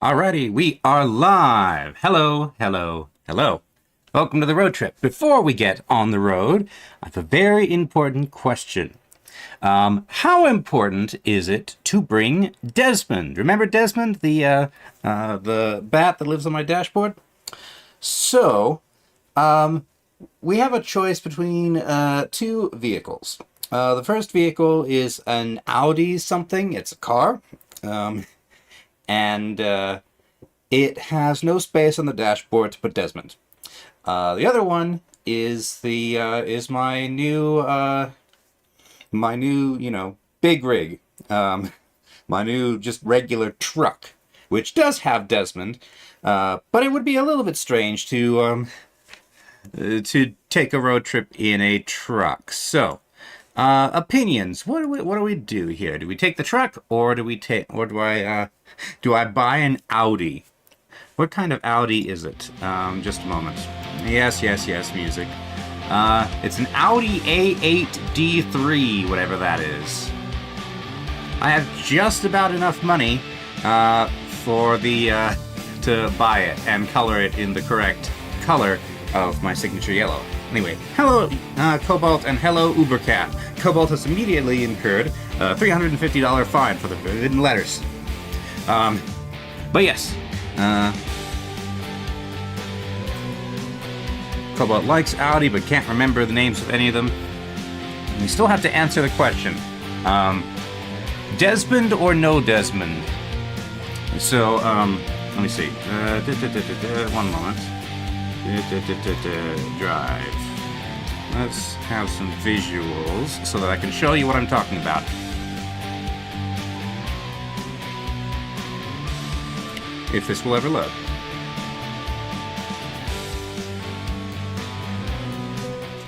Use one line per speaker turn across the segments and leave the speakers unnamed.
Alrighty, we are live. Hello, hello, hello. Welcome to the road trip. Before we get on the road, I have a very important question. How important is it to bring Desmond? Remember Desmond, the bat that lives on my dashboard? So, we have a choice between two vehicles. The first vehicle is an Audi something. It's a car. And it has no space on the dashboard to put Desmond. The other one is my new big rig, my new just regular truck, which does have Desmond, but it would be a little bit strange to take a road trip in a truck. So. Opinions. What do we do here? Do we take the truck, or do I buy an Audi? What kind of Audi is it? Just a moment. Yes, music. It's an Audi A8 D3, whatever that is. I have just about enough money to buy it and color it in the correct color of my signature yellow. Anyway, hello Cobalt and hello Ubercat. Cobalt has immediately incurred a $350 fine for the hidden letters. But yes, Cobalt likes Audi but can't remember the names of any of them. We still have to answer the question. Desmond or no Desmond? So, let me see. One moment. Drive. Let's have some visuals so that I can show you what I'm talking about. If this will ever load.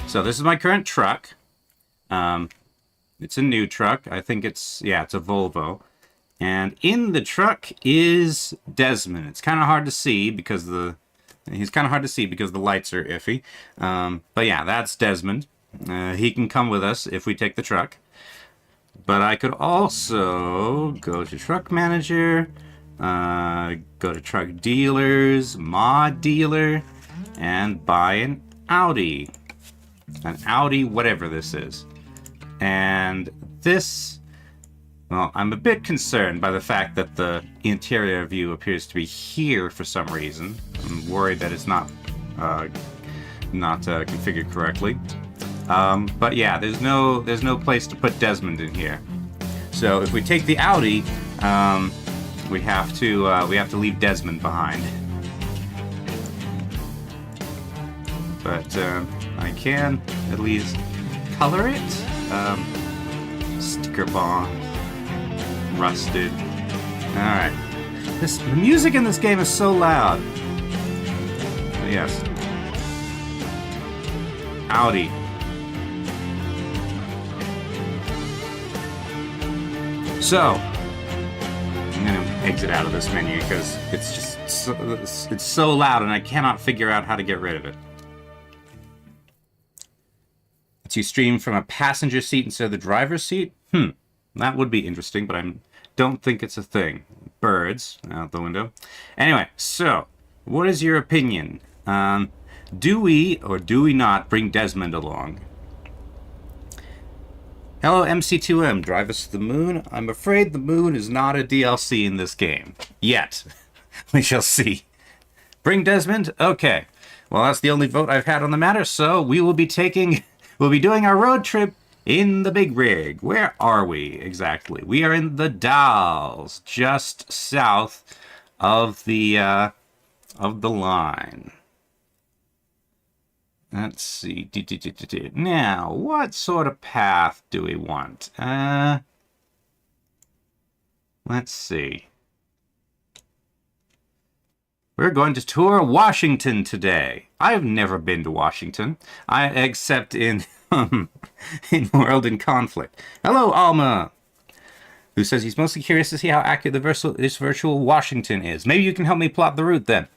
So this is my current truck. It's a new truck. I think it's a Volvo. And in the truck is Desmond. It's kind of hard to see because he's kind of hard to see because the lights are iffy. But yeah, that's Desmond. He can come with us if we take the truck. But I could also go to Truck Manager, go to Truck Dealers, Mod Dealer, and buy an Audi. An Audi whatever this is. And this... Well, I'm a bit concerned by the fact that the interior view appears to be here for some reason. I'm worried that it's not configured correctly. But yeah, there's no place to put Desmond in here. So if we take the Audi, we have to leave Desmond behind. But I can at least color it. Sticker bomb. Rusted. Alright. The music in this game is so loud. But yes. Audi. So, I'm going to exit out of this menu because it's just it's so loud and I cannot figure out how to get rid of it. Lets you stream from a passenger seat instead of the driver's seat? That would be interesting, but I don't think it's a thing. Birds out the window. Anyway, so what is your opinion? Do we or do we not bring Desmond along? Hello, MC2M. Drive us to the moon. I'm afraid the moon is not a DLC in this game. Yet. We shall see. Bring Desmond? Okay. Well, that's the only vote I've had on the matter, so we'll be doing our road trip in the big rig. Where are we exactly? We are in the Dalles, just south of the line. Let's see. Now, what sort of path do we want? Let's see. We're going to tour Washington today. I've never been to Washington, except in in World in Conflict. Hello, Alma, who says he's mostly curious to see how accurate this virtual Washington is. Maybe you can help me plot the route then.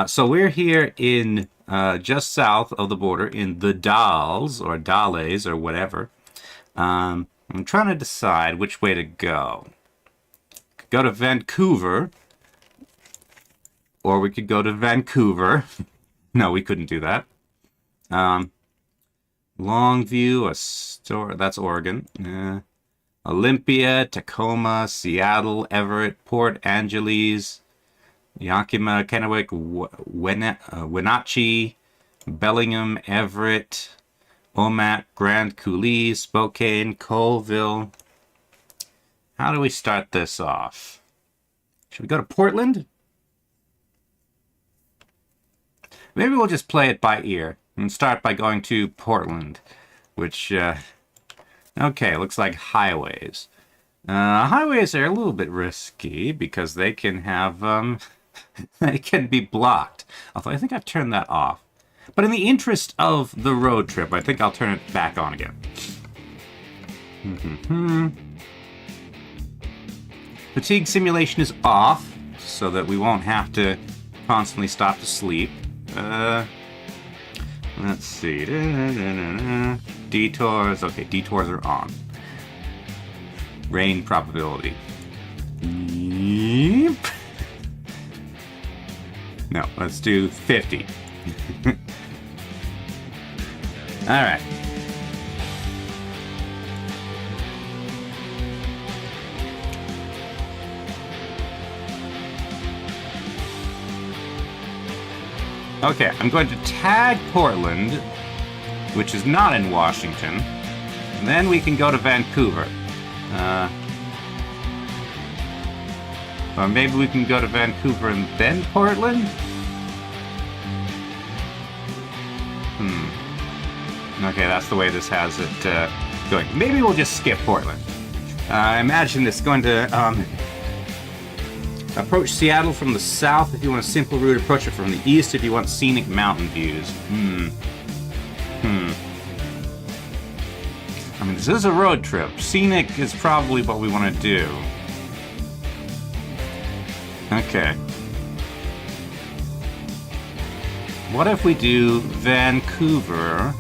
So we're here in just south of the border in the Dalles or Dalles or whatever. I'm trying to decide which way to go. Go to Vancouver, or we could go to Vancouver. No, we couldn't do that. Longview, Astoria, that's Oregon. Olympia, Tacoma, Seattle, Everett, Port Angeles, Yakima, Kennewick, Wenatchee, Bellingham, Everett, Omak, Grand Coulee, Spokane, Colville. How do we start this off? Should we go to Portland? Maybe we'll just play it by ear and start by going to Portland, which, okay, looks like highways. Highways are a little bit risky because they can have, they can be blocked. Although I think I've turned that off. But in the interest of the road trip, I think I'll turn it back on again. Fatigue simulation is off, so that we won't have to constantly stop to sleep. Let's see. Detours. Okay, detours are on. Rain probability. Yep. No, let's do 50. All right. Okay, I'm going to tag Portland, which is not in Washington. And then we can go to Vancouver. Or maybe we can go to Vancouver and then Portland? Okay, that's the way this has it going. Maybe we'll just skip Portland. I imagine it's going to approach Seattle from the south if you want a simple route. Approach it from the east if you want scenic mountain views. I mean, this is a road trip. Scenic is probably what we want to do. Okay. What if we do Vancouver,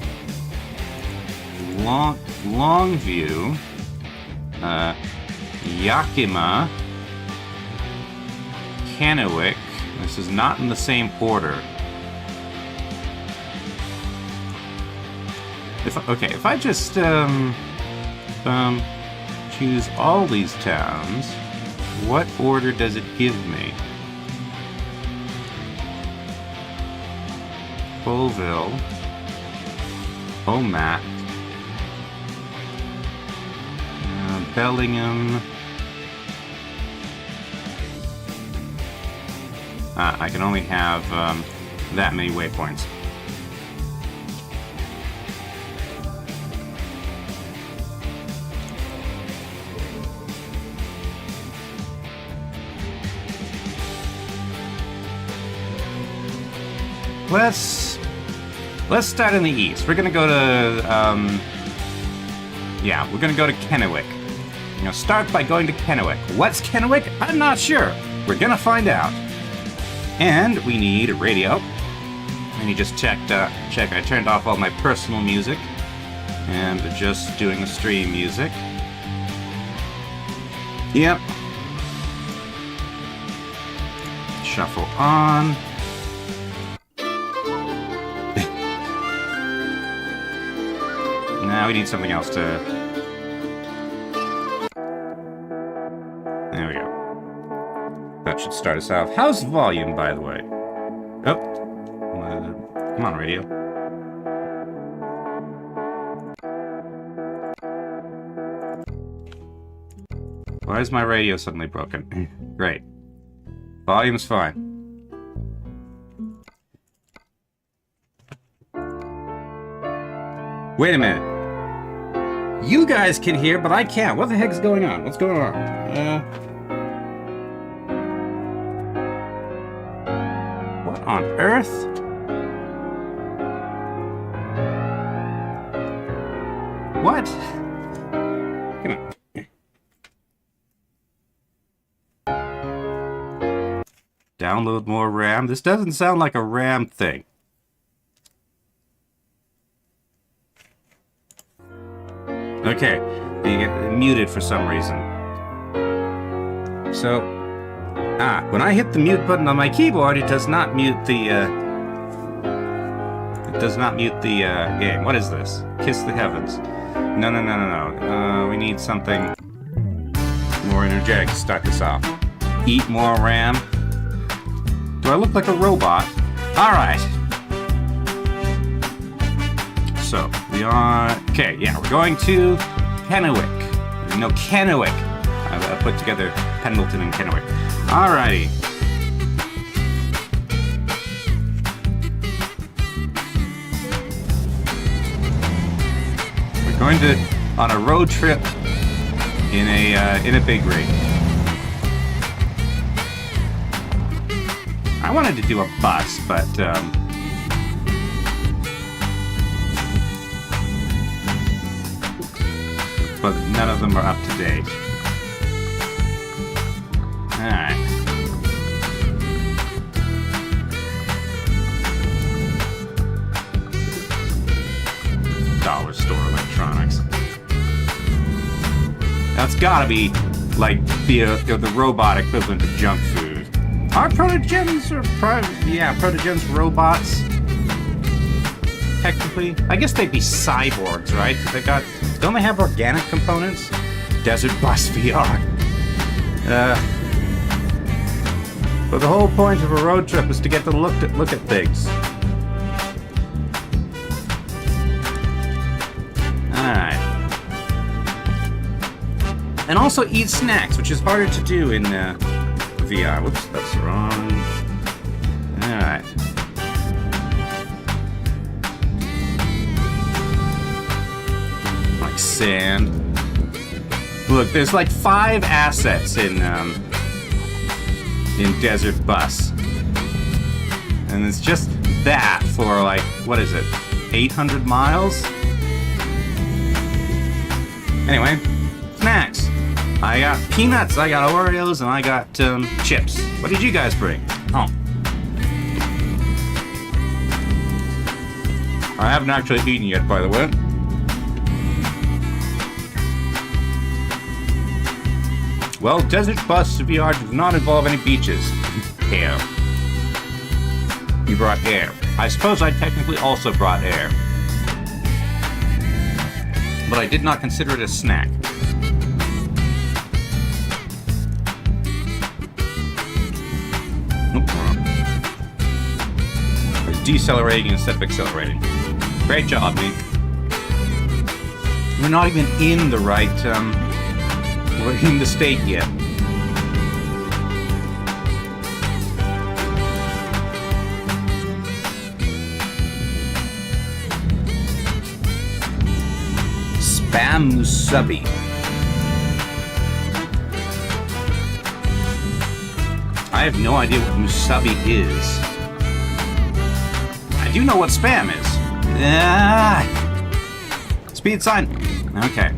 Longview, Yakima, Kennewick. This is not in the same order. If I just choose all these towns, what order does it give me? Colville, Omak, Bellingham. I can only have that many waypoints. Let's start in the east. We're gonna go to we're gonna go to Kennewick. Start by going to Kennewick. What's Kennewick? I'm not sure. We're gonna find out. And we need a radio. And you just check. I turned off all my personal music, and just doing the stream music. Yep. Shuffle on. Now we need something else to... There we go. That should start us off. How's volume, by the way? Oh. Come on, radio. Why is my radio suddenly broken? Great. Volume's fine. Wait a minute. You guys can hear, but I can't. What the heck's going on? What's going on? What on earth? What? Come on. Download more RAM. This doesn't sound like a RAM thing. Okay, you get muted for some reason. So, When I hit the mute button on my keyboard, it does not mute the, game. What is this? Kiss the heavens. No. We need something more energetic to start this off. Eat more RAM. Do I look like a robot? Alright. So, we are... Okay, yeah, we're going to Kennewick. No, Kennewick. I put together Pendleton and Kennewick. Alrighty. We're going on a road trip in a big rig. I wanted to do a bus, but none of them are up to date. Alright. Dollar store electronics. That's gotta be like the robot equivalent of junk food. Are protogens protogens robots? Technically, I guess they'd be cyborgs, right? Don't they have organic components? Desert Bus VR. But the whole point of a road trip is to get to look at things. Alright. And also eat snacks, which is harder to do in VR. Whoops, that's wrong. Alright. Like sand. Look, there's like 5 assets in Desert Bus. And it's just that for like, what is it, 800 miles? Anyway, snacks. I got peanuts, I got Oreos, and I got chips. What did you guys bring? Oh. I haven't actually eaten yet, by the way. Well, Desert Bus VR does not involve any beaches. Air. You brought air. I suppose I technically also brought air. But I did not consider it a snack. Nope, wrong. I was decelerating instead of accelerating. Great job, me. We're not even in the right, we're in the state yet. Spam musubi. I have no idea what musubi is. I do know what spam is. Speed sign. Okay.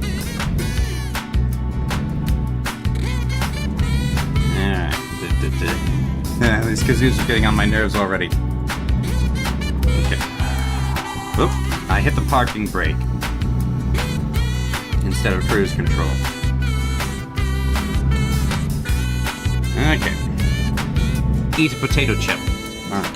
These kazoos are getting on my nerves already. Okay. Oop. I hit the parking brake instead of cruise control. Okay. Eat a potato chip. Alright.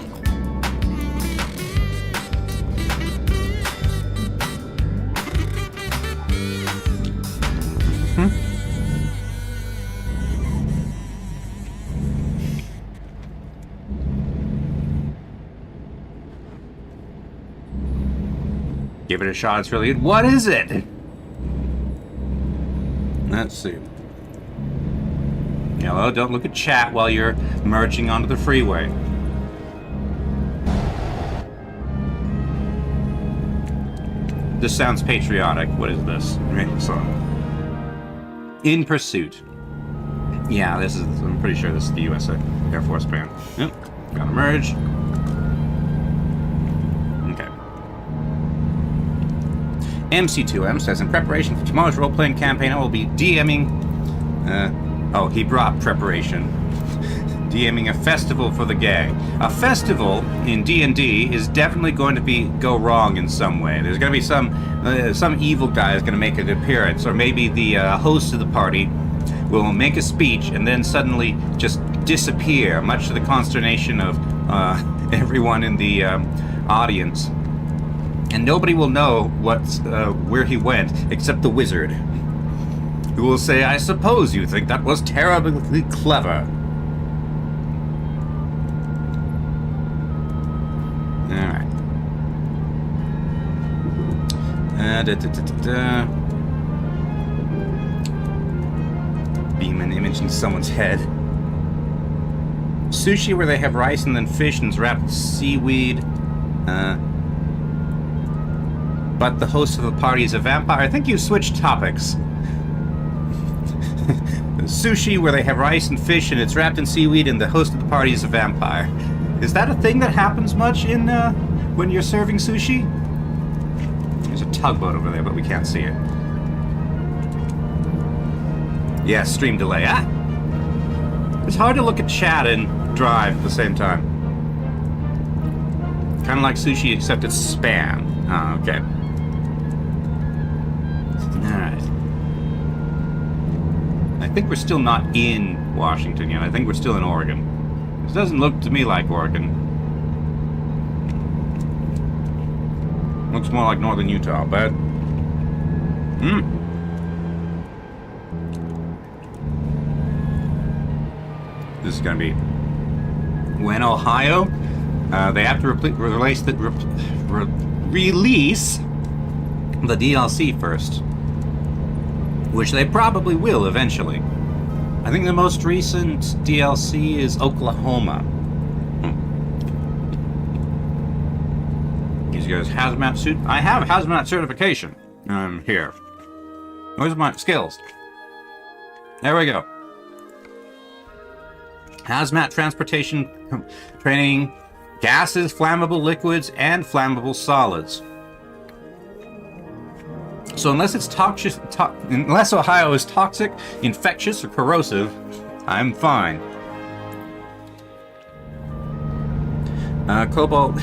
Give it a shot, it's really good. What is it? Let's see. Hello, don't look at chat while you're merging onto the freeway. This sounds patriotic. What is this? In Pursuit. Yeah, this is, I'm pretty sure this is the US Air Force band. Yep, gotta merge. MC2M says, in preparation for tomorrow's role-playing campaign, I will be DMing... oh, he brought preparation. DMing a festival for the gang. A festival in D&D is definitely going to go wrong in some way. There's going to be some evil guy is going to make an appearance, or maybe the host of the party will make a speech and then suddenly just disappear, much to the consternation of everyone in the audience. And nobody will know where he went except the wizard, who will say, "I suppose you think that was terribly clever." Alright. Beam an image in someone's head. Sushi where they have rice and then fish and it's wrapped with seaweed. But the host of the party is a vampire. I think you switched topics. Sushi where they have rice and fish and it's wrapped in seaweed and the host of the party is a vampire. Is that a thing that happens much in when you're serving sushi? There's a tugboat over there, but we can't see it. Yeah, stream delay. Ah! It's hard to look at chat and drive at the same time. Kind of like sushi, except it's spam. Ah, okay. Alright. I think we're still not in Washington yet. I think we're still in Oregon. This doesn't look to me like Oregon. Looks more like northern Utah, but... This is going to be... When Ohio, they have to release the DLC first. Which they probably will eventually. I think the most recent DLC is Oklahoma. These guys hazmat suit. I have hazmat certification. Here. Where's my skills? There we go. Hazmat transportation training, gases, flammable liquids, and flammable solids. So unless it's toxic, unless Ohio is toxic, infectious, or corrosive, I'm fine. Cobalt.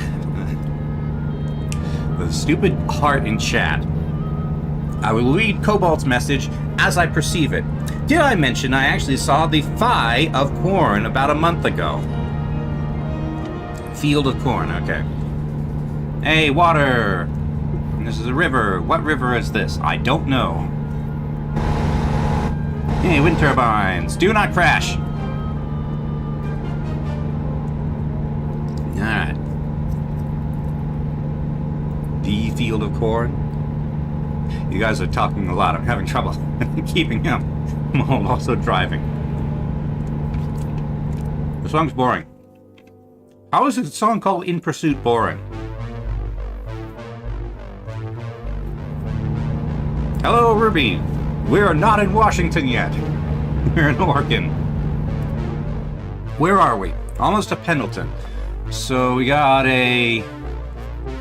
The stupid heart in chat. I will read Cobalt's message as I perceive it. Did I mention I actually saw the Phi of corn about a month ago? Field of corn, okay. Hey, water! This is a river. What river is this? I don't know. Hey, wind turbines. Do not crash. Alright. The field of corn. You guys are talking a lot. I'm having trouble keeping up. I'm also driving. The song's boring. How is a song called In Pursuit boring? Hello, Ruby. We're not in Washington yet. We're in Oregon. Where are we? Almost to Pendleton. So we got a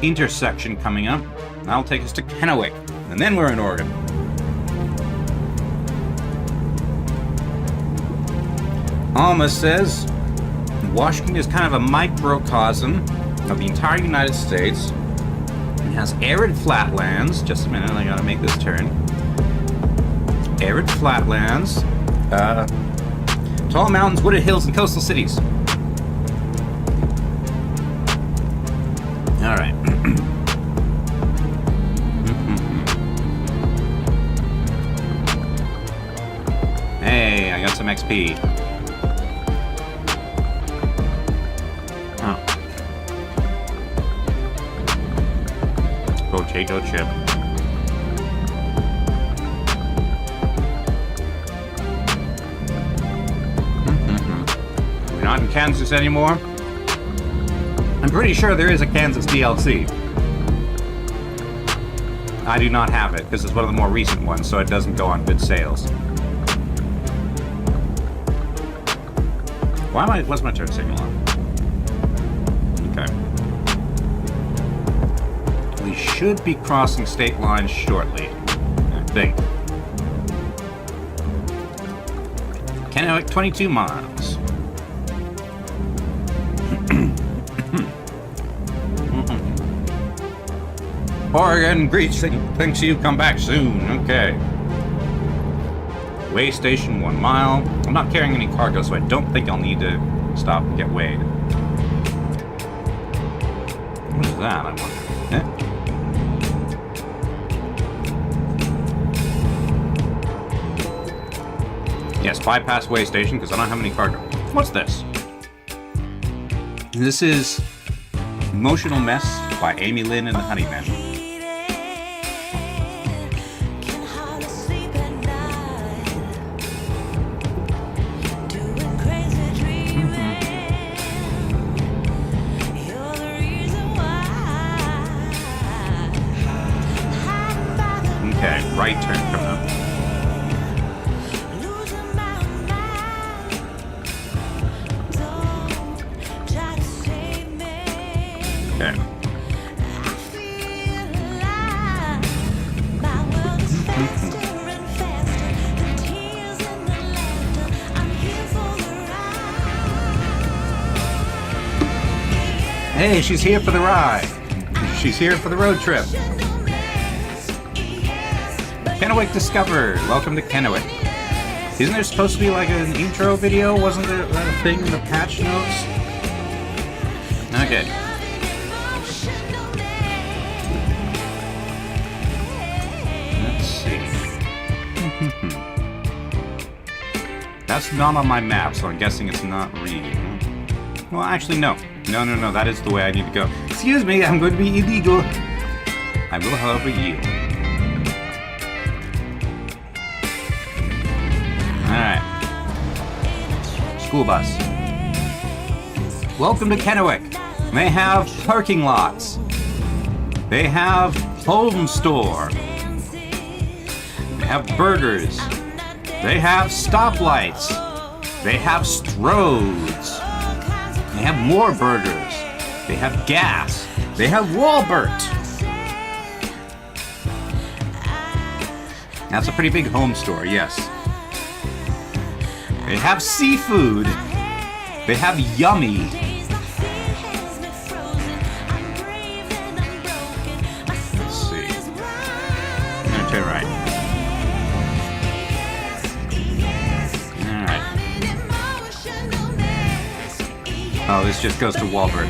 intersection coming up. That'll take us to Kennewick. And then we're in Oregon. Alma says Washington is kind of a microcosm of the entire United States. It has arid flatlands. Just a minute, I gotta make this turn. Arid flatlands, tall mountains, wooded hills, and coastal cities. All right. Hey, I got some XP. Oh. Potato chip. We're not in Kansas anymore. I'm pretty sure there is a Kansas DLC. I do not have it because it's one of the more recent ones, so it doesn't go on good sales. What's my turn signal on? Okay. We should be crossing state lines shortly, I think. Kennewick, 22 miles. Oregon, Greece thinks you come back soon. Okay. Weigh station 1 mile. I'm not carrying any cargo, so I don't think I'll need to stop and get weighed. What is that, I wonder? Yes, bypass weigh station, because I don't have any cargo. What's this? This is Emotional Mess by Amy Lynn and the Honeymen. Okay, right turn coming up. Okay. Hey, she's here for the ride. She's here for the road trip. Kennewick discovered. Welcome to Kennewick. Isn't there supposed to be like an intro video? Wasn't there a thing in the patch notes? Okay. Let's see. That's not on my map, so I'm guessing it's not reading. Well, actually, no. No, that is the way I need to go. Excuse me, I'm going to be illegal. I will, however, yield. Alright. School bus. Welcome to Kennewick. They have parking lots. They have home store. They have burgers. They have stoplights. They have stroads. They have more burgers. They have gas. They have Walbert. That's a pretty big home store, yes. They have seafood. They have Yummy. Let's see. I'm gonna turn right. Alright. Oh, this just goes to Walbert.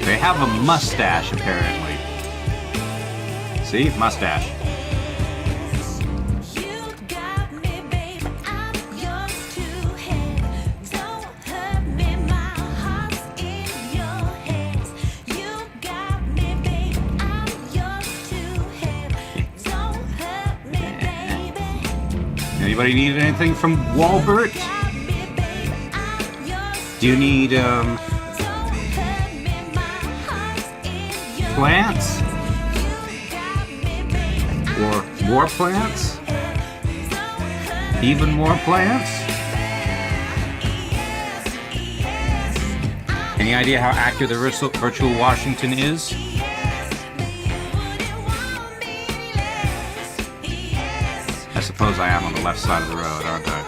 They have a mustache, apparently. See? Mustache. Anybody need anything from Walbert? Do you need, plants? Or more plants? Even more plants? Any idea how accurate the virtual Washington is? I suppose I am on the left side of the road, aren't I?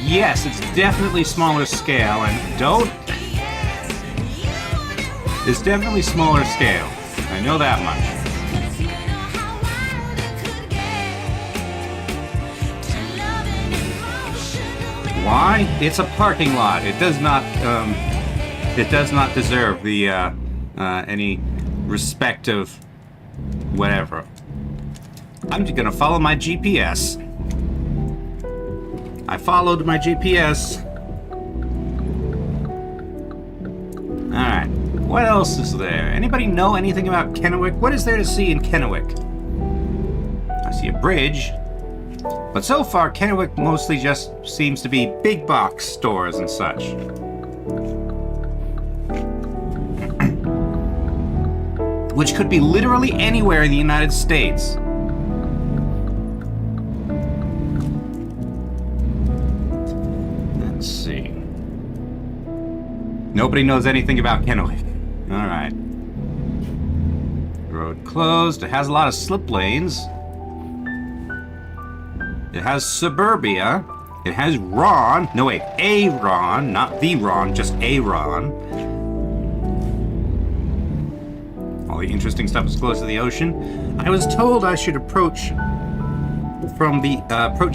Yes, it's definitely smaller scale, and it's definitely smaller scale. I know that much. Why? It's a parking lot. It does not deserve the any respect of whatever. I'm just gonna follow my GPS. I followed my GPS. Alright. What else is there? Anybody know anything about Kennewick? What is there to see in Kennewick? I see a bridge. But so far, Kennewick mostly just seems to be big box stores and such. Which could be literally anywhere in the United States. Let's see. Nobody knows anything about Kennewick. Alright. Road closed. It has a lot of slip lanes. It has suburbia. It has Ron. No, wait. A Ron. Not the Ron, just a Ron. All the interesting stuff is close to the ocean. I was told I should approach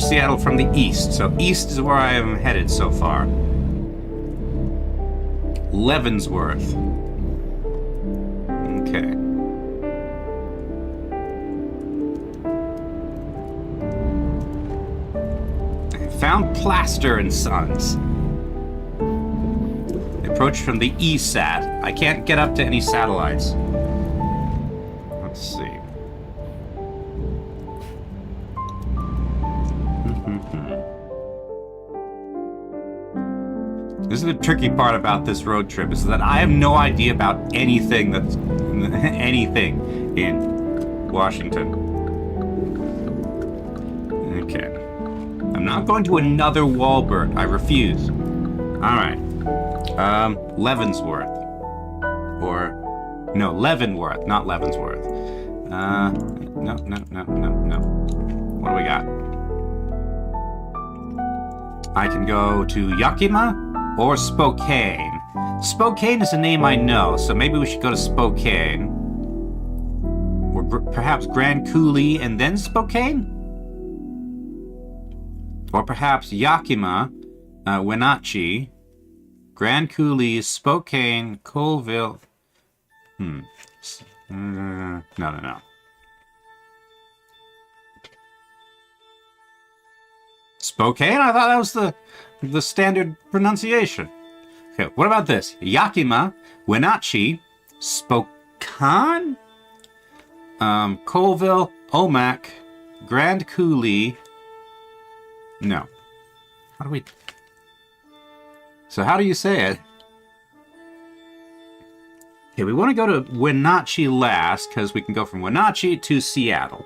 Seattle from the east. So east is where I am headed so far. Leavenworth. Okay. Found Plaster and Sons. Approach from the eSat. I can't get up to any satellites. Let's see. This is the tricky part about this road trip, is that I have no idea about anything in Washington. Okay. I'm not going to another Walbert. I refuse. Alright. Leavenworth. Or... No, Leavenworth, not Leavenworth. No. What do we got? I can go to Yakima or Spokane. Spokane is a name I know, so maybe we should go to Spokane. Or perhaps Grand Coulee and then Spokane? Or perhaps Yakima, Wenatchee, Grand Coulee, Spokane, Colville. No. Spokane? I thought that was the standard pronunciation. Okay, what about this? Yakima, Wenatchee, Spokane, Colville, Omak, Grand Coulee. No. How do we... So how do you say it? Okay, we want to go to Wenatchee last, because we can go from Wenatchee to Seattle.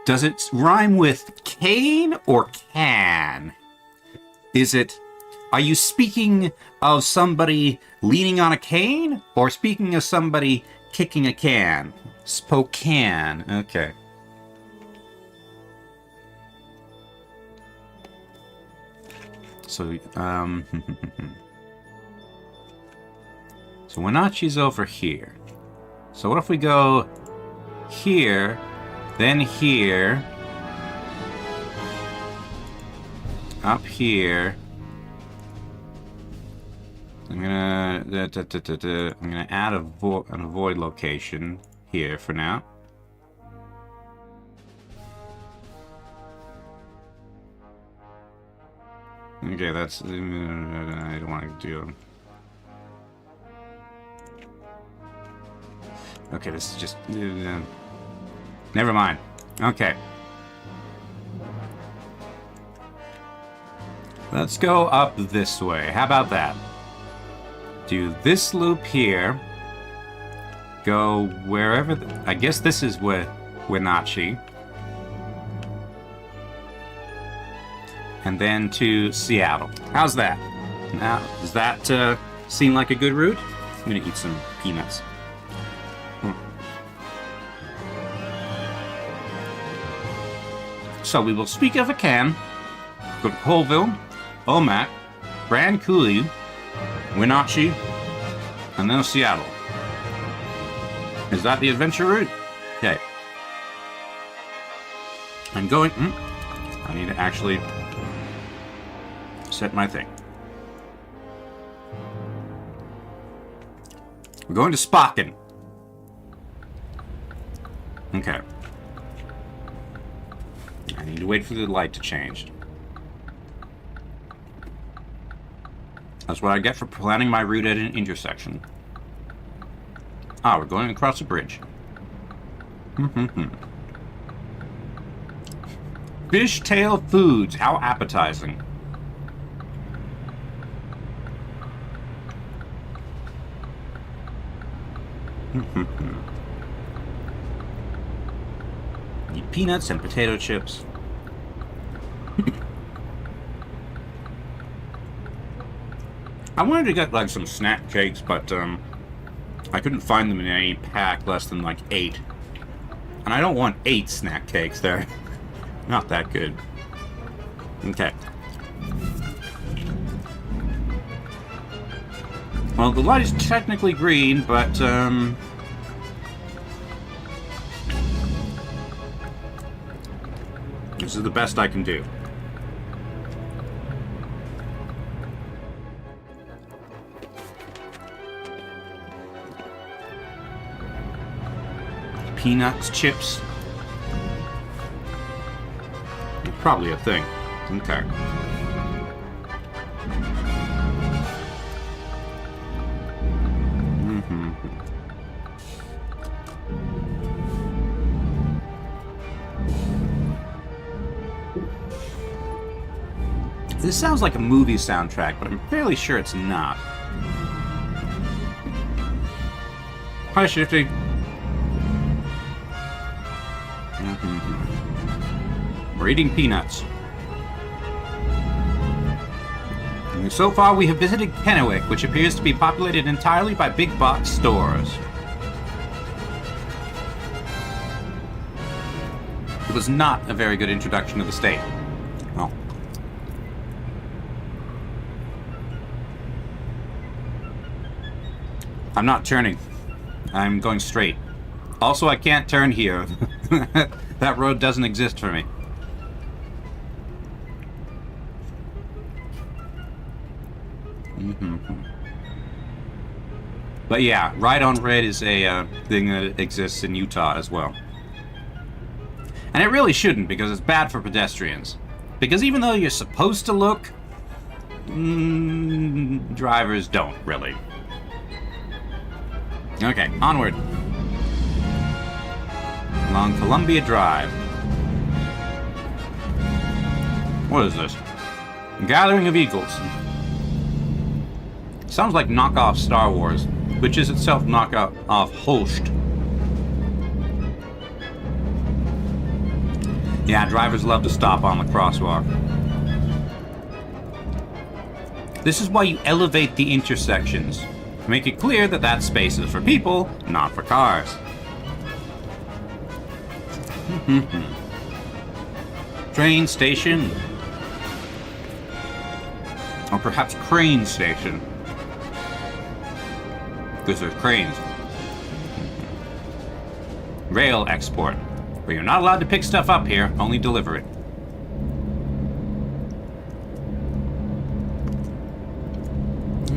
Does it rhyme with cane or can? Is it... Are you speaking of somebody leaning on a cane, or speaking of somebody kicking a can? Spokane. Okay. So, so Wenatchee's over here. So what if we go here, then here, up here. I'm gonna add an avoid location here for now. Okay, that's... I don't want to do... Okay, this is just... never mind. Okay. Let's go up this way. How about that? Do this loop here. Go wherever... I guess this is Wenatchee. And then to Seattle. How's that? Now, does that seem like a good route? I'm gonna eat some peanuts. So we will speak of a can. Go to Colville, Omak, Grand Coulee, Wenatchee, and then Seattle. Is that the adventure route? Okay. I'm going... I need to actually set my thing. We're going to Spokane. Okay. I need to wait for the light to change. That's what I get for planning my route at an intersection. Ah, we're going across a bridge. Fishtail Foods. How appetizing. Eat peanuts and potato chips. I wanted to get like some snack cakes, but I couldn't find them in any pack less than like 8. And I don't want 8 snack cakes. They're not that good. Okay. Well, the light is technically green, but, this is the best I can do. Peanuts, chips. Probably a thing. Okay. This sounds like a movie soundtrack, but I'm fairly sure it's not. Hi, Shifty. We're eating peanuts. And so far, we have visited Kennewick, which appears to be populated entirely by big box stores. It was not a very good introduction to the state. Oh. I'm not turning. I'm going straight. Also, I can't turn here. That road doesn't exist for me. But yeah, Ride on Red is a thing that exists in Utah as well. And it really shouldn't, because it's bad for pedestrians. Because even though you're supposed to look, drivers don't, really. Okay, onward. Along Columbia Drive. What is this? Gathering of Eagles. Sounds like knockoff Star Wars, which is itself knockoff Holst. Yeah, drivers love to stop on the crosswalk. This is why you elevate the intersections. Make it clear that that space is for people, not for cars. Train station. Or perhaps crane station. Because there's cranes. Rail export. Where you're not allowed to pick stuff up here, only deliver it.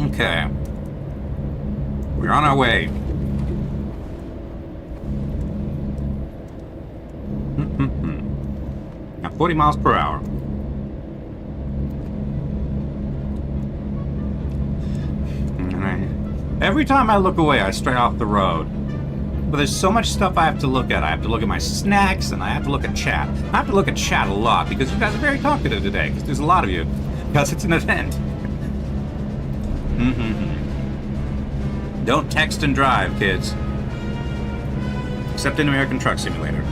Okay. We're on our way. Now 40 miles per hour. Every time I look away, I stray off the road. But there's so much stuff I have to look at. I have to look at my snacks, and I have to look at chat. I have to look at chat a lot, because you guys are very talkative today, because there's a lot of you. Because it's an event. Don't text and drive, kids. Except in American Truck Simulator.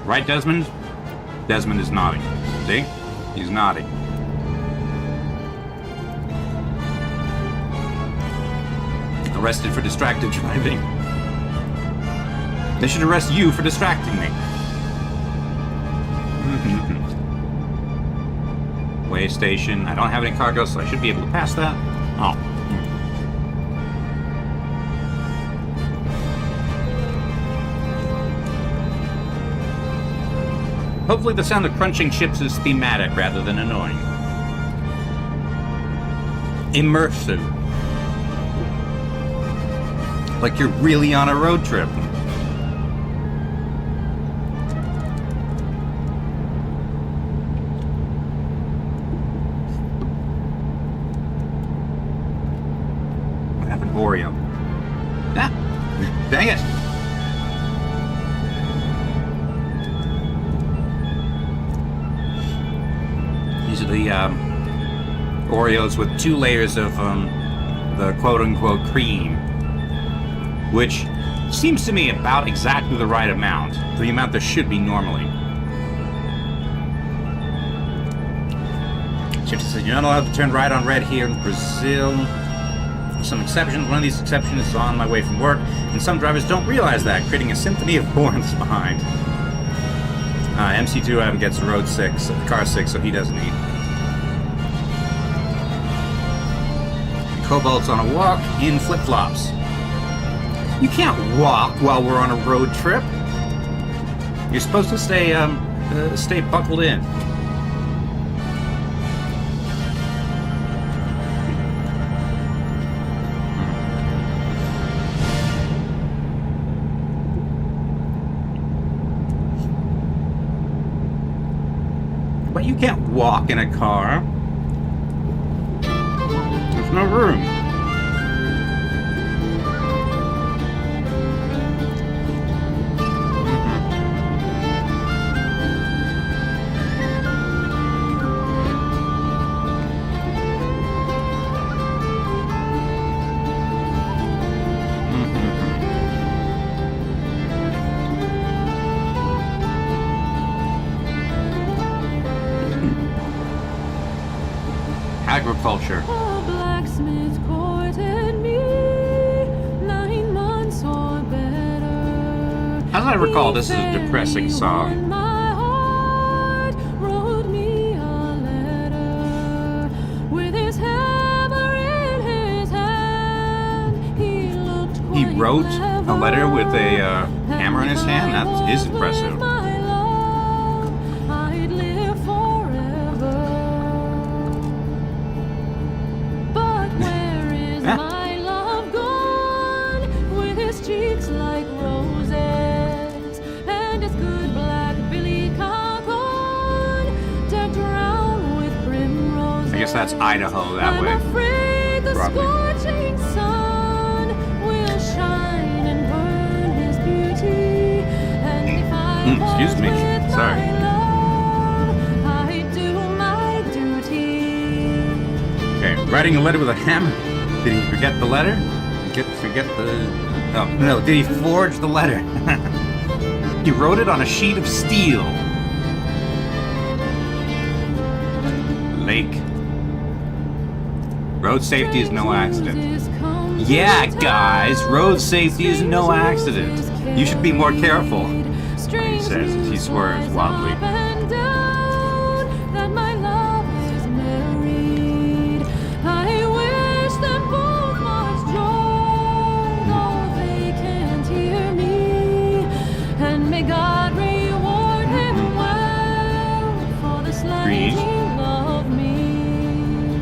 Right, Desmond? Desmond is nodding. See? He's nodding. Arrested for distracted driving. They should arrest you for distracting me. Way station. I don't have any cargo, so I should be able to pass that. Oh. Hopefully the sound of crunching chips is thematic rather than annoying. Immersive. Like you're really on a road trip. What happened to Oreo? Ah! Dang it! These are the Oreos with 2 layers of the quote-unquote cream, which seems to me about exactly the right amount, the amount there should be normally. Shifty says, you're not allowed to turn right on red here in Brazil. Some exceptions. One of these exceptions is on my way from work, and some drivers don't realize that, creating a symphony of horns behind. MC2 gets road 6, car 6, so he doesn't eat. Cobalt's on a walk in flip-flops. You can't walk while we're on a road trip. You're supposed to stay buckled in. But you can't walk in a car. There's no room. Agriculture.
A blacksmith courted me 9 months or better.
As I recall, this is a depressing
He
song.
won my heart, wrote me a letter. With his hammer in his hand, he looked
He
quite
wrote a letter with a hammer in his hand? That is impressive.
My love, I'd live forever. But where is my love gone? With his cheeks like roses and his good black billy cock on, decked round with primroses.
I guess that's Idaho that way.
I'm afraid the
Probably.
scorching sun will shine and burn his beauty. And if I
excuse me.
part with
Sorry.
my love, I do my duty.
Okay, writing a letter with a hammer. Did he forget the letter? Forget the... Oh, no, did he forge the letter? He wrote it on a sheet of steel. Lake. Road safety is no accident. Yeah, guys, road safety is no accident. You should be more careful, he says as he swerves wildly.
God reward him well for the slaying of me.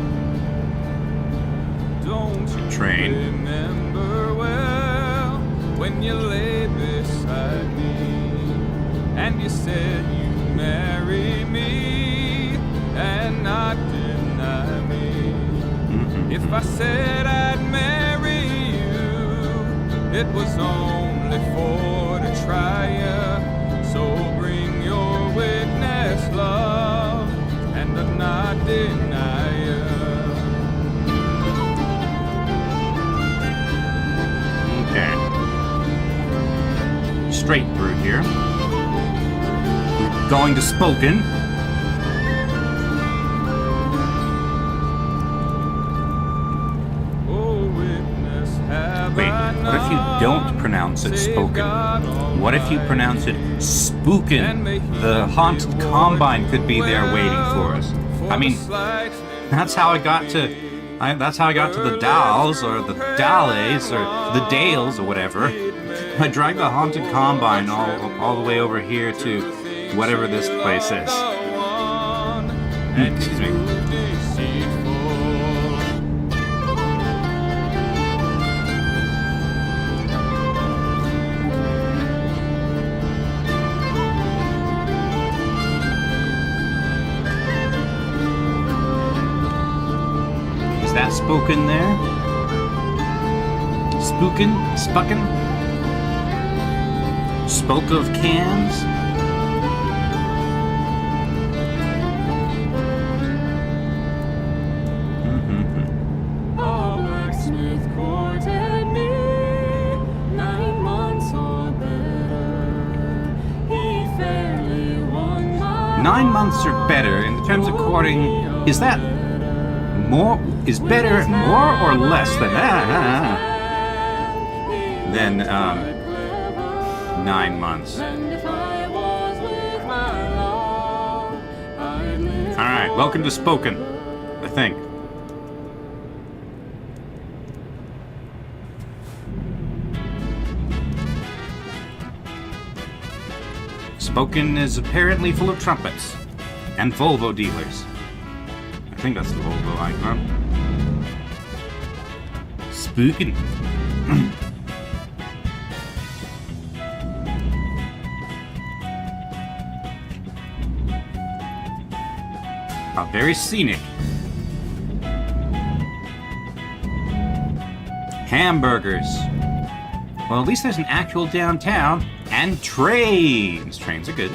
Don't you
Train.
remember well when you lay beside me and you said you'd marry me and not deny me? If I said I'd marry you, it was only for to try you. So bring your witness, love, and do not deny you.
Okay. Straight through here. Going to Spoken. Wait, what if you don't pronounce it Spoken? What if you pronounce it Spookin'? The haunted combine could be there waiting for us. I mean, that's how I got to... that's how I got to the Dalles, or the Dalles, or the Dales, or whatever. I dragged the haunted combine all the way over here to whatever this place is. Excuse me. Is that Spoken there? Spookin'? Spuckin'? Spoke of cans?
A blacksmith courted me 9 months or better. He fairly won my
9 months or better in terms of courting. Is that More is better, more or less than 9 months. Alright, welcome to Spoken, I think. Spoken is apparently full of trumpets and Volvo dealers. I think that's the Volvo icon. Spoken. Oh, very scenic. Hamburgers. Well, at least there's an actual downtown. And trains. Trains are good.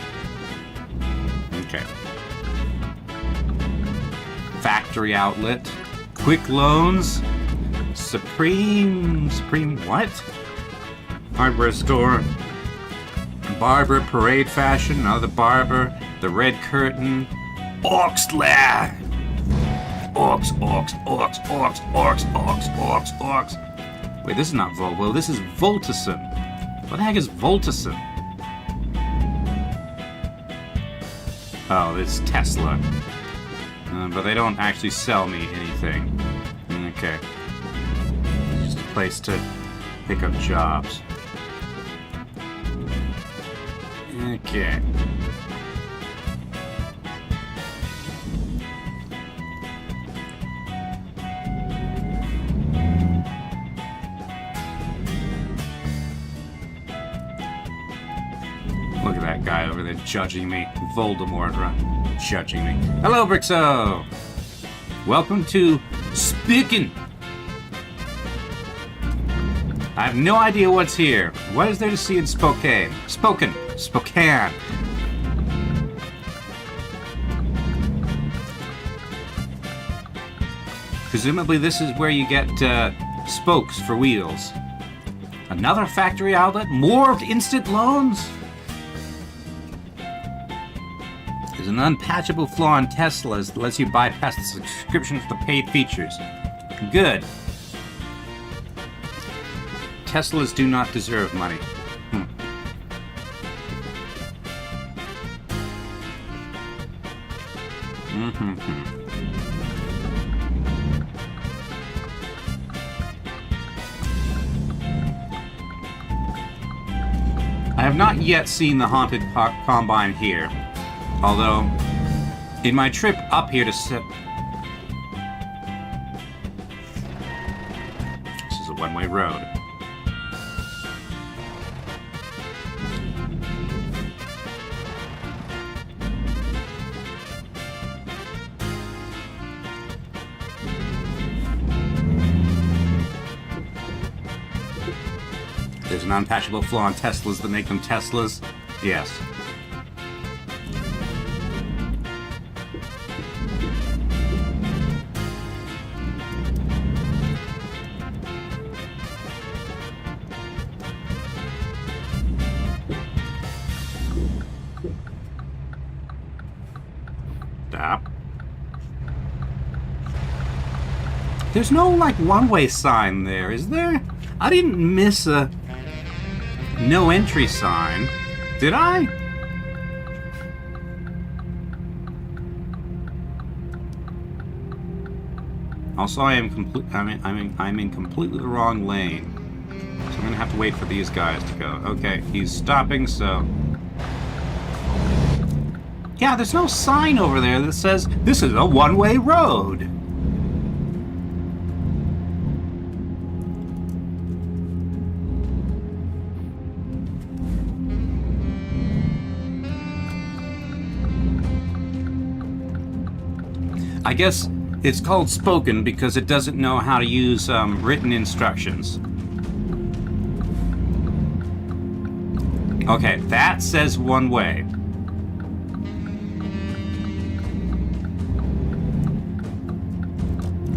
Okay. Factory outlet. Quick loans. Supreme what? Hardware store. Barber parade fashion. Another barber. The red curtain. Oxlad. Ox. Wait, this is not Volvo. This is Voltison. What the heck is Voltison? Oh, it's Tesla. But they don't actually sell me anything. Okay. It's just a place to pick up jobs. Okay. Look at that guy over there judging me. Voldemort, right? Judging me. Hello, Brixo! Welcome to Speaking. I have no idea what's here. What is there to see in Spokane? Spokane. Presumably this is where you get spokes for wheels. Another factory outlet? More instant loans? There's an unpatchable flaw in Teslas that lets you bypass the subscription for the paid features. Good. Teslas do not deserve money. I have not yet seen the haunted combine here. Although, in my trip up here to this is a one-way road. There's an unpatchable flaw in Teslas that make them Teslas. Yes. Stop. There's no, like, one-way sign there, is there? I didn't miss a no entry sign, did I? Also, I'm in completely the wrong lane, so I'm gonna have to wait for these guys to go. Okay, he's stopping, so yeah, there's no sign over there that says this is a one-way road. I guess it's called Spoken because it doesn't know how to use written instructions. Okay, that says one way.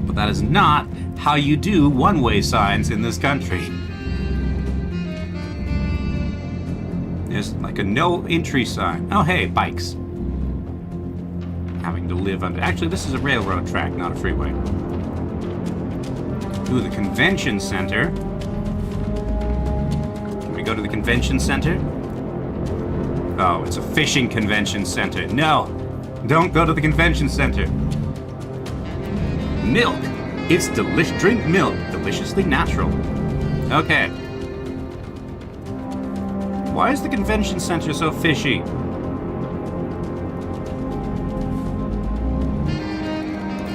But that is not how you do one-way signs in this country. There's like a no entry sign. Oh, hey, bikes. Having to live under... Actually, this is a railroad track, not a freeway. Ooh, the convention center. Can we go to the convention center? Oh, it's a fishing convention center. No! Don't go to the convention center. Milk! It's delicious. Drink milk. Deliciously natural. Okay. Why is the convention center so fishy?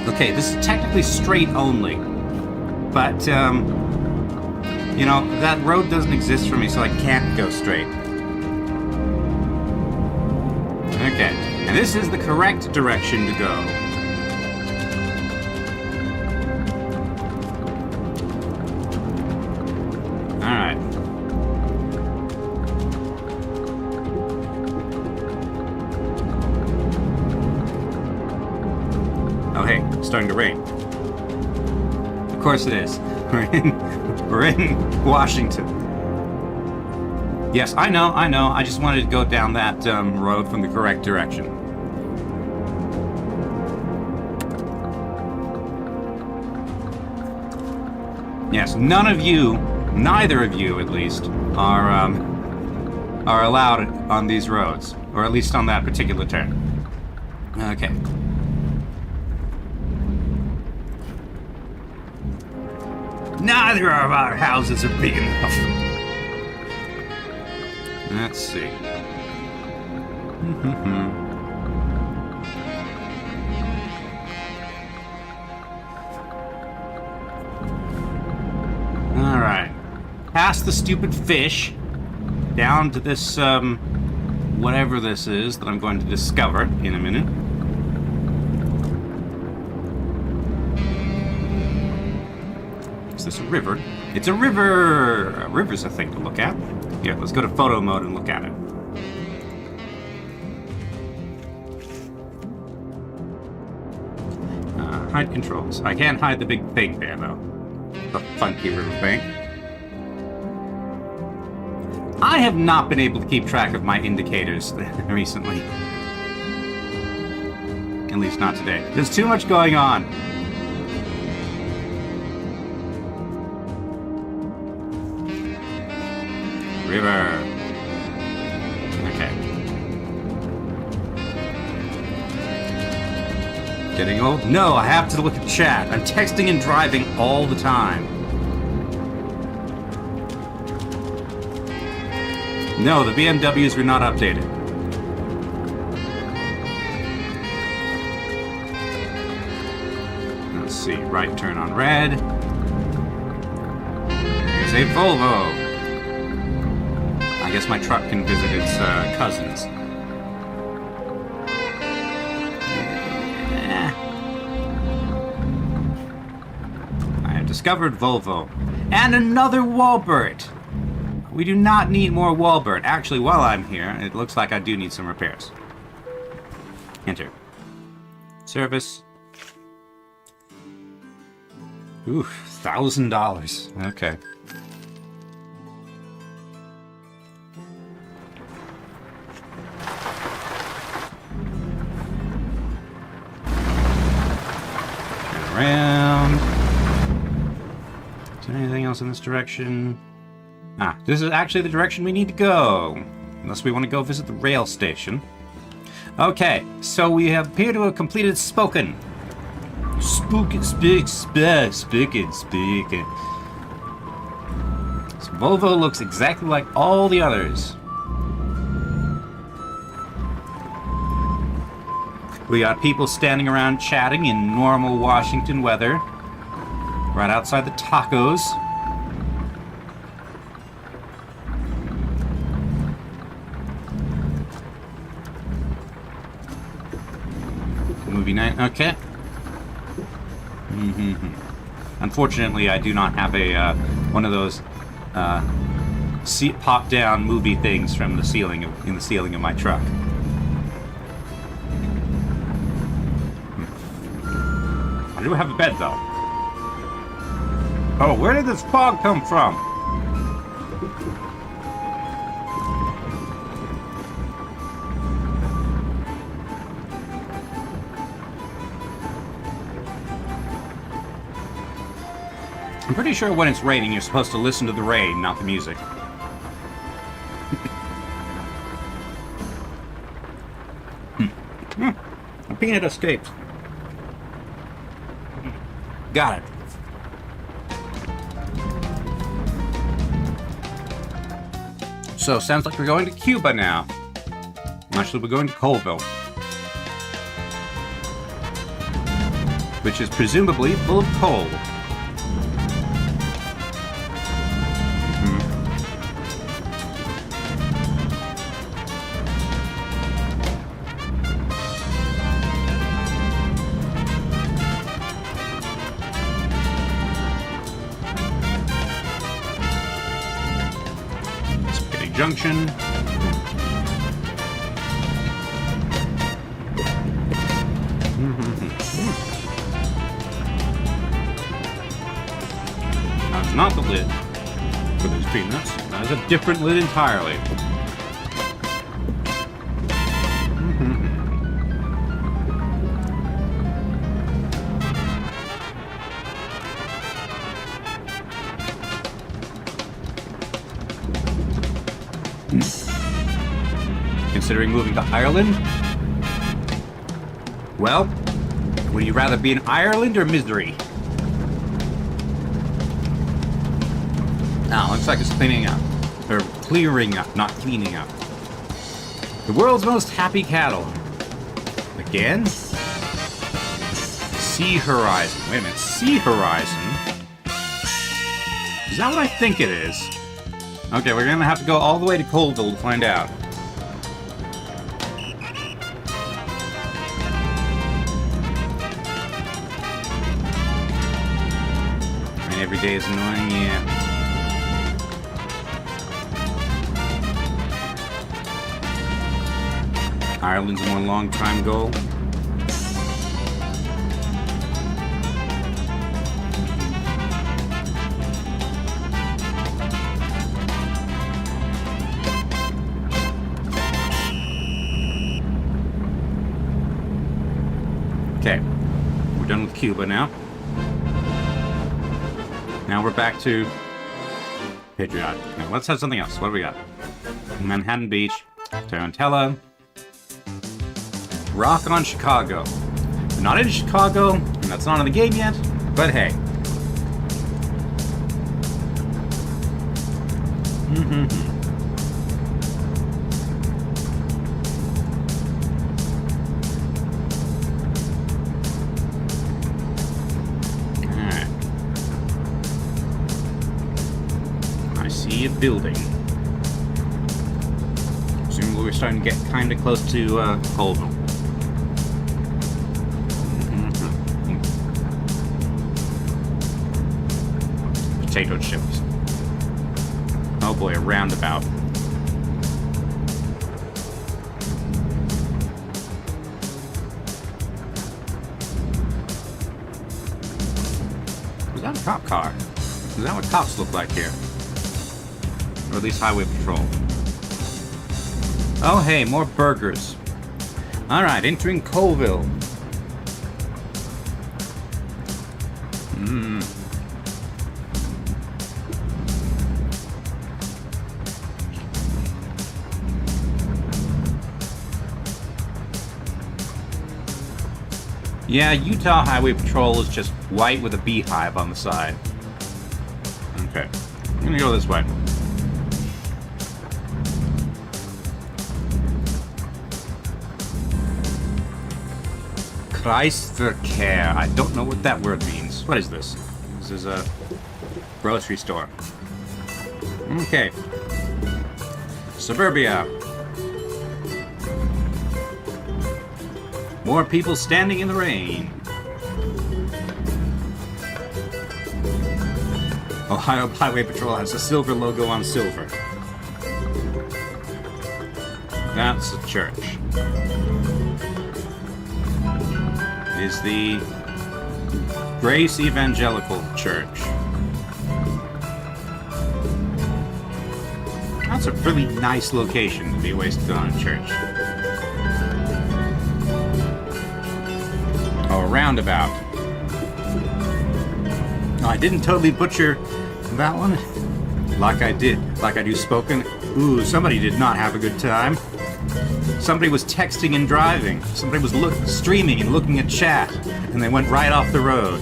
Okay, this is technically straight only. But, you know, that road doesn't exist for me, so I can't go straight. Okay, and this is the correct direction to go. Alright. Oh hey, it's starting to rain. Of course it is. We're in Washington. Yes, I know. I just wanted to go down that road from the correct direction. Yes, neither of you at least, are allowed on these roads, or at least on that particular turn. Okay. Neither of our houses are big enough. Let's see. Alright. Past the stupid fish. Down to this, whatever this is that I'm going to discover in a minute. Is this a river? It's a river! A river's a thing to look at. Here, let's go to photo mode and look at it. Hide controls. I can't hide the big thing there, though. The funky riverbank. I have not been able to keep track of my indicators recently. At least not today. There's too much going on. River. Okay. Getting old? No, I have to look at chat. I'm texting and driving all the time. No, the BMWs were not updated. Let's see. Right turn on red. Here's a Volvo. I guess my truck can visit its cousins. I have discovered Volvo. And another Walbert! We do not need more Walbert. Actually, while I'm here, it looks like I do need some repairs. Enter. Service. Ooh, $1,000. Okay. Around. Is there anything else in this direction? Ah, this is actually the direction we need to go. Unless we want to go visit the rail station. Okay, so we appear to have completed Spoken. Speaking. So Volvo looks exactly like all the others. We got people standing around chatting in normal Washington weather. Right outside the tacos. Movie night, okay. Unfortunately, I do not have a one of those pop-down movie things from the ceiling in the ceiling of my truck. I do have a bed, though. Oh, where did this fog come from? I'm pretty sure when it's raining, you're supposed to listen to the rain, not the music. A peanut escaped. Got it. So, sounds like we're going to Cuba now. Actually, we're going to Colville. Which is presumably full of coal. Spaghetti Junction. That's not the lid for these peanuts. That is a different lid entirely. Considering moving to Ireland? Well, would you rather be in Ireland or misery? Now, looks like it's cleaning up. Or clearing up, not cleaning up. The world's most happy cattle. Again? Sea horizon. Wait a minute, sea horizon? Is that what I think it is? Okay, we're gonna have to go all the way to Colville to find out. And every day is annoying, yeah. Ireland's a more long-time goal. Okay, we're done with Cuba now. Now we're back to Patriot. Now let's have something else. What do we got? Manhattan Beach, Tarantella. Rock on Chicago. We're not in Chicago, and that's not in the game yet, but hey. Alright. I see a building. Presumably we're starting to get kind of close to Colville. Potato chips. Oh boy, a roundabout. Was that a cop car? Is that what cops look like here? Or at least highway patrol. Oh hey, more burgers. Alright, entering Colville. Yeah, Utah Highway Patrol is just white with a beehive on the side. Okay, I'm gonna go this way. Kreisverkehr. I don't know what that word means. What is this? This is a grocery store. Okay. Suburbia. More people standing in the rain. Ohio Highway Patrol has a silver logo on silver. That's a church. It is the Grace Evangelical Church. That's a really nice location to be wasted on a church. Oh, a roundabout. Oh, I didn't totally butcher that one. Like I do spoken. Ooh, somebody did not have a good time. Somebody was texting and driving. Somebody was streaming and looking at chat, and they went right off the road.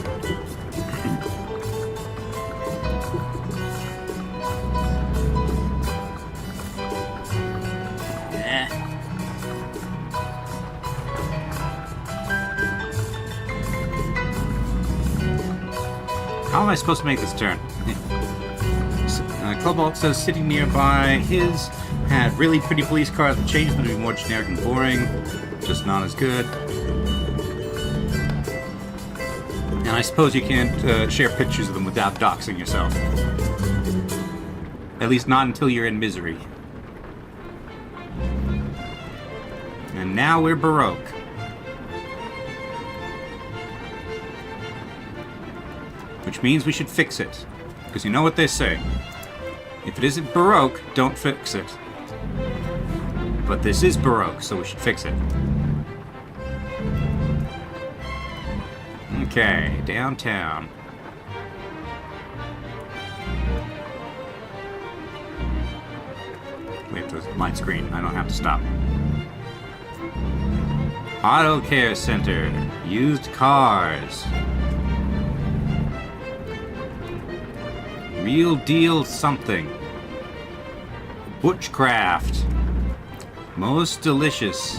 How am I supposed to make this turn? Cobalt says sitting nearby his had really pretty police cars, but changed them to be more generic and boring. Just not as good. And I suppose you can't share pictures of them without doxing yourself. At least not until you're in misery. And now we're Baroque. Which means we should fix it. Because you know what they say. If it isn't Baroque, don't fix it. But this is Baroque, so we should fix it. Okay, downtown. Wait, there's light screen. I don't have to stop. Auto Care Center. Used cars. Real deal something. Butchcraft. Most delicious.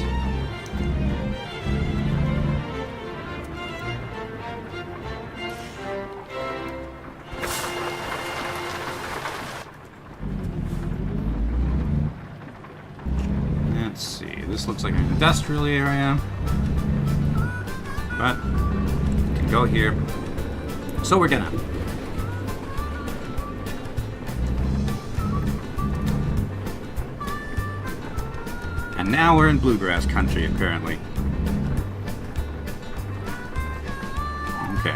Let's see. This looks like an industrial area. But we can go here. So we're gonna. And now we're in bluegrass country, apparently. Okay.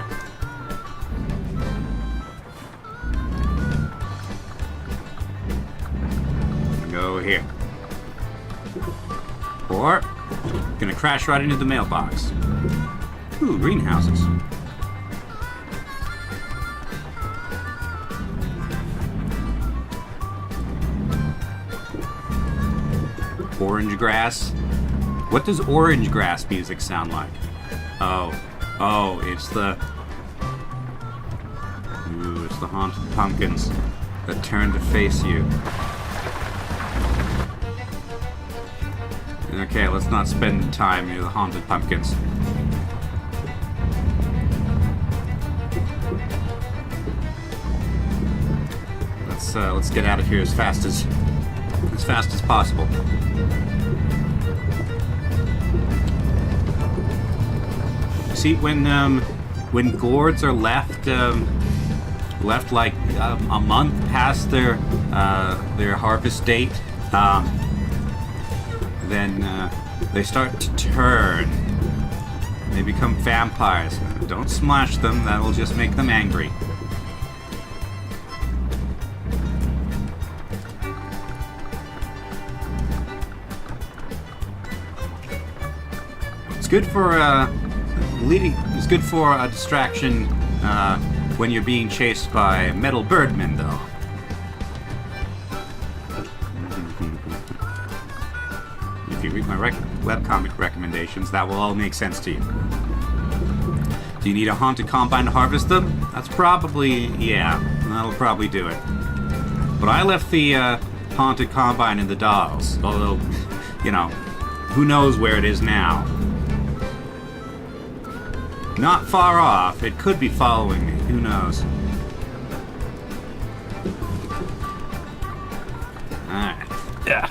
Go here. Or, gonna crash right into the mailbox. Ooh, greenhouses. Orange grass. What does orange grass music sound like? Oh, it's the haunted pumpkins that turn to face you. Okay, let's not spend time near the haunted pumpkins. Let's get out of here as fast as possible. See, when gourds are left like a month past their harvest date, then they start to turn. They become vampires. Don't smash them; that will just make them angry. It's good for It's good for a distraction when you're being chased by metal birdmen, though. If you read my webcomic recommendations, that will all make sense to you. Do you need a haunted combine to harvest them? That's probably, yeah, that'll probably do it. But I left the haunted combine in the dolls, although, you know, who knows where it is now. Not far off. It could be following me. Who knows? Alright. Yeah.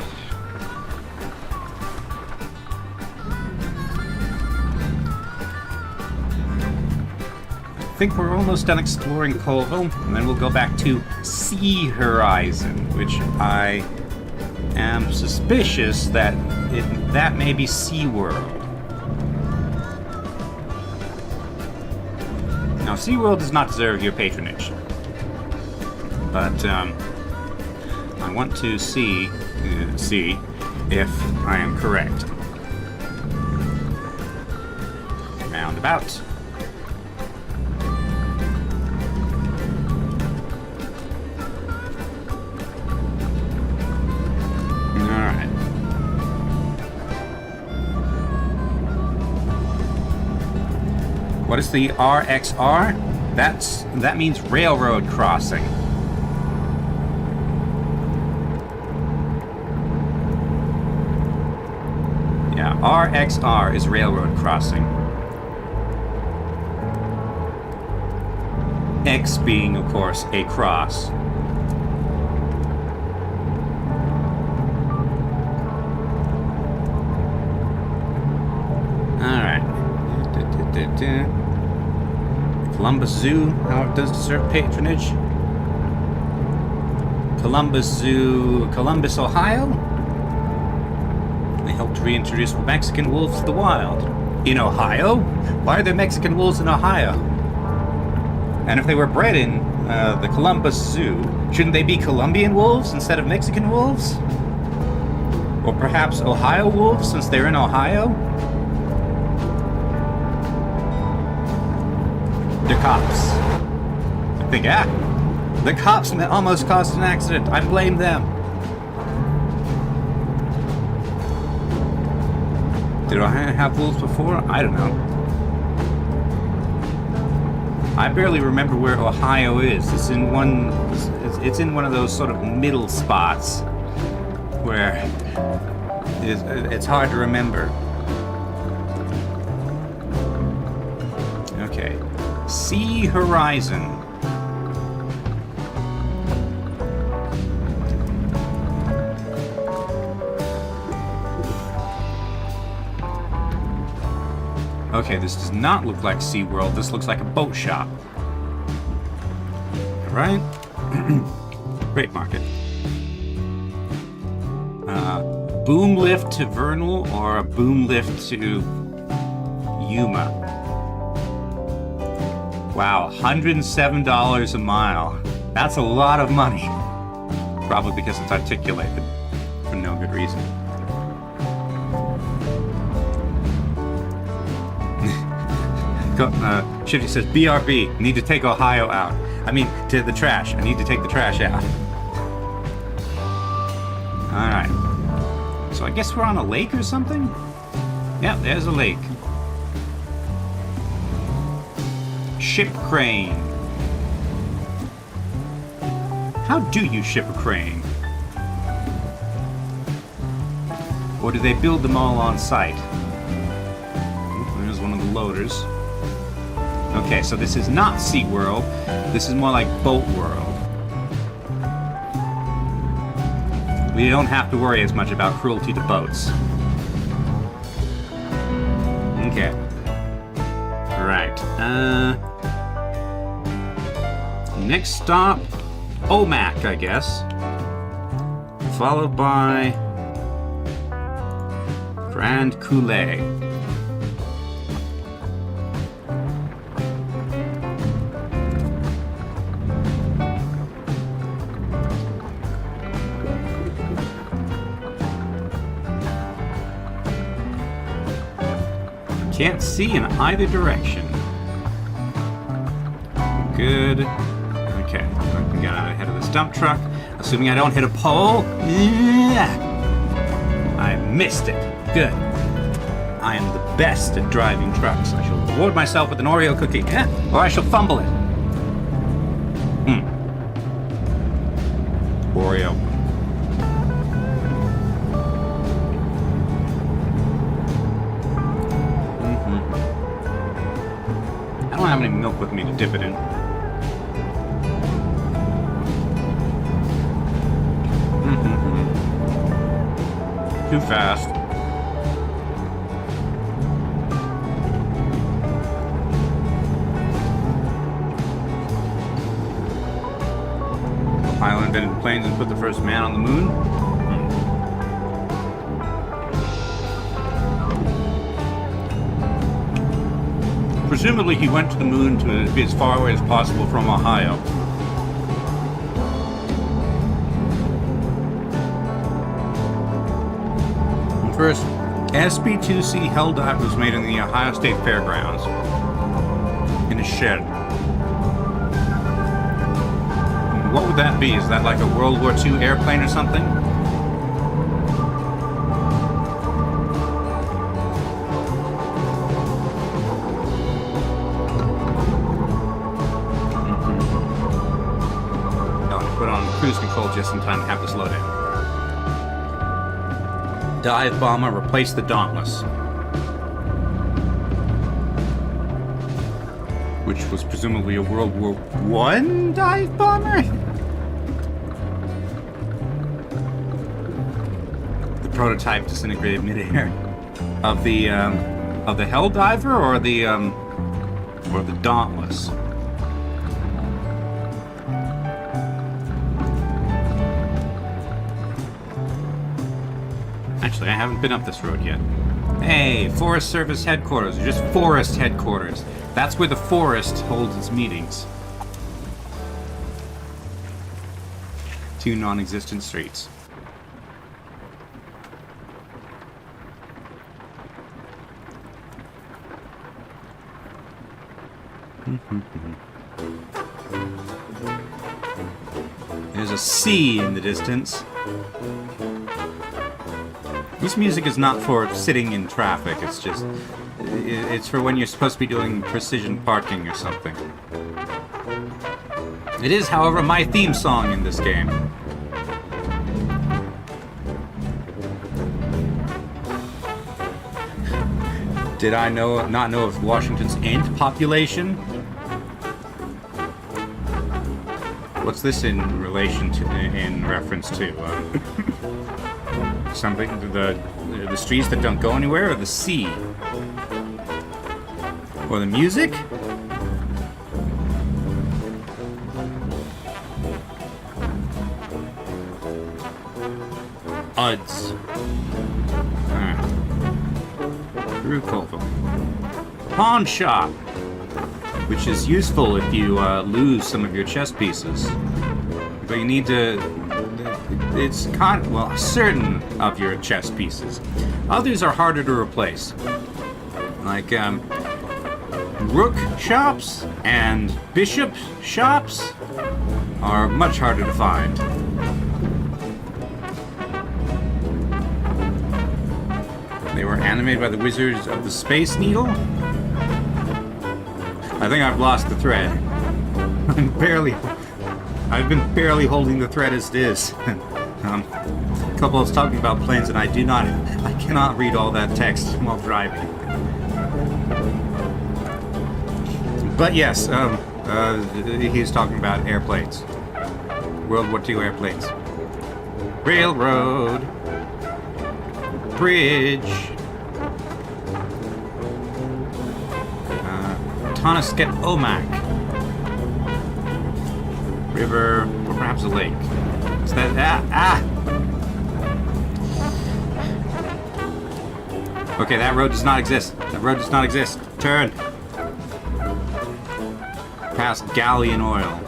I think we're almost done exploring Colville, and then we'll go back to Sea Horizon, which I am suspicious that that may be SeaWorld. Now, SeaWorld does not deserve your patronage, but I want to see if I am correct. Roundabout. What is the RXR? That means railroad crossing. Yeah, RXR is railroad crossing. X being, of course, a cross. Alright. Columbus Zoo, how it does deserve patronage. Columbus Zoo, Columbus, Ohio. They helped reintroduce Mexican wolves to the wild. In Ohio? Why are there Mexican wolves in Ohio? And if they were bred in the Columbus Zoo, shouldn't they be Colombian wolves instead of Mexican wolves? Or perhaps Ohio wolves, since they're in Ohio? The cops. I think, the cops almost caused an accident. I blame them. Did Ohio have wolves before? I don't know. I barely remember where Ohio is. It's in one of those sort of middle spots where it's hard to remember. Okay. Sea Horizon. Okay, this does not look like SeaWorld. This looks like a boat shop. Right? Great market. Boom lift to Vernal or a boom lift to Yuma? Wow, $107 a mile. That's a lot of money. Probably because it's articulated for no good reason. Shifty says, BRB, need to take Ohio out. I mean, to the trash. I need to take the trash out. Alright. So I guess we're on a lake or something? Yeah, there's a lake. Ship crane. How do you ship a crane? Or do they build them all on site? There's one of the loaders. Okay, so this is not SeaWorld. This is more like Boat World. We don't have to worry as much about cruelty to boats. Okay. Right. Next stop, Omak, I guess. Followed by Grand Coulee. Can't see in either direction. Good. Okay, we got out ahead of this dump truck. Assuming I don't hit a pole. Yeah. I missed it. Good. I am the best at driving trucks. I shall reward myself with an Oreo cookie. Or I shall fumble it. Oreo. I don't have any milk with me to dip it in. Too fast. Ohio invented planes and put the first man on the moon. Presumably he went to the moon to be as far away as possible from Ohio. First, SB2C Hell Dive was made in the Ohio State Fairgrounds. In a shed. What would that be? Is that like a World War II airplane or something? just in time to have to slow down. Dive bomber, replace the Dauntless. Which was presumably a World War I dive bomber? The prototype disintegrated midair. Of the Helldiver or the Dauntless? Actually, I haven't been up this road yet. Hey, Forest Service headquarters, or just Forest headquarters. That's where the forest holds its meetings. 2 non-existent streets. There's a sea in the distance. This music is not for sitting in traffic, it's for when you're supposed to be doing precision parking or something. It is, however, my theme song in this game. Did I not know of Washington's ant population? What's this in relation to, in reference to? Something, the streets that don't go anywhere, or the sea? Or the music? Uds. Alright. Through Colville. Pawn shop! Which is useful if you lose some of your chess pieces. But you need to... It's certain of your chess pieces. Others are harder to replace. Like, rook shops and bishop shops are much harder to find. They were animated by the Wizards of the Space Needle. I think I've lost the thread. I've been barely holding the thread as it is. A couple is talking about planes, and I cannot read all that text while driving. But yes, he's talking about airplanes. World War II airplanes. Railroad. Bridge. Tonisket Omak. River, or perhaps a lake. Is that... Okay, that road does not exist. That road does not exist. Turn. Past Galleon Oil.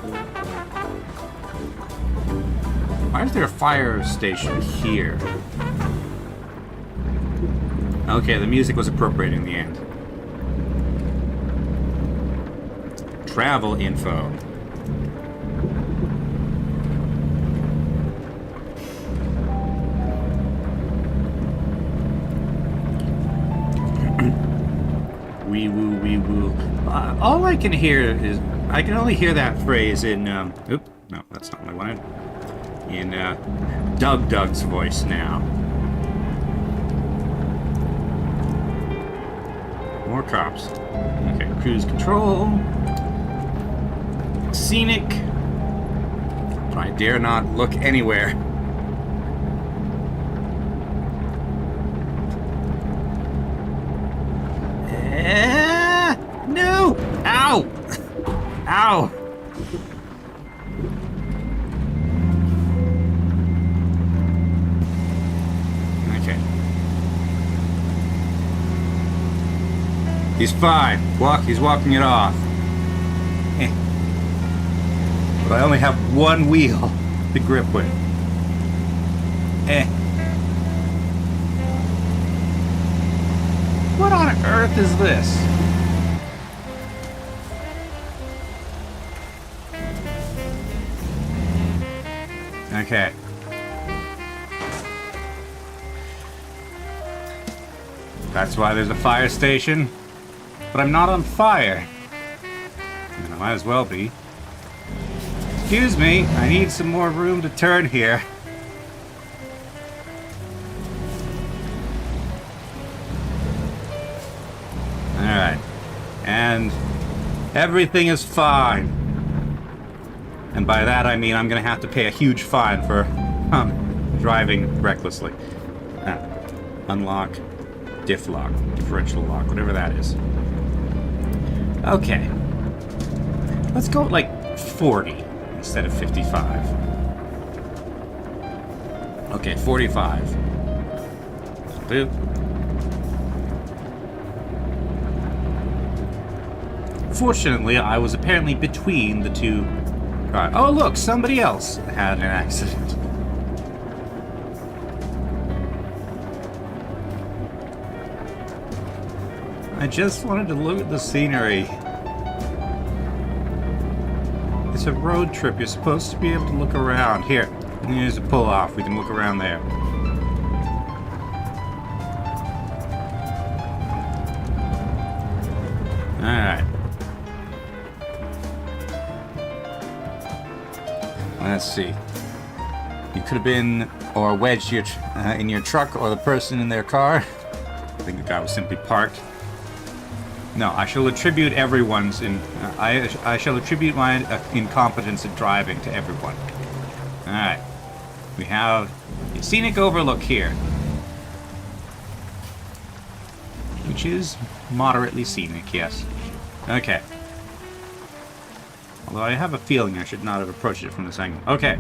Why is there a fire station here? Okay, the music was appropriate in the end. Travel info. Wee woo, wee woo. All I can hear is... I can only hear that phrase in... Oop, no, that's not what I wanted. In Doug's voice now. More cops. Okay, cruise control. Scenic. But I dare not look anywhere. No! Ow! Ow! Okay. He's fine. He's walking it off. But I only have one wheel to grip with. What on earth is this? Okay. That's why there's a fire station. But I'm not on fire. I mean, I might as well be. Excuse me, I need some more room to turn here. Alright. And everything is fine. And by that I mean I'm gonna have to pay a huge fine for driving recklessly. Unlock, diff lock, differential lock, whatever that is. Okay. Let's go at like 40 instead of 55. Okay, 45. Boop. Fortunately, I was apparently between the two cars. Oh, look, somebody else had an accident. I just wanted to look at the scenery. It's a road trip. You're supposed to be able to look around. Here, here's a pull off. We can look around there. Alright. Let's see. You could have been or wedged your in your truck or the person in their car. I think the guy was simply parked. No, I shall attribute everyone's I shall attribute my incompetence in driving to everyone. All right, we have a scenic overlook here, which is moderately scenic. Yes. Okay. Although I have a feeling I should not have approached it from this angle. Okay.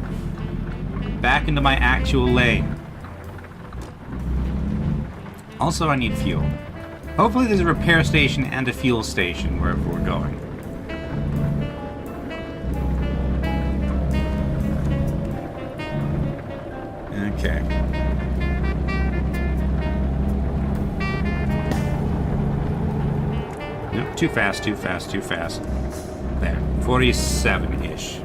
Back into my actual lane. Also, I need fuel. Hopefully there's a repair station and a fuel station wherever we're going. Okay. No, too fast, too fast, too fast. There, 47-ish.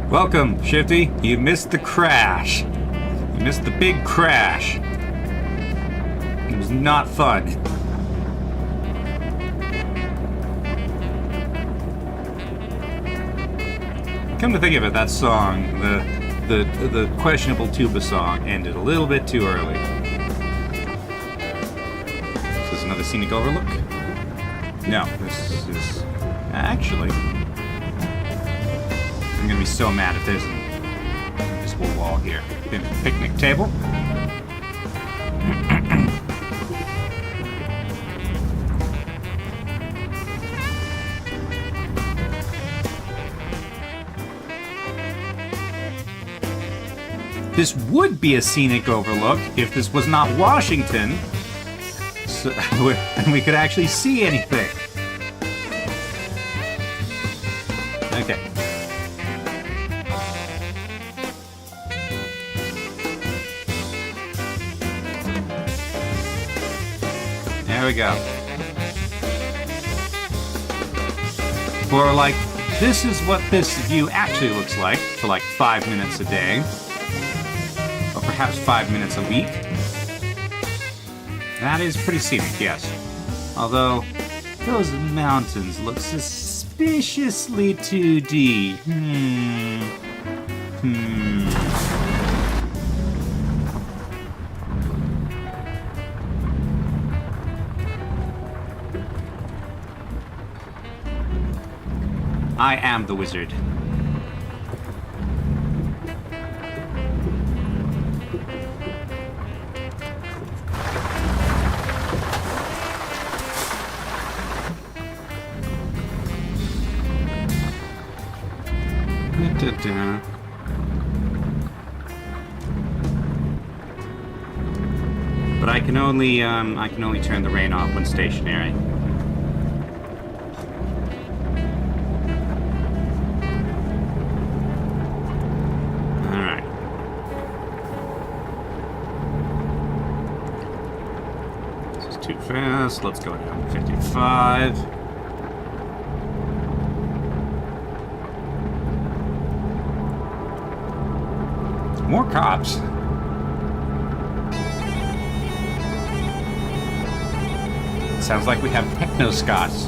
Welcome, Shifty. You missed the crash. You missed the big crash. It was not fun. Come to think of it, that song, the questionable tuba song, ended a little bit too early. Is this another scenic overlook? No, this is... Actually... I'm gonna be so mad if there's an invisible wall here. Picnic table. This would be a scenic overlook if this was not Washington, so, and we could actually see anything. Okay. There we go. For like, this is what this view actually looks like for like 5 minutes a day. Or perhaps 5 minutes a week. That is pretty scenic, yes. Although, those mountains look suspiciously 2D. I am the wizard. But I can only turn the rain off when stationary. All right. This is too fast. Let's go down to 55. More cops. Sounds like we have techno-scots.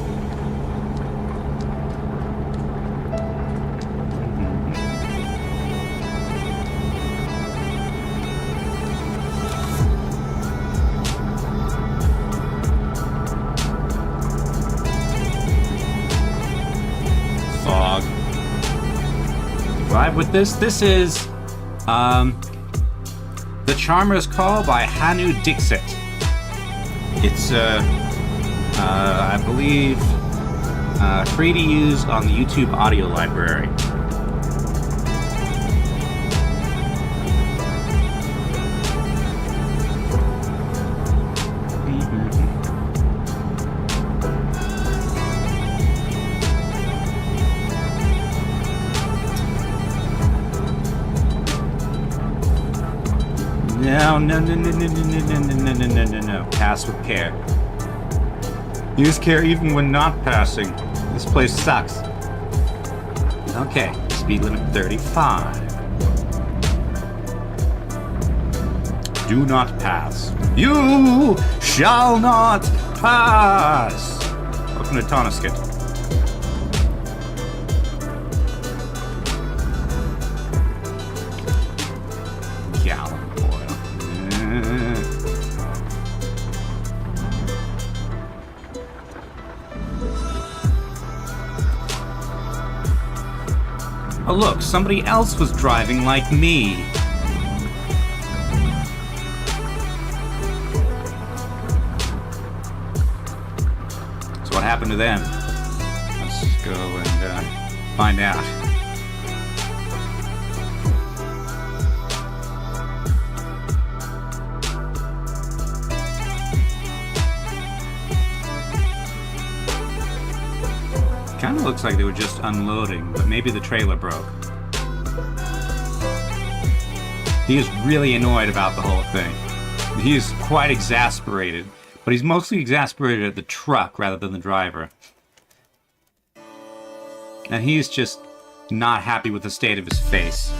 drive with this. This is The Charmer's Call by Hanu Dixit. It's, I believe, free to use on the YouTube audio library. No. Pass with care. Use care even when not passing. This place sucks. Okay, speed limit 35. Do not pass. You shall not pass! Welcome to Tonisket. Oh look, somebody else was driving like me. So what happened to them? Let's go and find out. Kind of looks like they were just unloading, but maybe the trailer broke. He is really annoyed about the whole thing. He is quite exasperated, but he's mostly exasperated at the truck rather than the driver. And he's just not happy with the state of his face.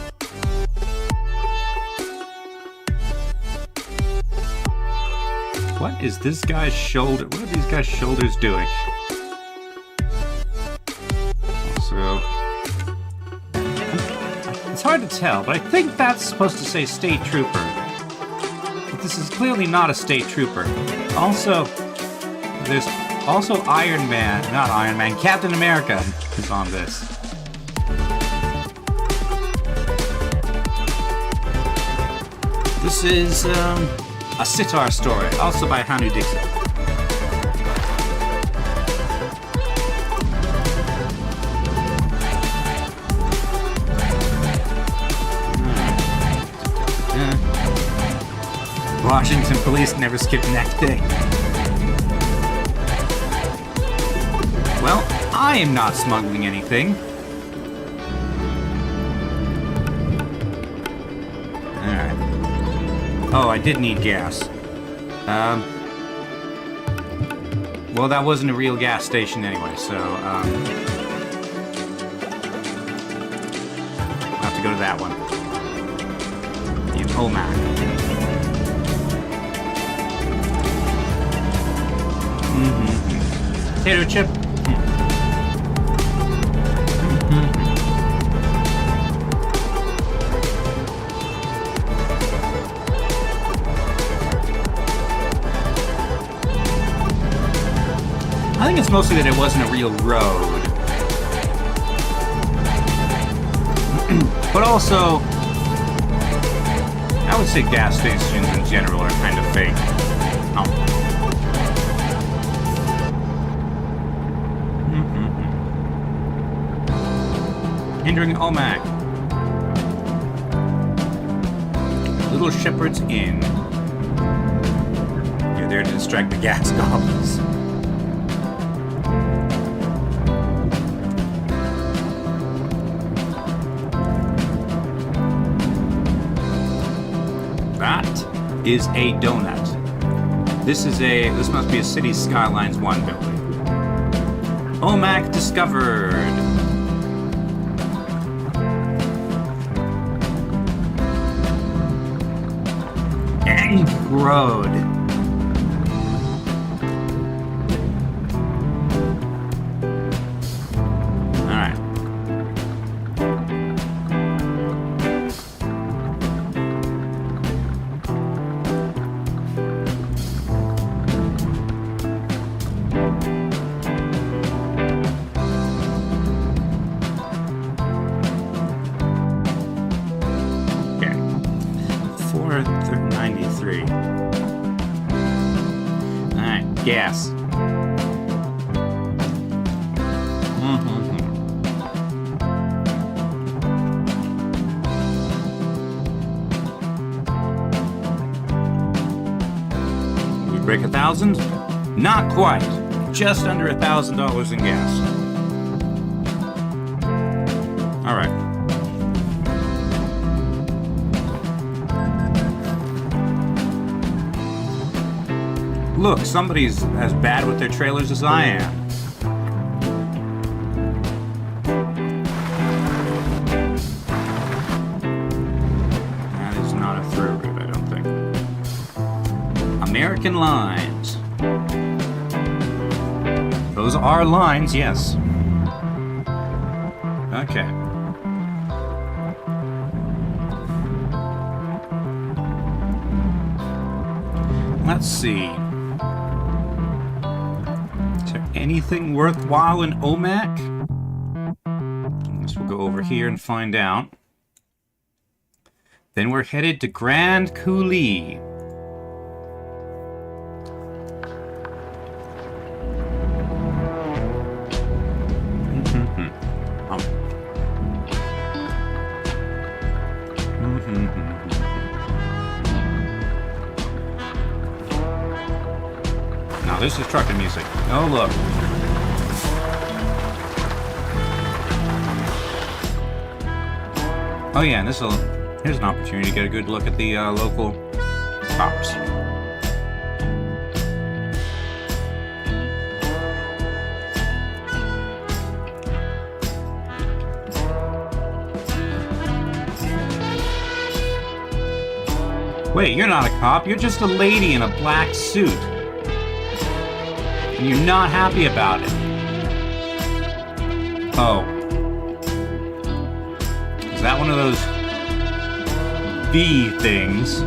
What is this guy's shoulder? What are these guys' shoulders doing? So, it's hard to tell, but I think that's supposed to say State Trooper. But this is clearly not a State Trooper. Also, there's also Captain America is on this. This is a sitar story, also by Hanu Dixit. Washington police never skip neck day. Well, I am not smuggling anything. Alright. Oh, I did need gas. Well, that wasn't a real gas station anyway, so, I'll have to go to that one. In Omac. Potato chip. I think it's mostly that it wasn't a real road. But also, I would say gas stations in general are kind of fake. Entering Omac. Little Shepherd's Inn. You're there to distract the gas goblins. That is a donut. This must be a City Skylines 1 building. Omac discovered. Road. Alright. Alright, gas. We break 1,000? Not quite. Just under $1,000 in gas. Alright. Look, somebody's as bad with their trailers as I am. That is not a through route, I don't think. American lines. Those are lines, yes. Okay. Let's see. Is there anything worthwhile in OMAC? I guess we'll go over here and find out. Then we're headed to Grand Coulee. Now this is trucking music. Oh look. Oh yeah, and here's an opportunity to get a good look at the local cops. Wait, you're not a cop, you're just a lady in a black suit. And you're not happy about it. Oh. Is that one of those V things?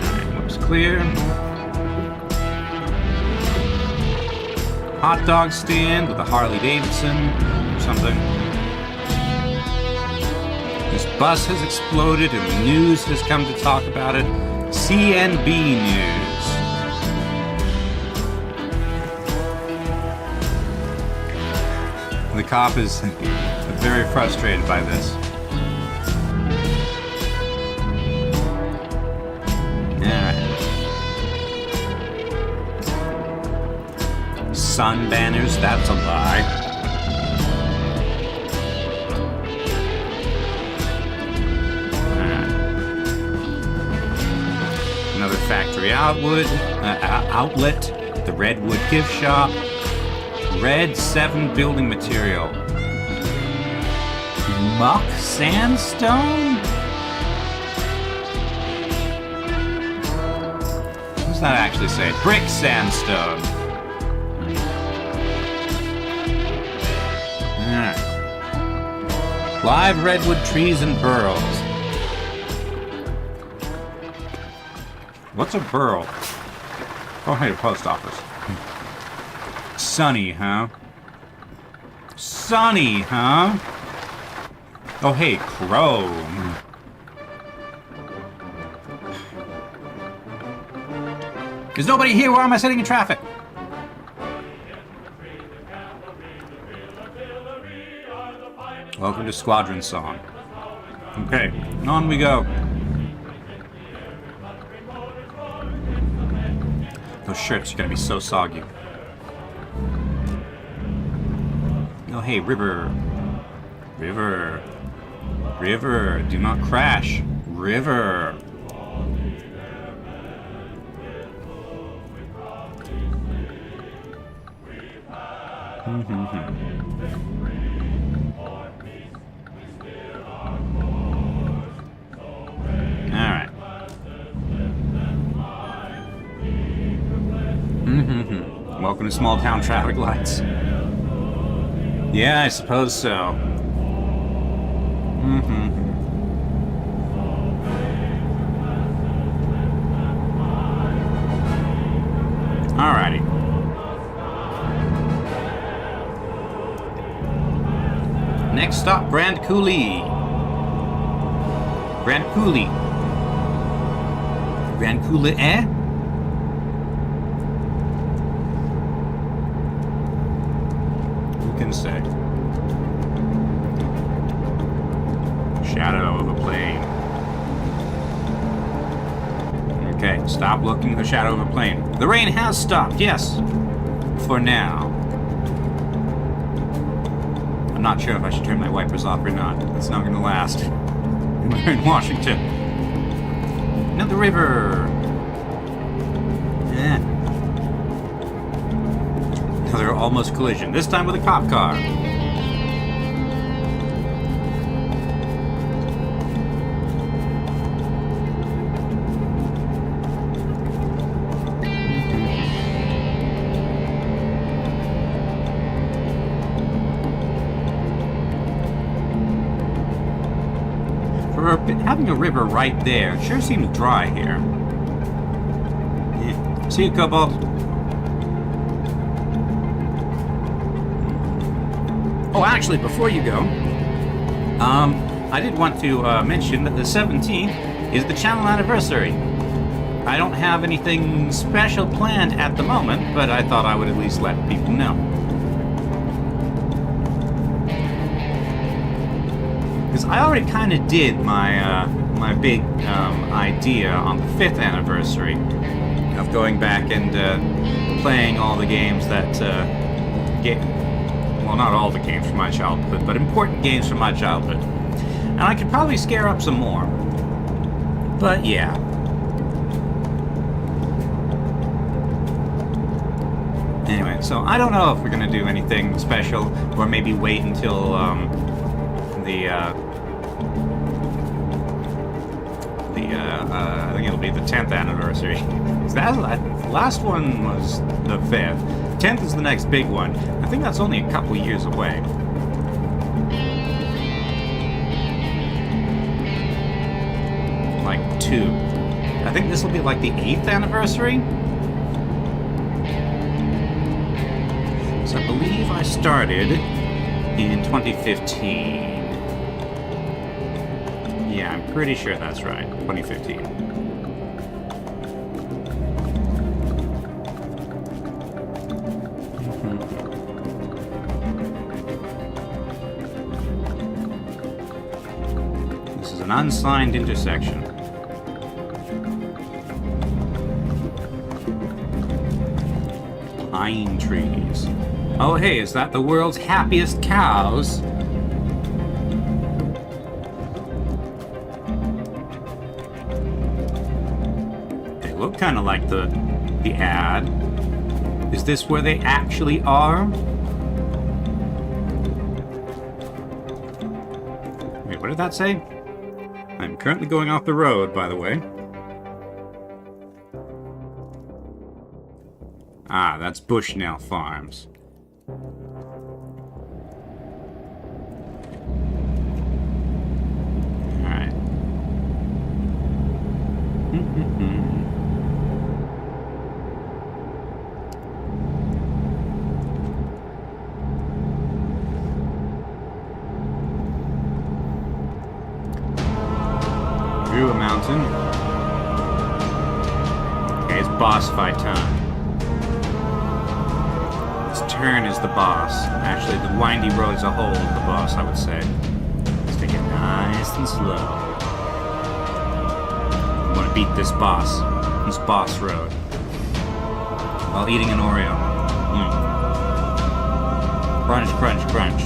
Alright, looks clear. Hot dog stand with a Harley Davidson or something. This bus has exploded and the news has come to talk about it. CNB News. The cop is very frustrated by this. Sun banners, that's a lie. Another factory outlet, the Redwood Gift Shop, Red 7 building material, muck sandstone? What does that actually say? Brick sandstone. Live redwood trees and burls. What's a burl? Oh, hey, the post office. Sunny, huh? Sunny, huh? Oh, hey, crow. There's nobody here. Why am I sitting in traffic? Welcome to Squadron Song. Okay, on we go. Those shirts are gonna be so soggy. Oh, hey, river. River. River, do not crash. River. Alright. Welcome to small town traffic lights. Yeah, I suppose so. Alrighty. next stop, Grand Coulee. Grand Coulee. Grand Coulee, eh? Who can say? Shadow of a plane. Okay, stop looking at the shadow of a plane. The rain has stopped, yes. For now. I'm not sure if I should turn my wipers off or not. It's not going to last. We're in Washington. Another river. Eh. Another almost collision. This time with a cop car. Having a river right there sure seems dry here. Yeah. See you, Cobalt. Oh, actually, before you go, I did want to mention that the 17th is the channel anniversary. I don't have anything special planned at the moment, but I thought I would at least let people know. Because I already kind of did my my big idea on the 5th anniversary of going back and playing all the games that well, not all the games from my childhood, but important games from my childhood. And I could probably scare up some more. But yeah. Anyway, so I don't know if we're gonna do anything special, or maybe wait until I think it'll be the 10th anniversary. That last one was the 5th. 10th is the next big one. I think that's only a couple years away. Like 2. I think this will be like the 8th anniversary. So I believe I started in 2015. Yeah, I'm pretty sure that's right. 2015. This is an unsigned intersection. Pine trees. Oh, hey, is that the world's happiest cows? Look kind of like the ad. Is this where they actually are? Wait, what did that say? I'm currently going off the road, by the way. Ah, that's Bushnell Farms. Alright. Through a mountain. Okay, it's boss fight time. This turn is the boss. Actually, the windy road as a whole is the boss, I would say. Let's take it nice and slow. I want to beat this boss road. While eating an Oreo. Crunch, crunch, crunch.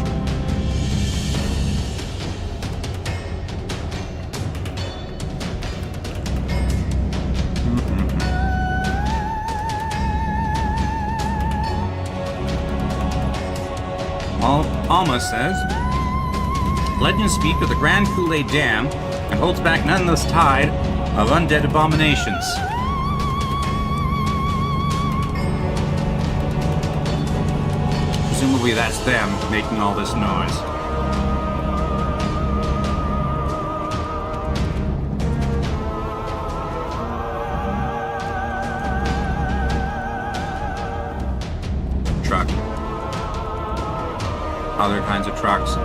Alma says, legends speak of the Grand Coulee Dam and holds back none this tide of undead abominations. Presumably that's them making all this noise. Truck. Other kinds of trucks.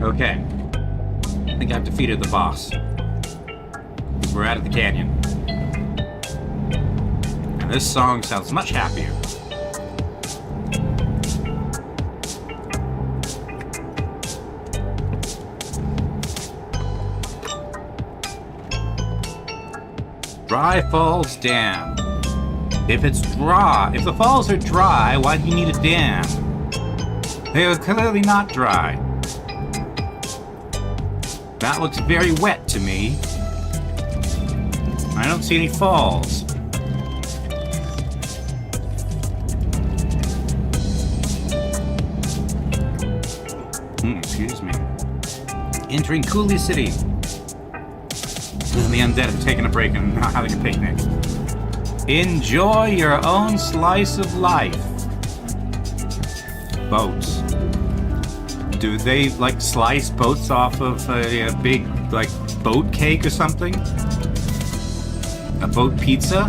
Okay. I think I've defeated the boss. We're out of the canyon. And this song sounds much happier. Dry Falls Dam. If the falls are dry, why do you need a dam? They are clearly not dry. That looks very wet to me. I don't see any falls. Excuse me. Entering Cooley City. And the undead have taken a break and not having a picnic. Enjoy your own slice of life. Boats. Do they, like, slice boats off of a big, like, boat cake or something? A boat pizza?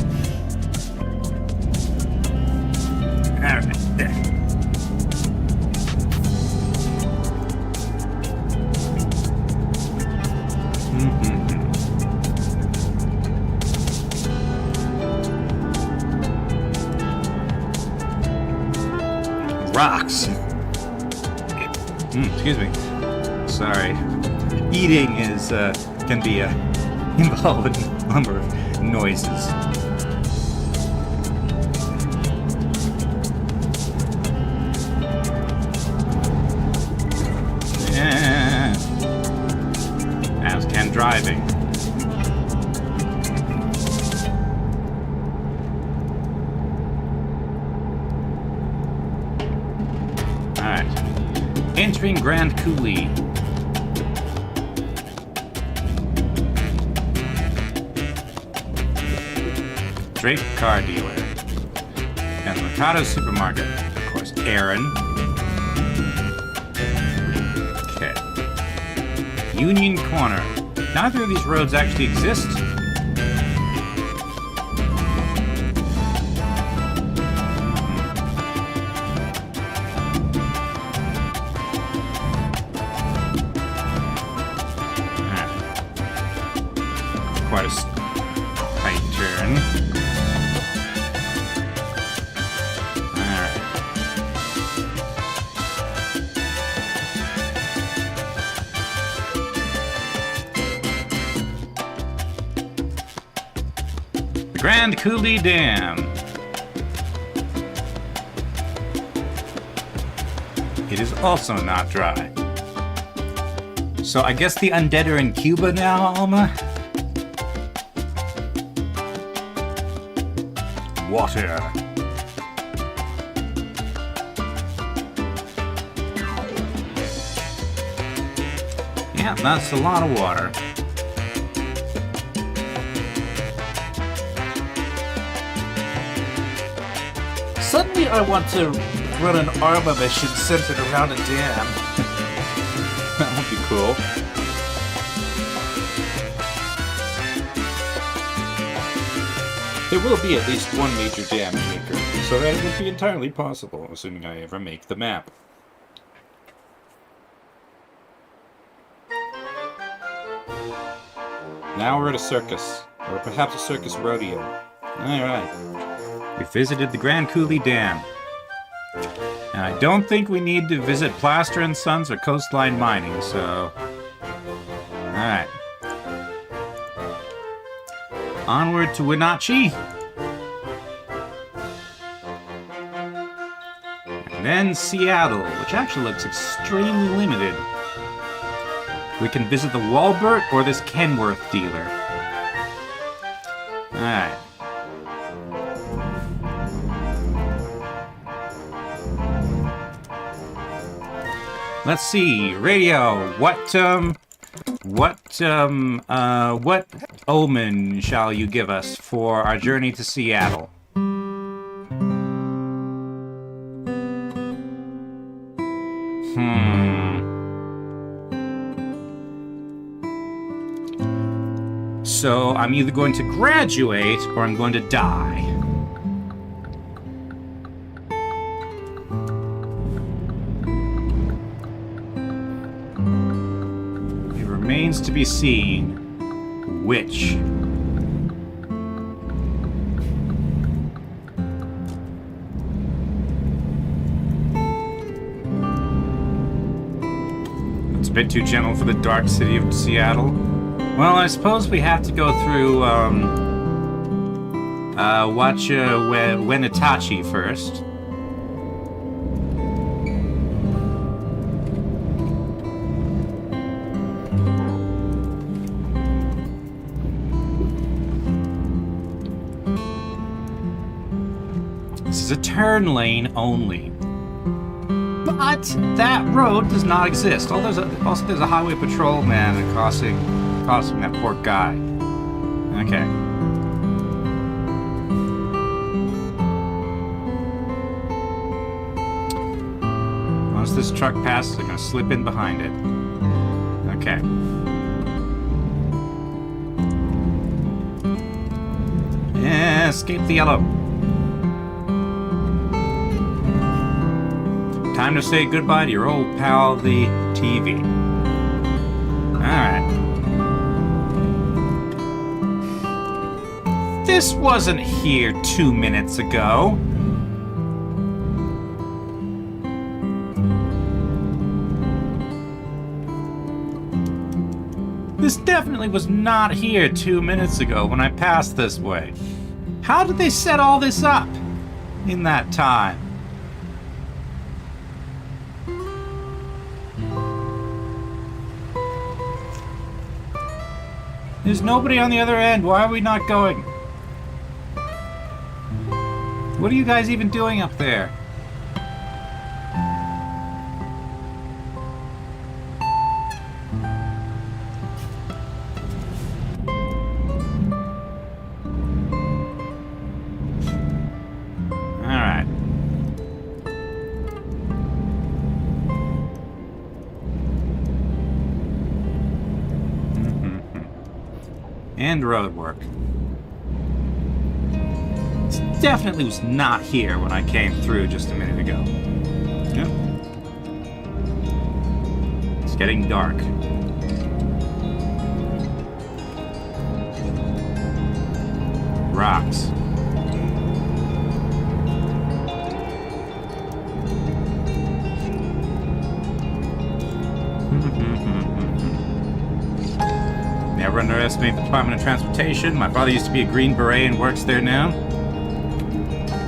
Alright, there. Rocks. Excuse me. Sorry. Eating is can be involved in a number of noises. Yeah. As can driving. Entering Grand Coulee. Drake Car Dealer. And Mercado Supermarket. Of course, Aaron. Okay. Union Corner. Neither of these roads actually exist. Quite a tight turn. Alright. The Grand Coulee Dam. It is also not dry. So I guess the undead are in Cuba now, Alma? Water. Yeah, that's a lot of water.
Suddenly I want to run an Arma mission centered around a dam.
That would be cool.
There will be at least one major dam maker, so that it would be entirely possible, assuming I ever make the map. Now we're at a circus, or perhaps a circus rodeo. Alright.
We visited the Grand Coulee Dam. And I don't think we need to visit Plaster & Sons or Coastline Mining, so... Alright. Onward to Wenatchee. And then Seattle, which actually looks extremely limited. We can visit the Walbert or this Kenworth dealer. Alright. Let's see, radio. What omen shall you give us for our journey to Seattle? So I'm either going to graduate or I'm going to die. remains to be seen which. It's a bit too gentle for the dark city of Seattle. Well, I suppose we have to go through, watch Wenatachi first. This is a turn lane only. But that road does not exist. Oh, there's a highway patrolman crossing that poor guy. Okay. Once this truck passes, I'm gonna slip in behind it. Okay. Yeah, escape the yellow. Time to say goodbye to your old pal, the TV. Alright. This wasn't here 2 minutes ago. This definitely was not here 2 minutes ago when I passed this way. How did they set all this up in that time? There's nobody on the other end. Why are we not going? What are you guys even doing up there? Alright. And road work. This definitely was not here when I came through just a minute ago. Yep. It's getting dark. Rocks. Never underestimate the Department of Transportation. My father used to be a Green Beret and works there now.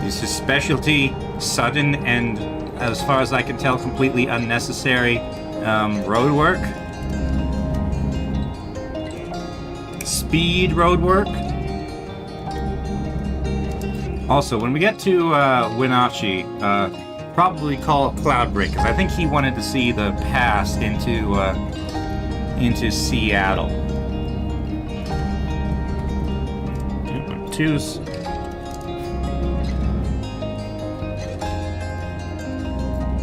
It's his specialty, sudden and, as far as I can tell, completely unnecessary road work. Speed road work. Also, when we get to Wenatchee, probably call Cloudbreak, because I think he wanted to see the pass into Seattle. Twos.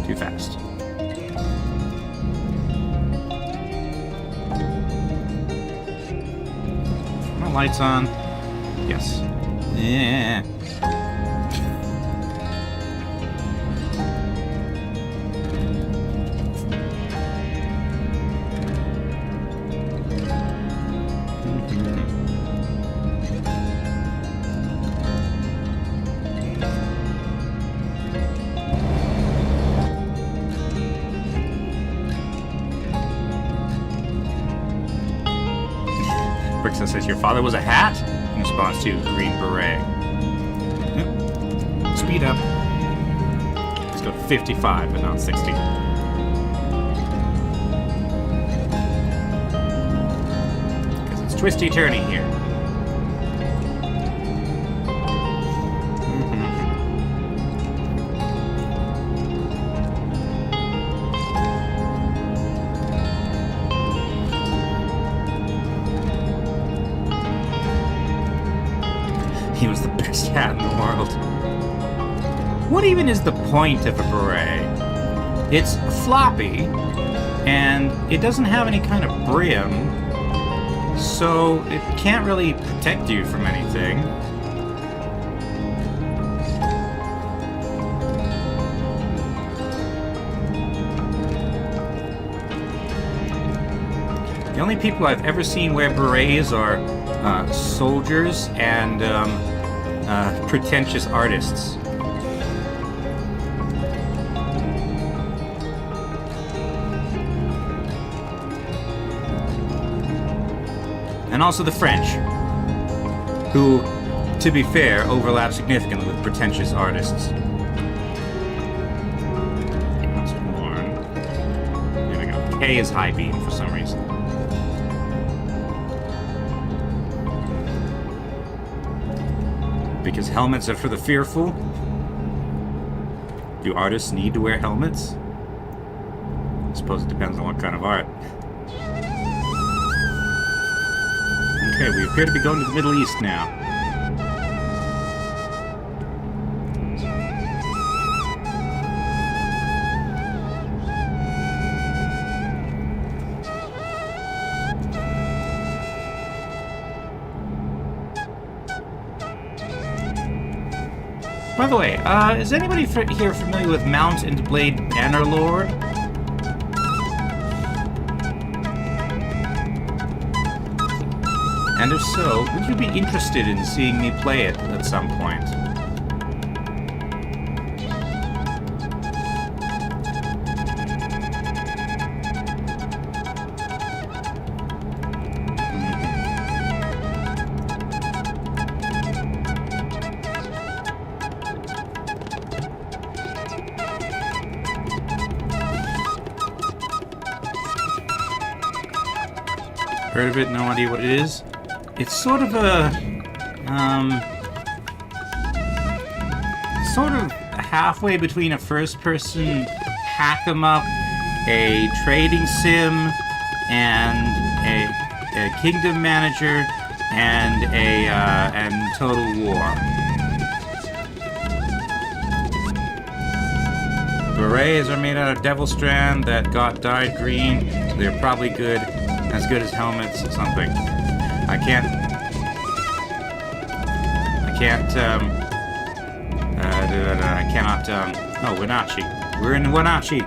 Too fast. My lights on. Yes. Yeah. Brixton says, your father was a hat? In response to Green Beret. Yep. Speed up. Let's go 55, but not 60. Because it's twisty-turny here. He was the best hat in the world. What even is the point of a beret? It's floppy, and it doesn't have any kind of brim, so it can't really protect you from anything. The only people I've ever seen wear berets are soldiers and pretentious artists. And also the French, who, to be fair, overlap significantly with pretentious artists. That's one. There we go. K is high beam for some reason. Because helmets are for the fearful? Do artists need to wear helmets? I suppose it depends on what kind of art. Okay, we appear to be going to the Middle East now. By the way, is anybody here familiar with Mount and Blade Bannerlord? And if so, would you be interested in seeing me play it at some point? Heard of it? No idea what it is? It's sort of a, sort of halfway between a first-person hack-em-up, a trading sim, and a kingdom manager, and and Total War. Berets are made out of devil strand that got dyed green. So they're probably good as helmets or something. I cannot, oh, Wenatchee. We're in Wenatchee.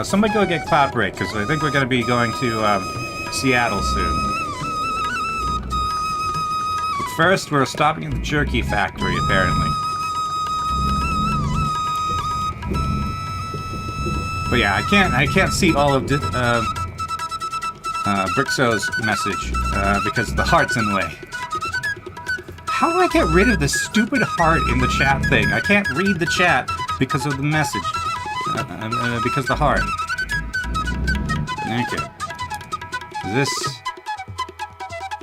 Somebody go get Cloudbreak, because I think we're going to be going to, Seattle soon. But first, we're stopping at the jerky factory, apparently. But yeah, I can't see all of Brixo's message, because the heart's in the way. How do I get rid of this stupid heart in the chat thing? I can't read the chat because of the message. Because the heart. Okay. This...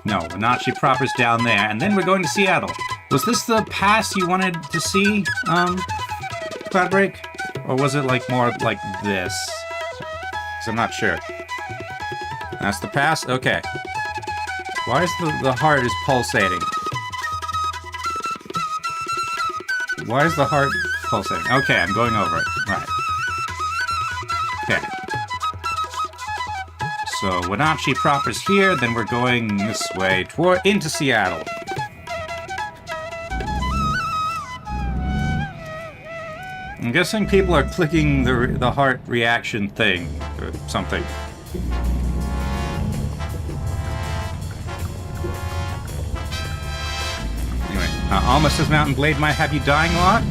No, Wenatchee proper's down there, and then we're going to Seattle. Was this the pass you wanted to see, Cloudbreak? Or was it, like, more like this? Because I'm not sure. That's the pass? Okay. Why is the heart is pulsating? Why is the heart pulsating? Okay, I'm going over it. Right. Okay. So, Wenatchee proper's here, then we're going this way, into Seattle. I'm guessing people are clicking the heart reaction thing, or something. Anyway, Alma says Mountain Blade might have you dying a lot?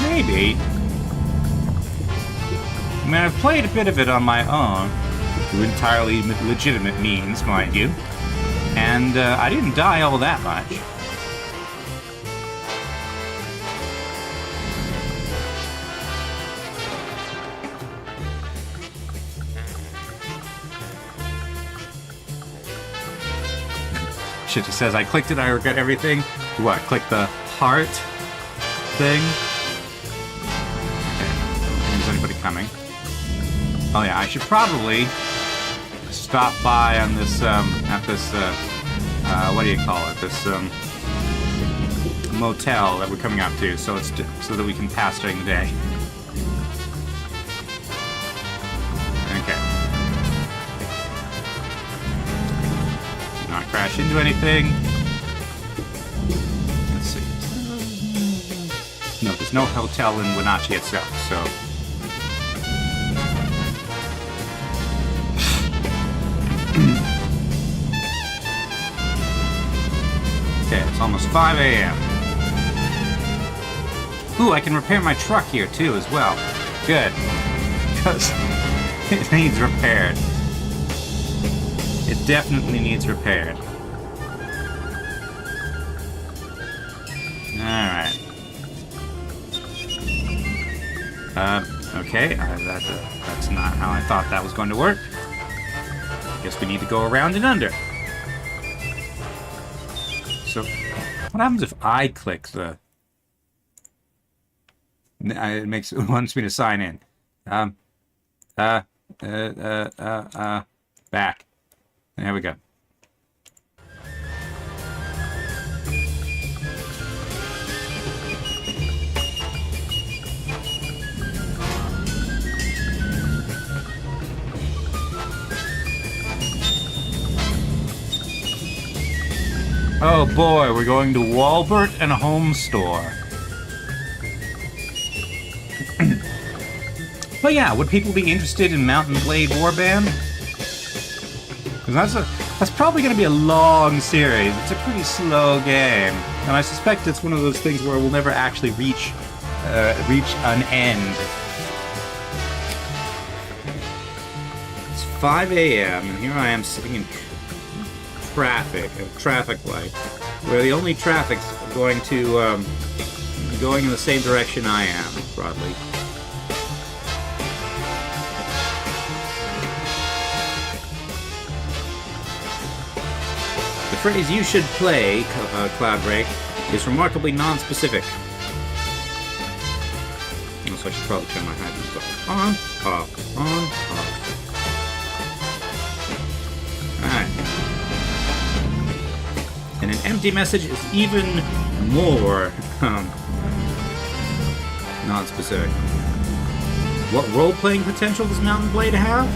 Maybe. I mean, I've played a bit of it on my own, through entirely legitimate means, mind you, and I didn't die all that much. Shit, it says I clicked it, I regret everything. What, click the heart thing? Okay, is anybody coming? Oh yeah, I should probably stop by on this, at this, what do you call it? This, motel that we're coming up to, so so that we can pass during the day. Okay. Not crash into anything. Let's see. No, there's no hotel in Wenatchee itself, so... Okay, it's almost 5 a.m. Ooh, I can repair my truck here too as well. Good. Because it needs repaired. It definitely needs repaired. Alright. Okay, that's not how I thought that was going to work. Guess we need to go around and under. So, what happens if I click the... it wants me to sign in. Back. There we go. Oh boy, we're going to Walbert and Home Store. But yeah, would people be interested in Mountain Blade Warband? Because that's probably going to be a long series. It's a pretty slow game, and I suspect it's one of those things where we'll never actually reach an end. It's 5 a.m. and here I am sitting in traffic, a traffic light, where the only traffic's going in the same direction I am, broadly. The phrase "you should play," Cloudbreak, is remarkably non-specific. Also, I should probably turn my hydrants off. On, off, on, off. Alright. And an empty message is even more non-specific. What role-playing potential does Mountain Blade have?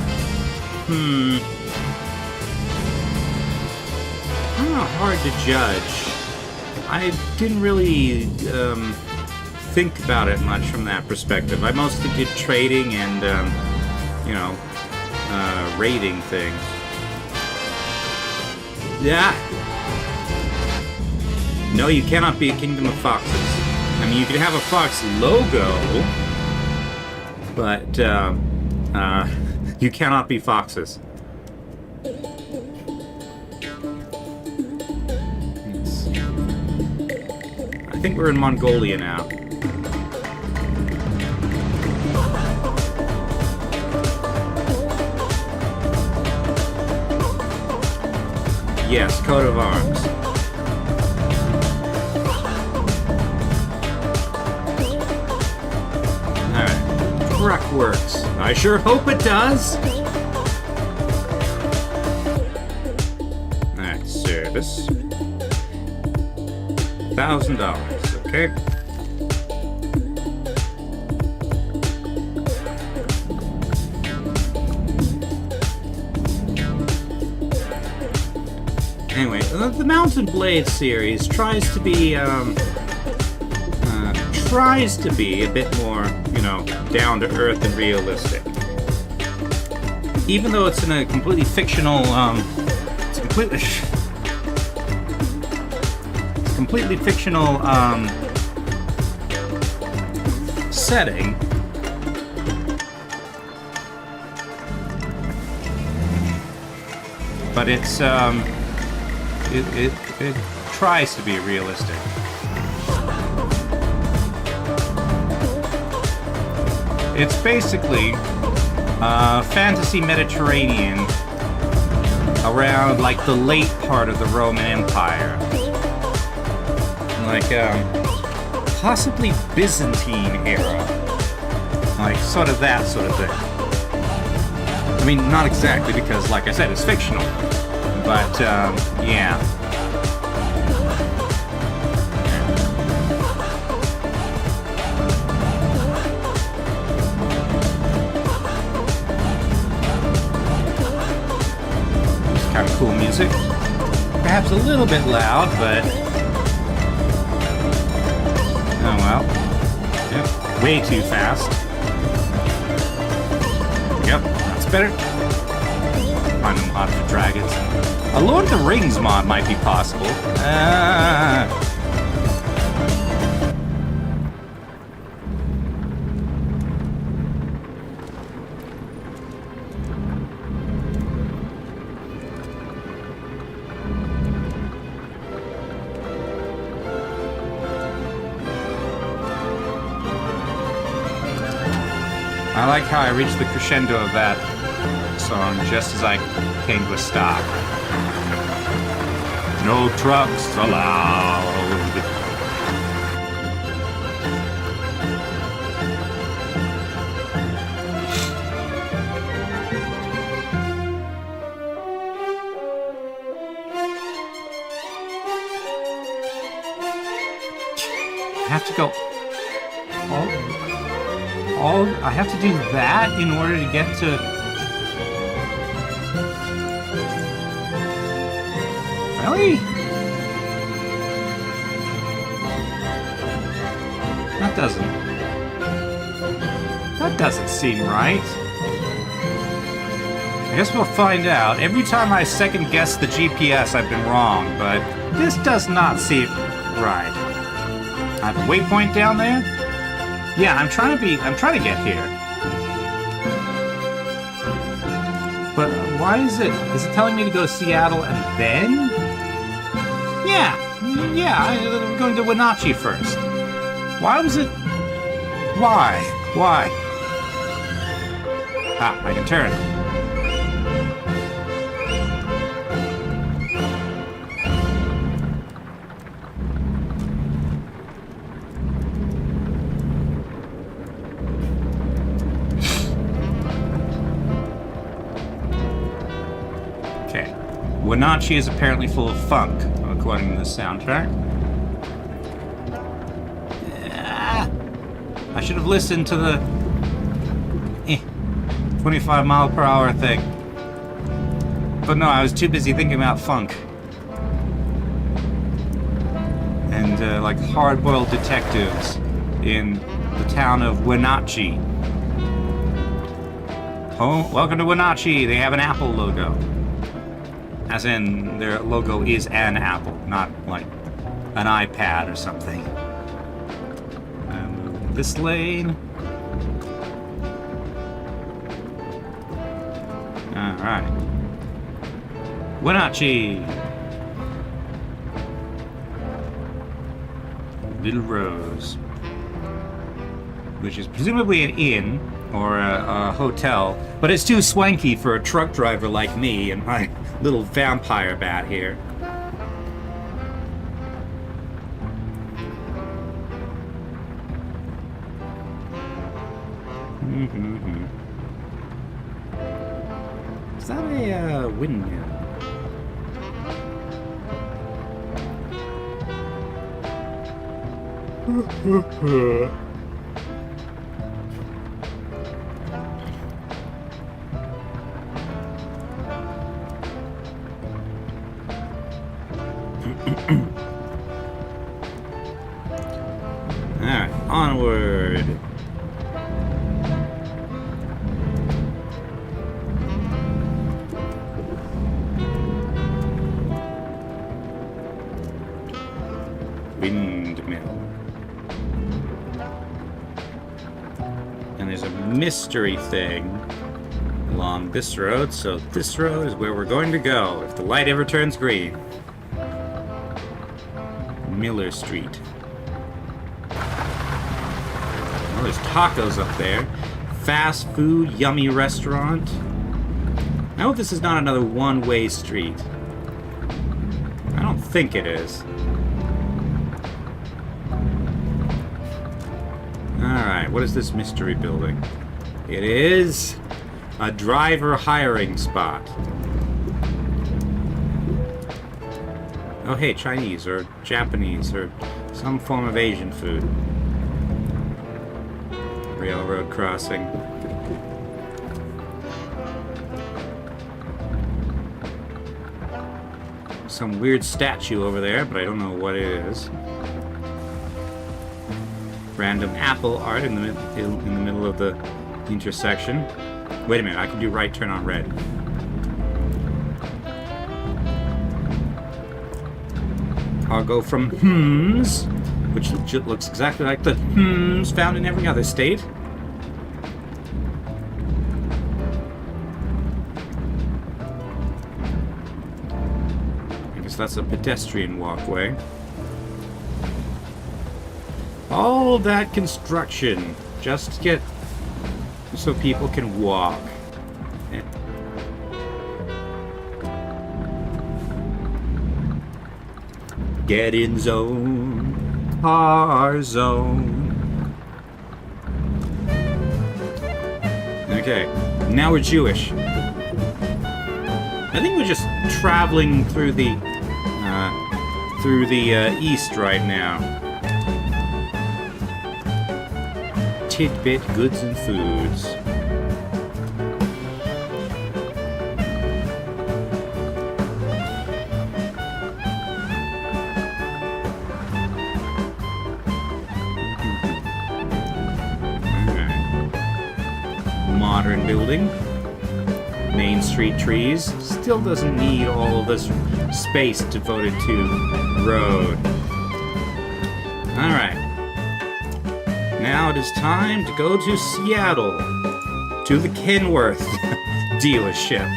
Hard to judge. I didn't really think about it much from that perspective. I mostly did trading and, raiding things. Yeah. No, you cannot be a Kingdom of Foxes. I mean, you can have a fox logo, but you cannot be foxes. I think we're in Mongolia now. Yes, coat of arms. Alright. Truck works. I sure hope it does! Alright, service. $1,000, okay? Anyway, the Mountain Blade series tries to be a bit more, down to earth and realistic. Even though it's in a completely fictional, completely fictional setting. But it's it tries to be realistic. It's basically fantasy Mediterranean around like the late part of the Roman Empire. Like, possibly Byzantine era. Like, sort of that sort of thing. I mean, not exactly, because, like I said, it's fictional. But, yeah. It's kind of cool music. Perhaps a little bit loud, but... oh well. Yep, way too fast. Yep, that's better. mod for dragons. A Lord of the Rings mod might be possible. I like how I reached the crescendo of that song just as I came to a stop. No trucks allowed. I have to go I have to do that in order to get to... Really? That doesn't seem right. I guess we'll find out. Every time I second guess the GPS, I've been wrong, but this does not seem right. I have a waypoint down there? Yeah, I'm trying to get here. But why is it telling me to go to Seattle and then? Yeah, I'm going to Wenatchee first. Why was it? Why? Ah, I can turn. Wenatchee is apparently full of funk, according to the soundtrack. I should have listened to the 25 mile per hour thing. But no, I was too busy thinking about funk. And like hard-boiled detectives in the town of Wenatchee. Oh, welcome to Wenatchee. They have an Apple logo. As in, their logo is an apple, not like an iPad or something. Move this lane. Alright. Wenatchee! Little Rose. Which is presumably an inn or a hotel, but it's too swanky for a truck driver like me and my little vampire bat here. Is that a windmill? Alright, onward. Windmill. And there's a mystery thing along this road, so this road is where we're going to go if the light ever turns green. Miller Street. Oh, there's tacos up there. Fast food, yummy restaurant. I hope this is not another one-way street. I don't think it is. Alright, what is this mystery building? It is a driver hiring spot. Oh hey, Chinese or Japanese or some form of Asian food. Railroad crossing. Some weird statue over there, but I don't know what it is. Random apple art in the middle of the intersection. Wait a minute, I can do right turn on red. I'll go from hmms, which looks exactly like the hmms found in every other state. I guess that's a pedestrian walkway. All that construction just to get so people can walk. Get in zone, car zone. Okay, now we're Jewish. I think we're just traveling through the east right now. Tidbit goods and foods. Modern building. Main Street trees. Still doesn't need all this space devoted to road. Alright. Now it is time to go to Seattle. To the Kenworth dealership.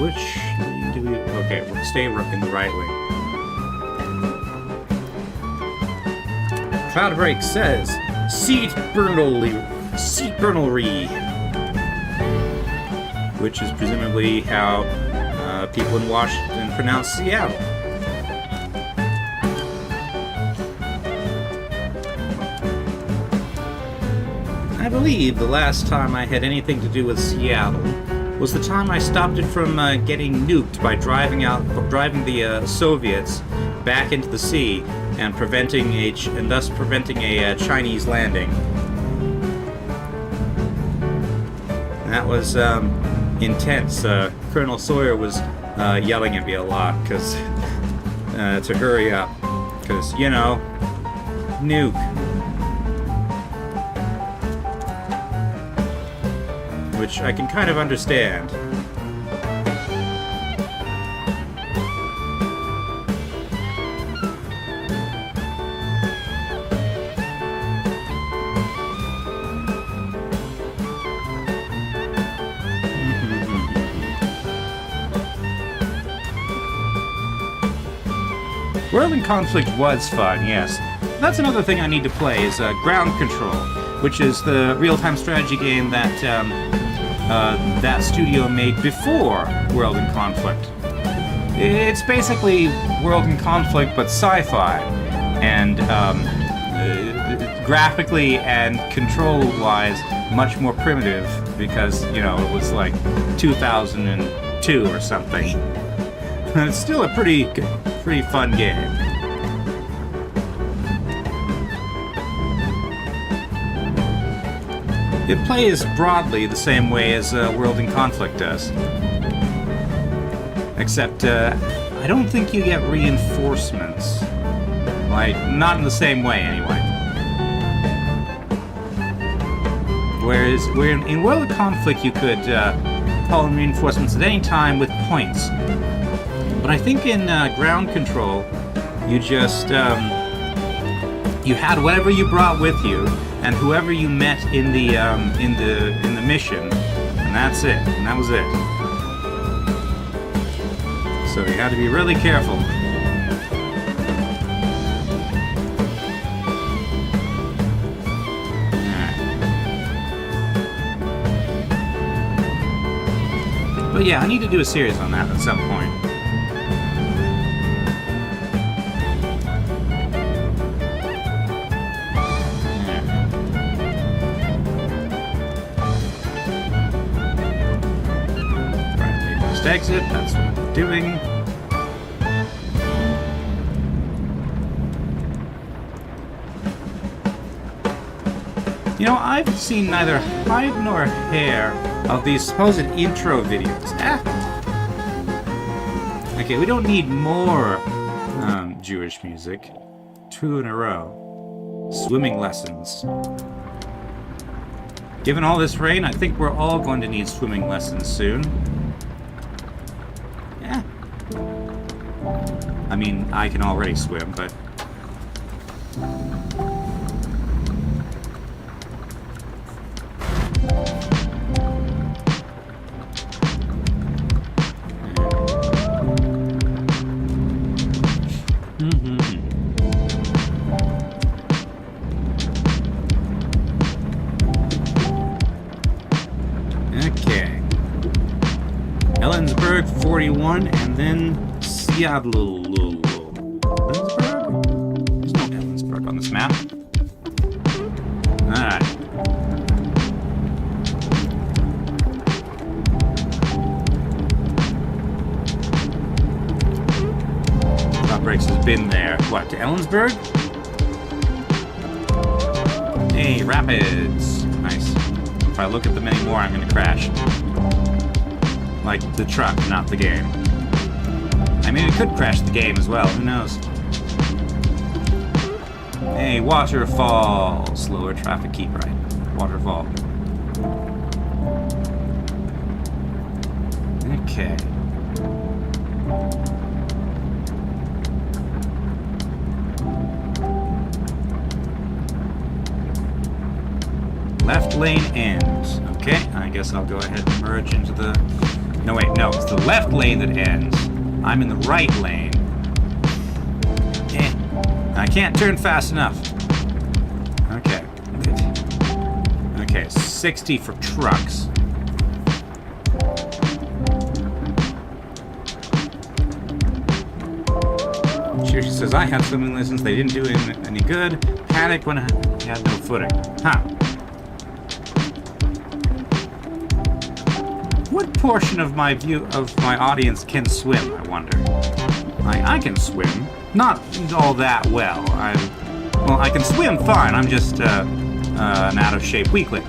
Which lane do we... Okay, we'll stay in the right lane. Cloud Break says, seat burnery, which is presumably how people in Washington pronounce Seattle. I believe the last time I had anything to do with Seattle was the time I stopped it from getting nuked by driving the Soviets back into the sea and thus preventing a Chinese landing. That was intense. Colonel Sawyer was yelling at me a lot because to hurry up, because you know, nuke. Which I can kind of understand. World in Conflict was fun, yes. That's another thing I need to play is Ground Control, which is the real-time strategy game that that studio made before World in Conflict. It's basically World in Conflict, but sci-fi, and graphically and control-wise, much more primitive because, you know, it was like 2002 or something. It's still a pretty fun game. It plays broadly the same way as World in Conflict does. Except, I don't think you get reinforcements. Like, not in the same way, anyway. Whereas, in World of Conflict you could call in reinforcements at any time with points. But I think in Ground Control, you just, you had whatever you brought with you, and whoever you met in the mission, and that's it. And that was it. So you had to be really careful. Alright. But yeah, I need to do a series on that at some point. Exit, that's what I'm doing. You know, I've seen neither hide nor hair of these supposed intro videos. Okay, we don't need more Jewish music. 2 in a row. Swimming lessons. Given all this rain, I think we're all going to need swimming lessons soon. Yeah. I mean, I can already swim, but... Okay. Ellensburg 41, and then Seattle. Ellensburg? There's no Ellensburg on this map. Alright. Breaks has been there. What, to Ellensburg? Hey, rapids. Nice. If I look at them anymore, I'm gonna crash. Like the truck, not the game. I mean, it could crash the game as well. Who knows? Hey, waterfall. Slower traffic, keep right. Waterfall. Okay. Left lane ends. Okay, I guess I'll go ahead and merge into the... No, wait, no, it's the left lane that ends. I'm in the right lane. I can't turn fast enough. Okay. Okay, 60 for trucks. She says, I had swimming lessons, they didn't do any good. Panic when I had no footing. Huh. What portion of my audience can swim, I wonder? I can swim. Not all that well. I can swim fine. I'm just an out-of-shape weakling.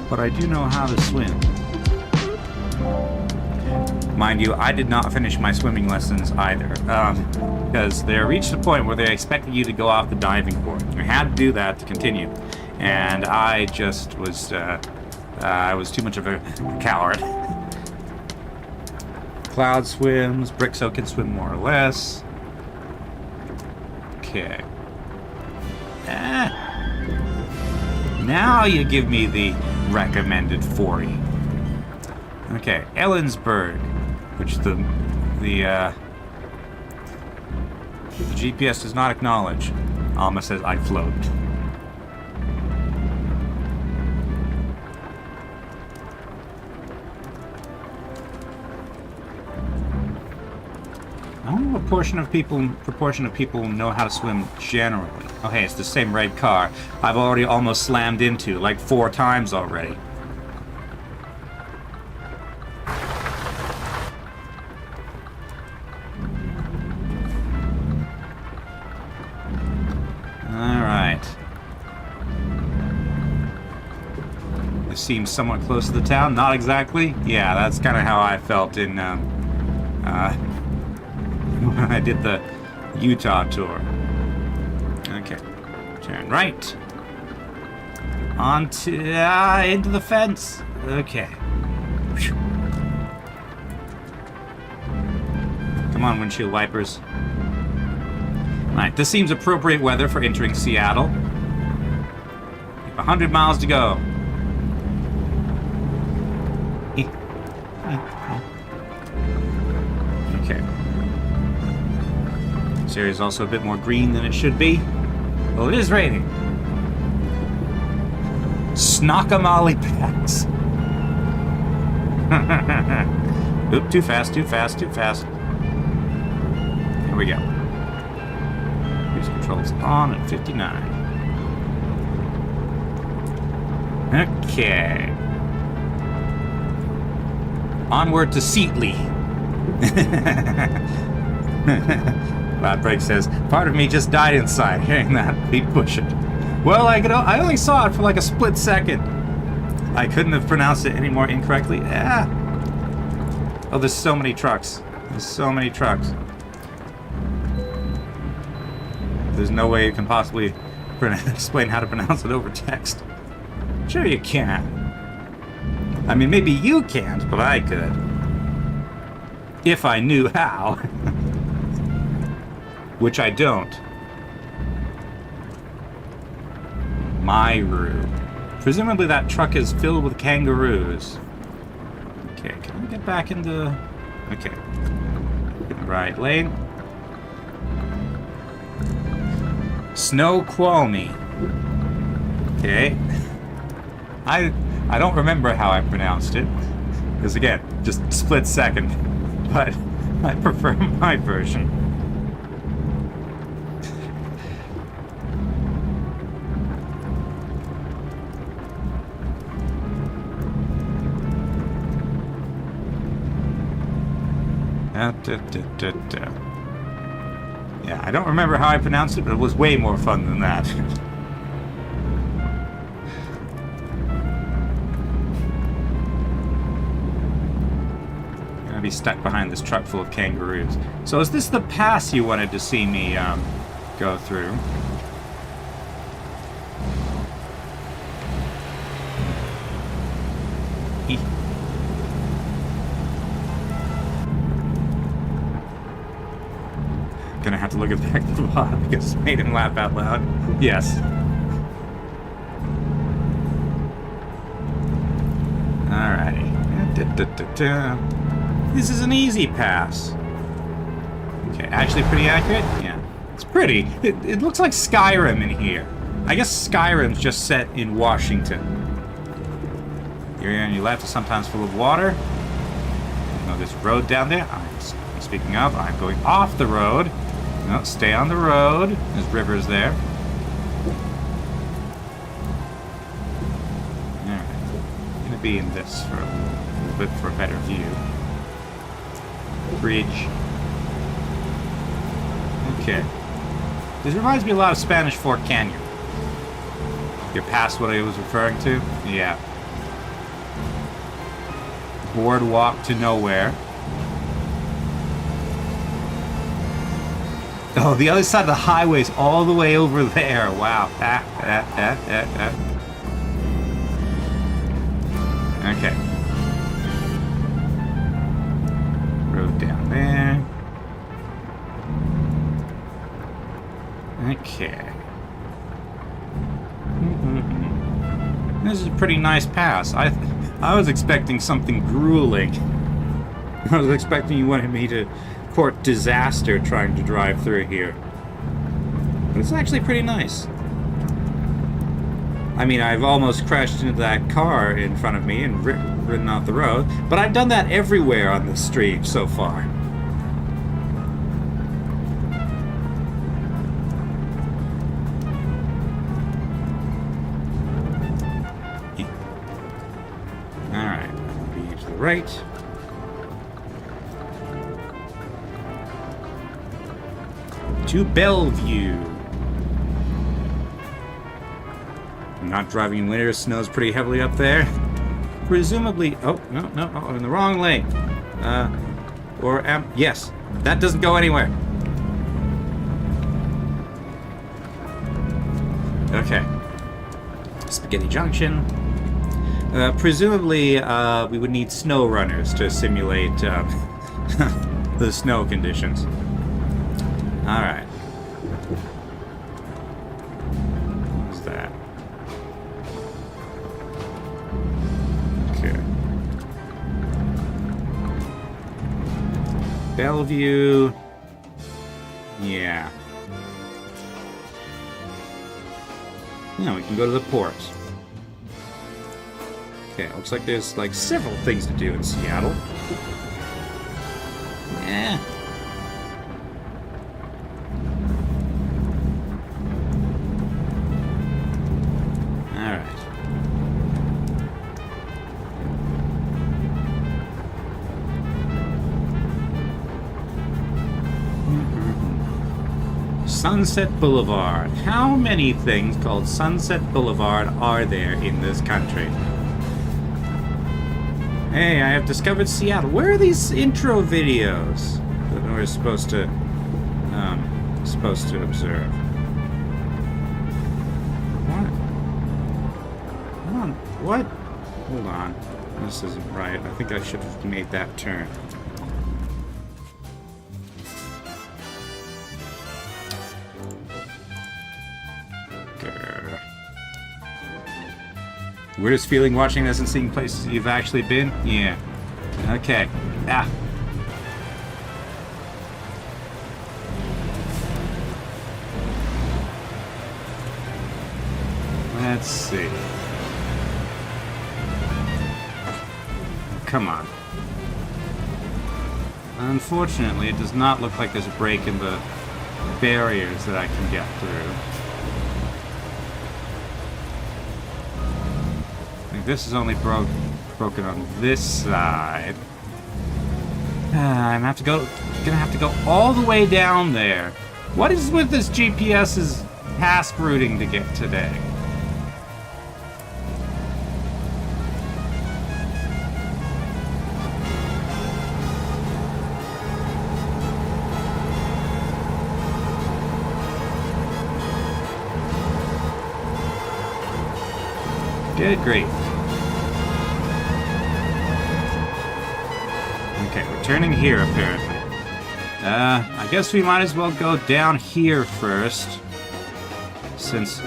But I do know how to swim. Mind you, I did not finish my swimming lessons either, because they reached a point where they expected you to go off the diving board. You had to do that to continue, and I just was, I was too much of a coward. Cloud swims, Brixo can swim more or less. Okay. Now you give me the recommended 40. Okay, Ellensburg, which the GPS does not acknowledge. Alma says I float. I wonder what proportion of people know how to swim generally. Oh hey, it's the same red car I've already almost slammed into like 4 times already. Seems somewhat close to the town. Not exactly. Yeah, that's kind of how I felt in when I did the Utah tour. Okay, turn right. Onto into the fence. Okay. Come on, windshield wipers. Alright, this seems appropriate weather for entering Seattle. 100 miles to go. Okay. This area is also a bit more green than it should be. Well, it is raining. Snockamolly packs. Oop, too fast, too fast, too fast. Here we go. Cruise controls on at 59. Okay. Onward to Seatley. Loudbreak says, part of me just died inside hearing that. Beat push it. Well, I only saw it for like a split second. I couldn't have pronounced it any more incorrectly. Yeah. Oh, there's so many trucks. There's so many trucks. There's no way you can possibly explain how to pronounce it over text. Sure you can. I mean, maybe you can't, but I could. If I knew how. Which I don't. Myru. Presumably that truck is filled with kangaroos. Okay, can we get back into... Okay. In the right lane. Snoqualmie. Okay. I don't remember how I pronounced it. Because again, just split second. But I prefer my version. Yeah, I don't remember how I pronounced it, but it was way more fun than that. Gonna be stuck behind this truck full of kangaroos. So is this the pass you wanted to see me go through? Gonna have to look at back to the bottom because it made him laugh out loud. Yes. Alrighty. This is an easy pass. Okay, actually pretty accurate? Yeah. It's pretty. It looks like Skyrim in here. I guess Skyrim's just set in Washington. Your area on your left is sometimes full of water. You know, there's a road down there. Speaking of, I'm going off the road. No, stay on the road. There's rivers there. Alright. I'm gonna be in this for a little bit for a better view. Bridge. Okay. This reminds me a lot of Spanish Fork Canyon. You're past what I was referring to? Yeah. Boardwalk to nowhere. Oh, the other side of the highway's all the way over there. Wow. Okay. Road down there. Okay. This is a pretty nice pass. I was expecting something grueling. I was expecting you wanted me to court disaster trying to drive through here. But it's actually pretty nice. I mean, I've almost crashed into that car in front of me and ridden off the road, but I've done that everywhere on the stream so far. Alright, be to the right. To Bellevue. I'm not driving in winter. Snow's pretty heavily up there. Presumably... Oh, no, I'm in the wrong lane. Yes, that doesn't go anywhere. Okay. Spaghetti Junction. Presumably, we would need snow runners to simulate the snow conditions. Alright. What's that? Okay. Bellevue. Yeah. Now we can go to the port. Okay, looks like there's like several things to do in Seattle. Yeah. Sunset Boulevard. How many things called Sunset Boulevard are there in this country? Hey, I have discovered Seattle. Where are these intro videos that we're supposed to observe? What? Hold on. This isn't right. I think I should have made that turn. Grr. Weirdest feeling watching this and seeing places you've actually been? Yeah. Okay. Ah. Let's see. Come on. Unfortunately, it does not look like there's a break in the barriers that I can get through. I think this is only broken on this side. I'm gonna have to go all the way down there. What is with this GPS's task routing to get today? Good grief. Okay, we're turning here apparently. I guess we might as well go down here first. Since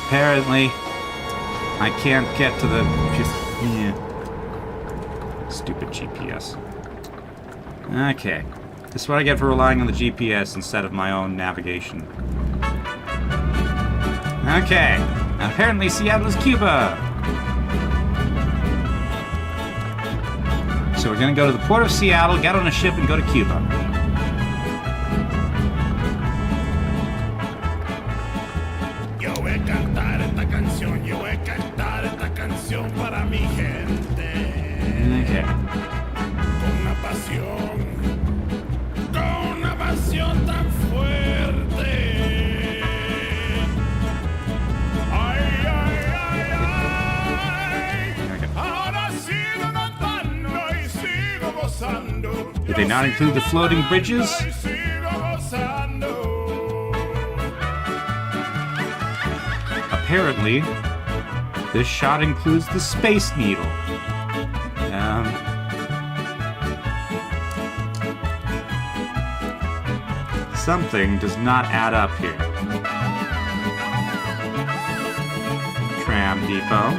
apparently I can't get to the... Yeah. Stupid GPS. Okay. This is what I get for relying on the GPS instead of my own navigation. Okay. Apparently Seattle is Cuba. So we're gonna go to the port of Seattle, get on a ship, and go to Cuba.
Yo voy a cantar esta canción, yo voy a cantar esta canción para mi gente.
Okay.
Con una pasión tan fuerte. Ay, ay, ay, ay.
Okay.
Ahora sigo cantando y sigo gozando.
Did they not include the floating bridges?
Y sigo gozando.
Apparently, this shot includes the Space Needle. Something does not add up here. Tram depot.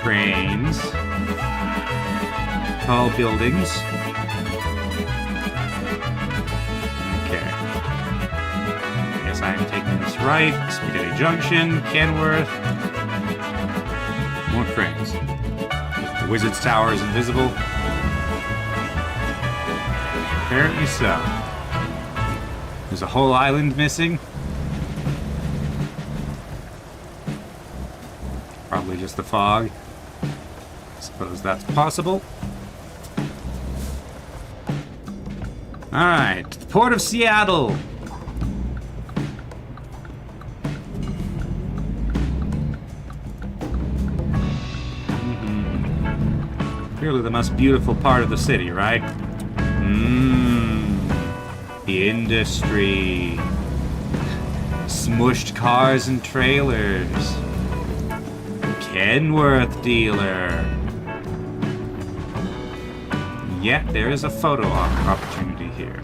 Cranes. Tall buildings. Okay. I guess I am taking this right. Spaghetti Junction, Kenworth. More cranes. The Wizard's Tower is invisible. Apparently so. There's a whole island missing. Probably just the fog. I suppose that's possible. Alright, the port of Seattle. Clearly the most beautiful part of the city, right? Industry. Smushed cars and trailers. Kenworth dealer. Yet there is a photo opportunity here.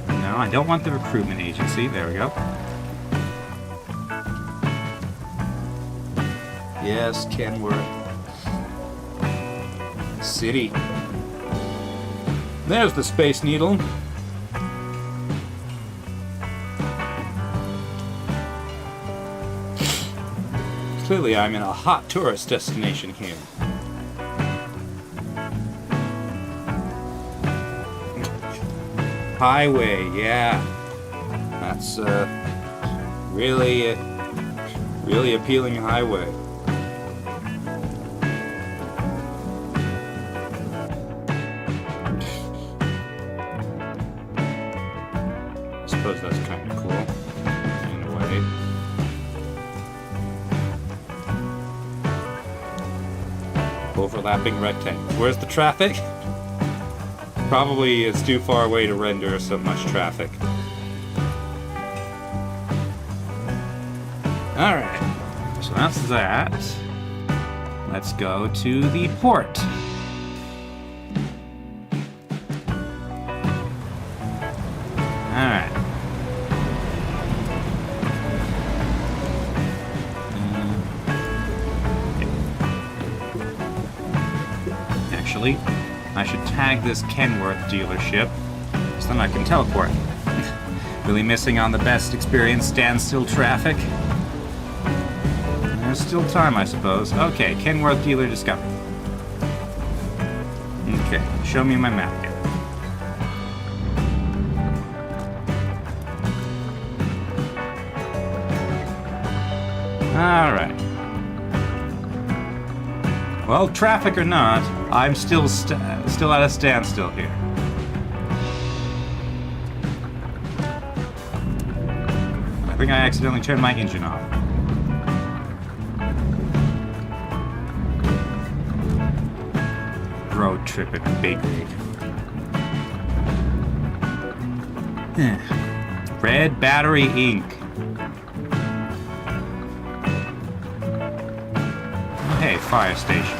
No, I don't want the recruitment agency. There we go. Yes, Kenworth. City. There's the Space Needle. Clearly I'm in a hot tourist destination here. Highway, yeah. That's really appealing highway. I suppose that's kind of cool, in a way. Overlapping rectangles. Where's the traffic?
Probably it's too far away to render so much traffic.
Alright, so that's that. Let's go to the port. Alright. Actually, I should tag this Kenworth dealership so then I can teleport. Really missing on the best experience standstill traffic. There's still time, I suppose. Okay, Kenworth dealer discovered. Okay, show me my map here. Alright. Well, traffic or not, I'm still at a standstill here. I think I accidentally turned my engine off. Road trip at Big Rig. Red Battery Inc. Oh, hey, fire station.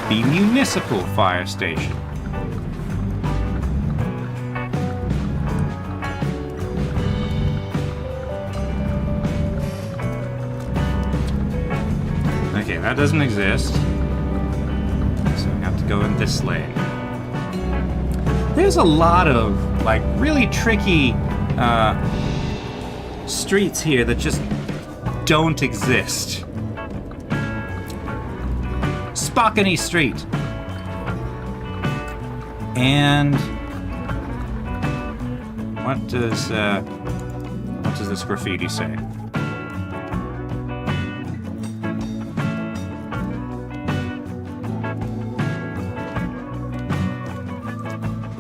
The municipal fire station. Okay, that doesn't exist. Go in this lane. There's a lot of like really tricky streets here that just don't exist. Spockany Street. And what does this graffiti say?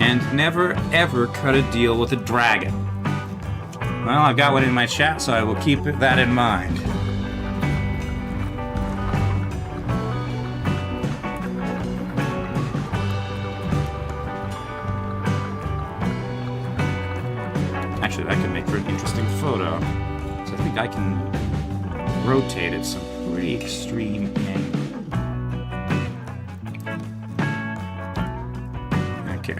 And never ever cut a deal with a dragon. Well, I've got one in my chat, so I will keep that in mind. Actually, that could make for an interesting photo. So I think I can rotate it some pretty extreme angle. Okay.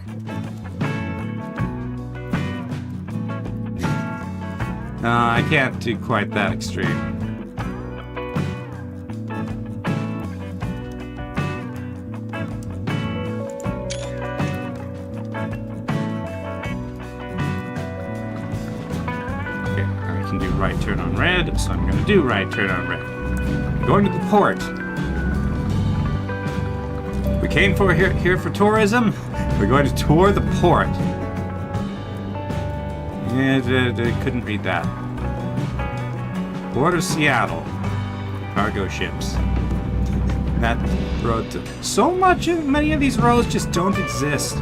I can't do quite that extreme. Okay, I can do right turn on red, so I'm going to do right turn on red. Going to the port. We came here for tourism. We're going to tour the port. Yeah, I couldn't read that. Port of Seattle. Cargo ships. That road to... many of these roads just don't exist.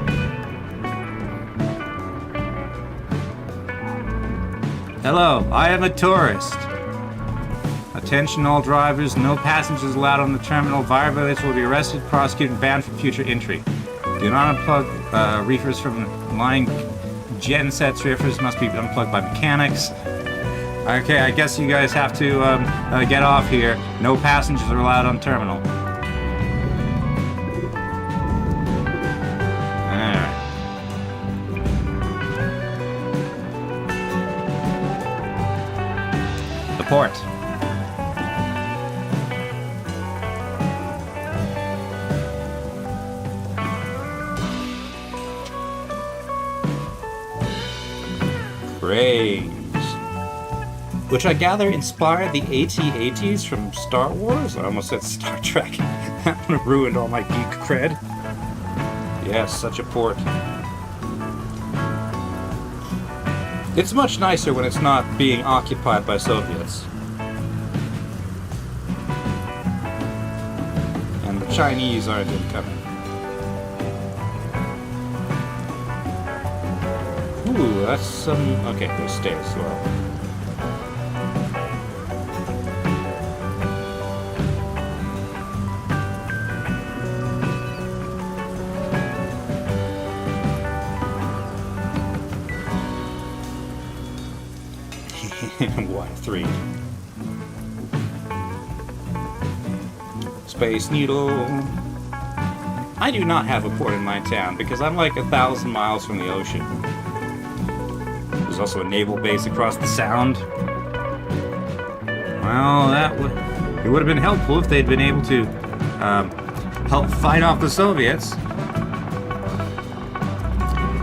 Hello, I am a tourist. Attention all drivers, no passengers allowed on the terminal. Violators will be arrested, prosecuted, and banned for future entry. Do not unplug reefers from line gensets. Reefers must be unplugged by mechanics. Okay, I guess you guys have to get off here. No passengers are allowed on terminal. Alright. The port. Cranes. Which I gather inspired the AT-ATs from Star Wars? I almost said Star Trek. That one ruined all my geek cred. Yes, such a port. It's much nicer when it's not being occupied by Soviets. And the Chinese aren't incoming. Ooh, that's some... Okay, there's stairs as well.
1, 3. Space Needle. I do not have a port in my town because I'm like 1,000 miles from the ocean. There's also a naval base across the Sound.
Well, it would have been helpful if they'd been able to help fight off the Soviets.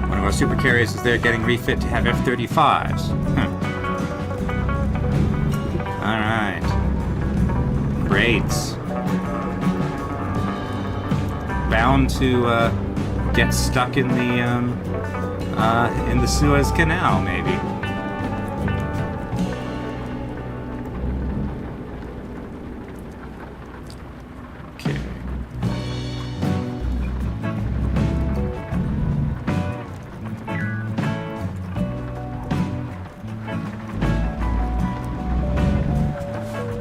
One of our super carriers is there getting refit to have F-35s. All right. Great. Bound to get stuck in the Suez Canal, maybe. Okay.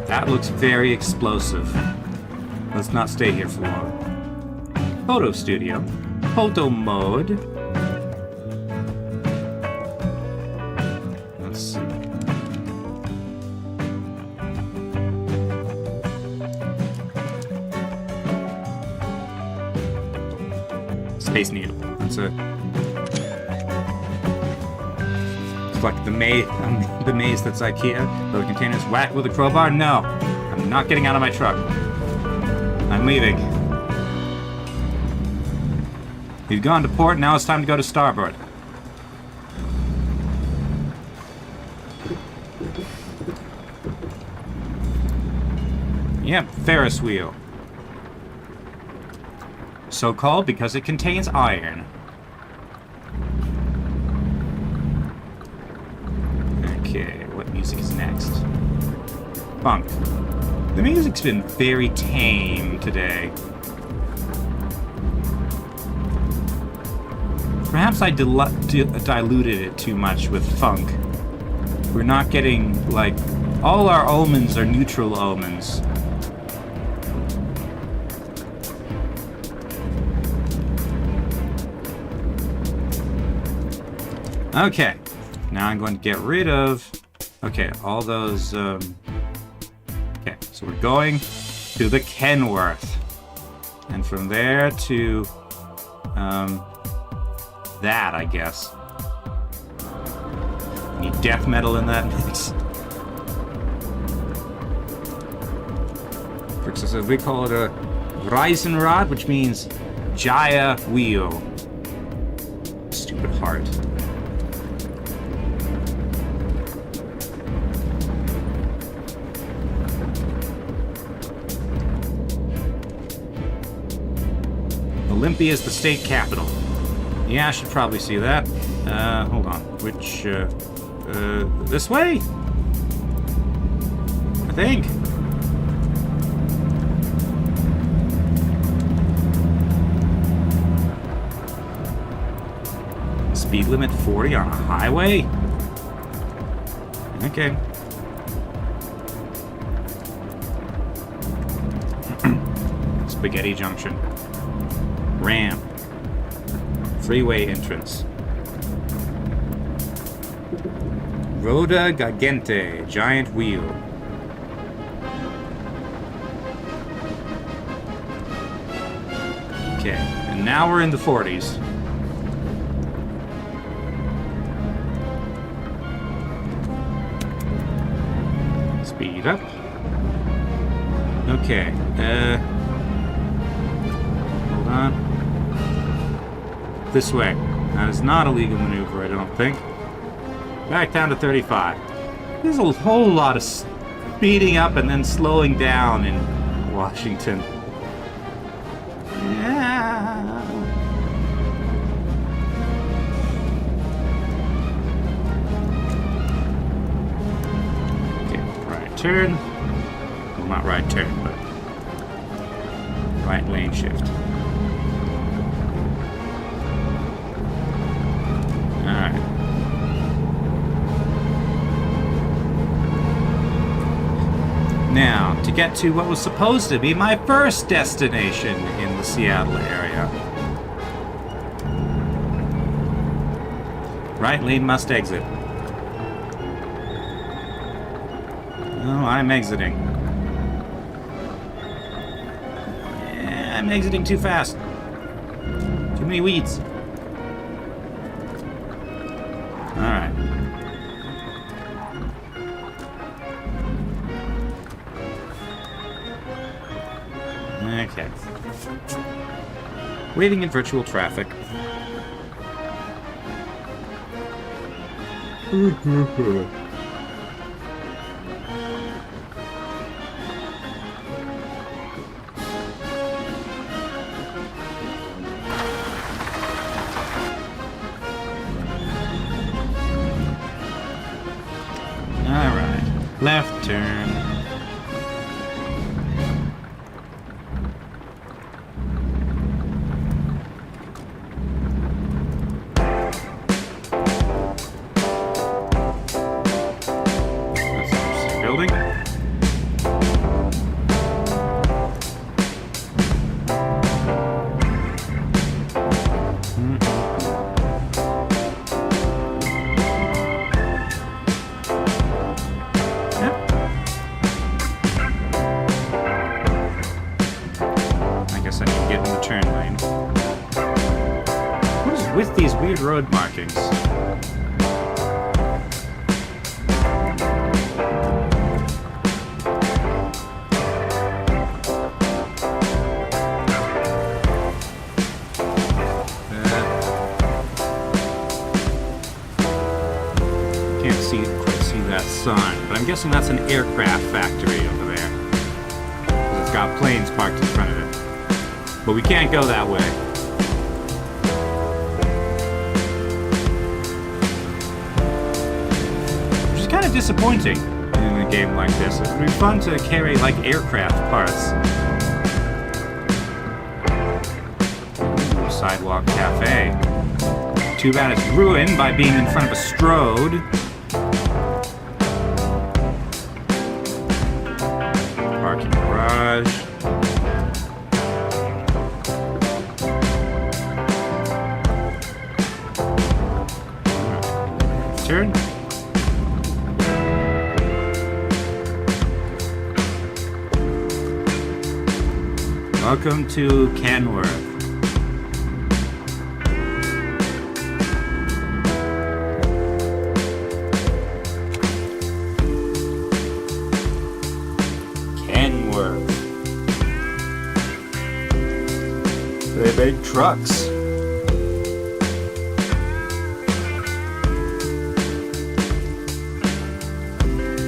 That looks very explosive. Let's not stay here for long. Photo studio. Photo mode. Let's see. Space Needle. That's it. It's like the maze that's IKEA. Load containers. Whack with a crowbar? No. I'm not getting out of my truck. I'm leaving. We've gone to port, now it's time to go to starboard. Yep, Ferris wheel. So called because it contains iron. Okay, what music is next? Funk. The music's been very tame today. Perhaps I diluted it too much with funk. We're not getting, like, all our omens are neutral omens. Okay, now I'm going to get rid of, okay, all those, okay, so we're going to the Kenworth. And from there to, that, I guess. Need death metal in that mix. So we call it a Reisenrad, which means Jaya wheel. Stupid heart. Olympia is the state capital. Yeah, I should probably see that. Hold on. Which, this way? I think. Speed limit 40 on a highway? Okay. Spaghetti Junction. Ramp. Freeway entrance. Roda Gigante, giant wheel. Okay, and now we're in the 40s. Speed up. Okay, hold on. This way. That is not a legal maneuver, I don't think. Back down to 35. There's a whole lot of speeding up and then slowing down in Washington. Yeah. Okay, right turn. Well, not right turn, but right lane shift. Alright. Now, to get to what was supposed to be my first destination in the Seattle area. Right lane must exit. Oh, I'm exiting. Yeah, I'm exiting too fast. Too many weeds. Alright. Okay. Waiting in virtual traffic. Alright. Left turn. That's an interesting building. I guess I need to get in the turn lane. What is with these weird road markings? Can't quite see that sign, but I'm guessing that's an aircraft factory over there. 'Cause it's got planes parked in front of it. But we can't go that way. Which is kind of disappointing in a game like this. It would be fun to carry, like, aircraft parts. Ooh, sidewalk cafe. Too bad it's ruined by being in front of a Strode. Parking garage. Turn. Welcome to Kenworth. Kenworth. They make trucks.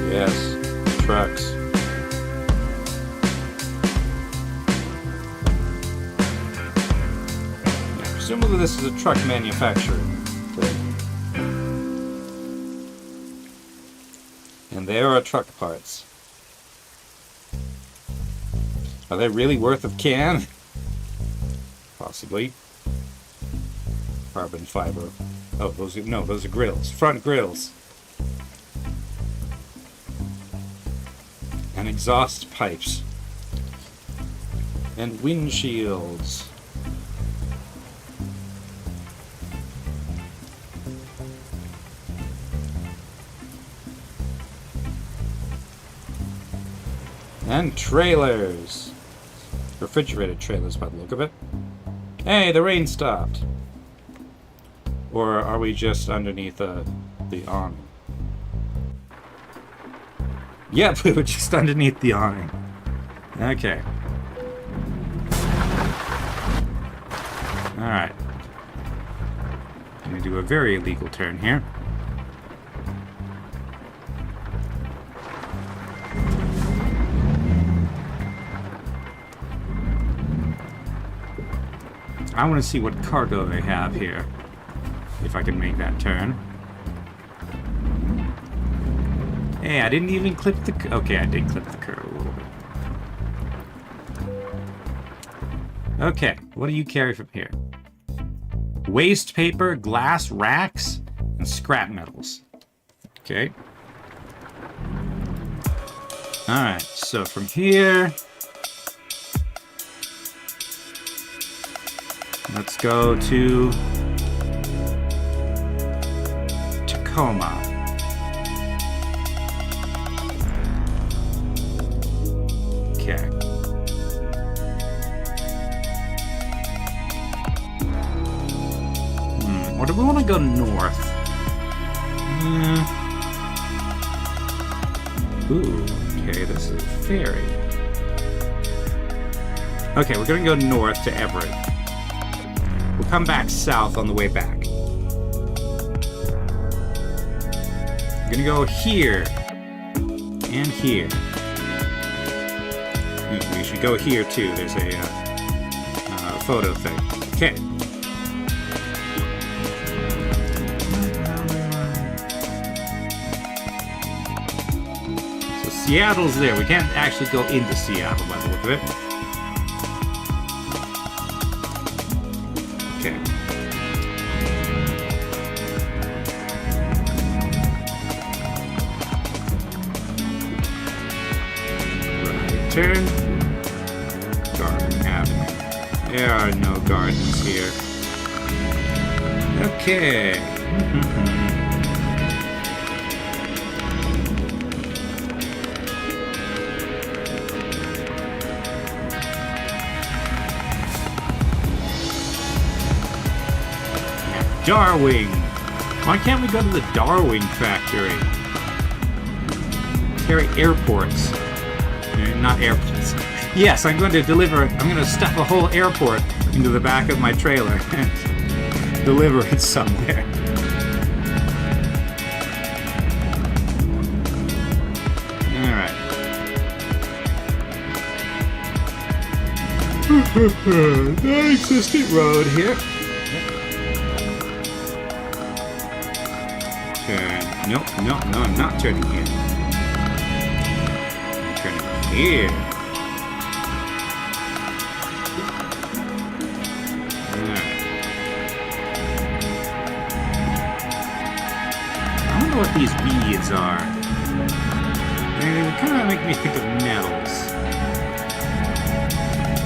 Yes, trucks. Yeah, presumably this is a truck manufacturer. And there are truck parts. Are they really worth of can? Possibly. Carbon fiber. Oh, those are grills. Front grills. And exhaust pipes. And windshields. And trailers. Refrigerated trailers by the look of it. Hey, the rain stopped. Or are we just underneath the awning? Yep, we were just underneath the awning. Okay. Alright. Let me do a very illegal turn here. I want to see what cargo they have here. If I can make that turn. Hey, I didn't even clip the... Okay, I did clip the curve a little bit. Okay, what do you carry from here? Waste paper, glass racks, and scrap metals. Okay. Alright, so from here... Let's go to... Tacoma. Okay. Or do we want to go north? Ooh, okay, this is a ferry. Okay, we're gonna go north to Everett. We'll come back south on the way back. We're gonna go here. And here. We should go here too. There's a photo thing. Okay. So Seattle's there. We can't actually go into Seattle by the look of it. Okay. Right turn. Garden Avenue. There are no gardens here. Okay. Darwing. Why can't we go to the Darwing factory? Carry airports. Not airports. Yes, I'm going to deliver. I'm going to stuff a whole airport into the back of my trailer and deliver it somewhere. Alright. Non-existent road here. Turn. No, I'm not turning here. I'm turning here. I don't know what these weeds are. They kind of make me think of nettles.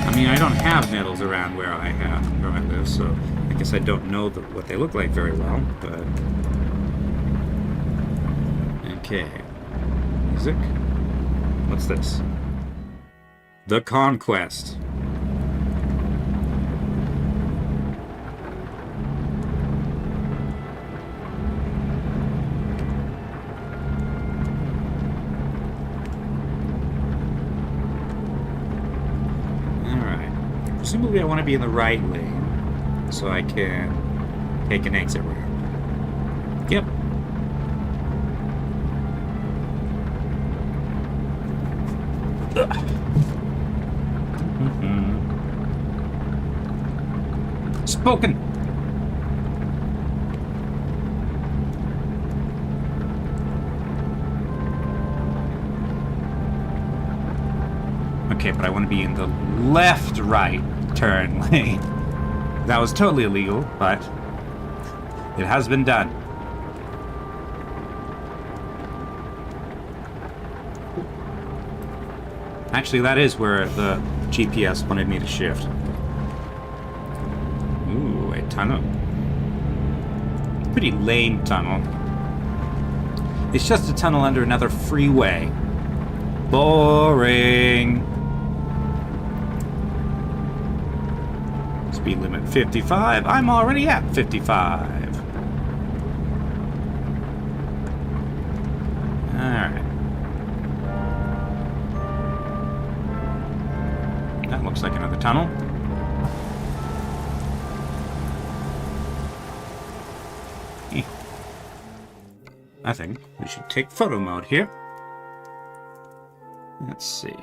I mean, I don't have nettles around where I live, so I guess I don't know what they look like very well, but... Okay. Music. What's this? The Conquest. Alright. Presumably I want to be in the right lane, so I can take an exit ramp. Yep. Spoken. Okay, but I want to be in the left-right turn lane. That was totally illegal, but it has been done. Actually, that is where the GPS wanted me to shift. Ooh, a tunnel. Pretty lame tunnel. It's just a tunnel under another freeway. Boring. Speed limit 55. I'm already at 55. Alright. That looks like another tunnel. I think we should take photo mode here. Let's see.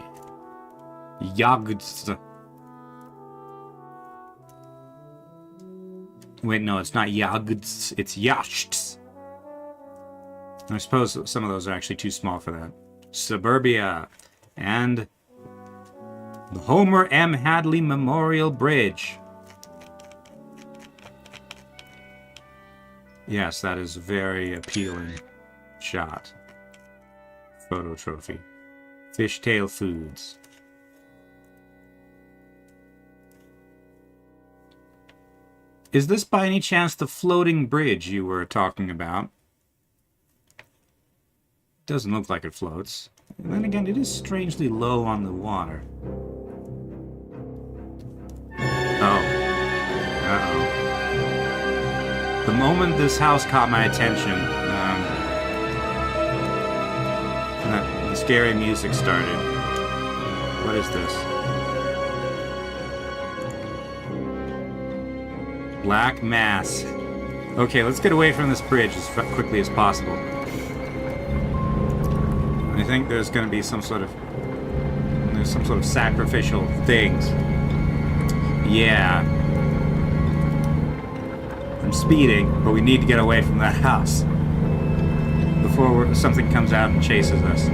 Yachts. Wait, no, it's not yachts, it's yachts. I suppose some of those are actually too small for that. Suburbia. And the Homer M. Hadley Memorial Bridge. Yes, that is a very appealing shot. Photo trophy. Fishtail Foods. Is this by any chance the floating bridge you were talking about? Doesn't look like it floats. And then again, it is strangely low on the water. Oh. Uh-oh. The moment this house caught my attention, the scary music started. What is this? Black mass. Okay, let's get away from this bridge as quickly as possible. I think there's going to be some sort of sacrificial things. Yeah. I'm speeding, but we need to get away from that house before something comes out and chases us.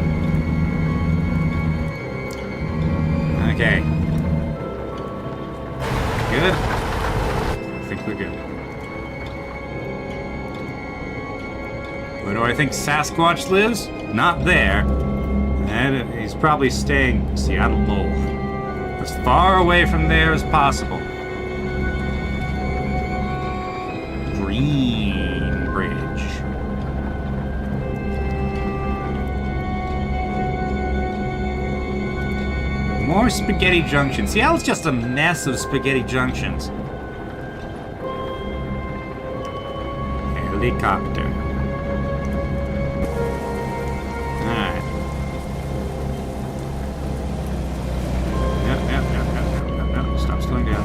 Okay. Good? I think we're good. Where do I think Sasquatch lives? Not there. And he's probably staying Seattle Mole. As far away from there as possible. Green Bridge. More spaghetti junctions. Seattle's just a mess of spaghetti junctions. Helicopter. Alright. Yep. Stop slowing down.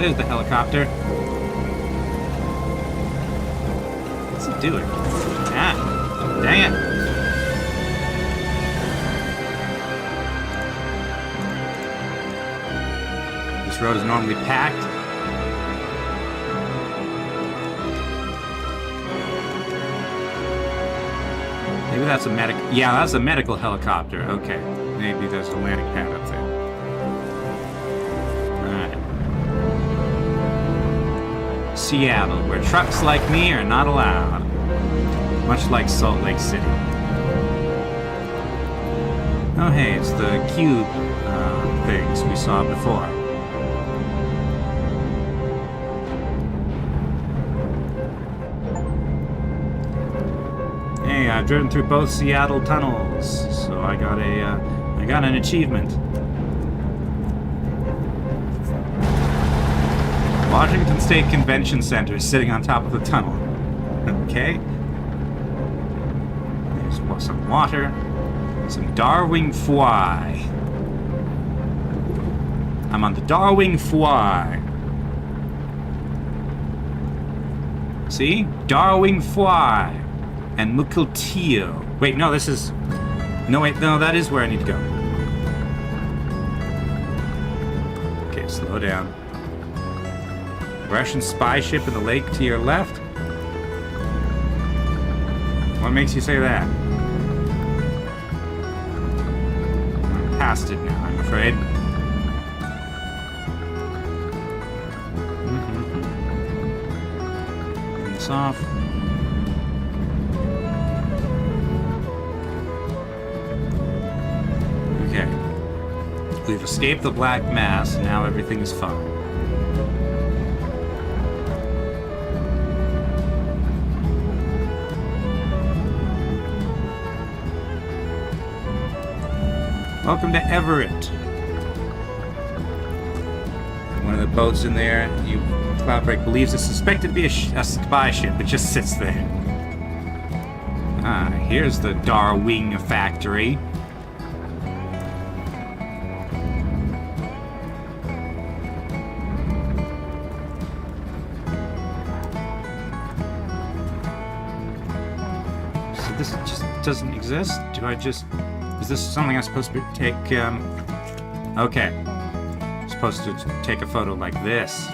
There's the helicopter. What's it doing? Dang it. This road is normally packed. Maybe that's a medic. Yeah, that's a medical helicopter. Okay. Maybe there's a landing pad up there. Alright. Seattle, where trucks like me are not allowed. Much like Salt Lake City. Oh, hey, it's the cube things we saw before. Hey, I've driven through both Seattle tunnels, so I got an achievement. Washington State Convention Center is sitting on top of the tunnel. Okay. There's some water, some Darwin Fly. I'm on the Darwin Fly. See? Darwin Fly. And Mukilteo. Wait, no, this is... No, wait, no, that is where I need to go. Okay, slow down. Russian spy ship in the lake to your left? What makes you say that? I'm past it now, I'm afraid. Turn this off. Okay. We've escaped the black mass, now everything is fine. Welcome to Everett. One of the boats in there, Cloudbreak believes is suspected to be a spy ship. It just sits there. Here's the Darwing factory. So this just doesn't exist? Is this something I'm supposed to take, okay. I'm supposed to take a photo like this.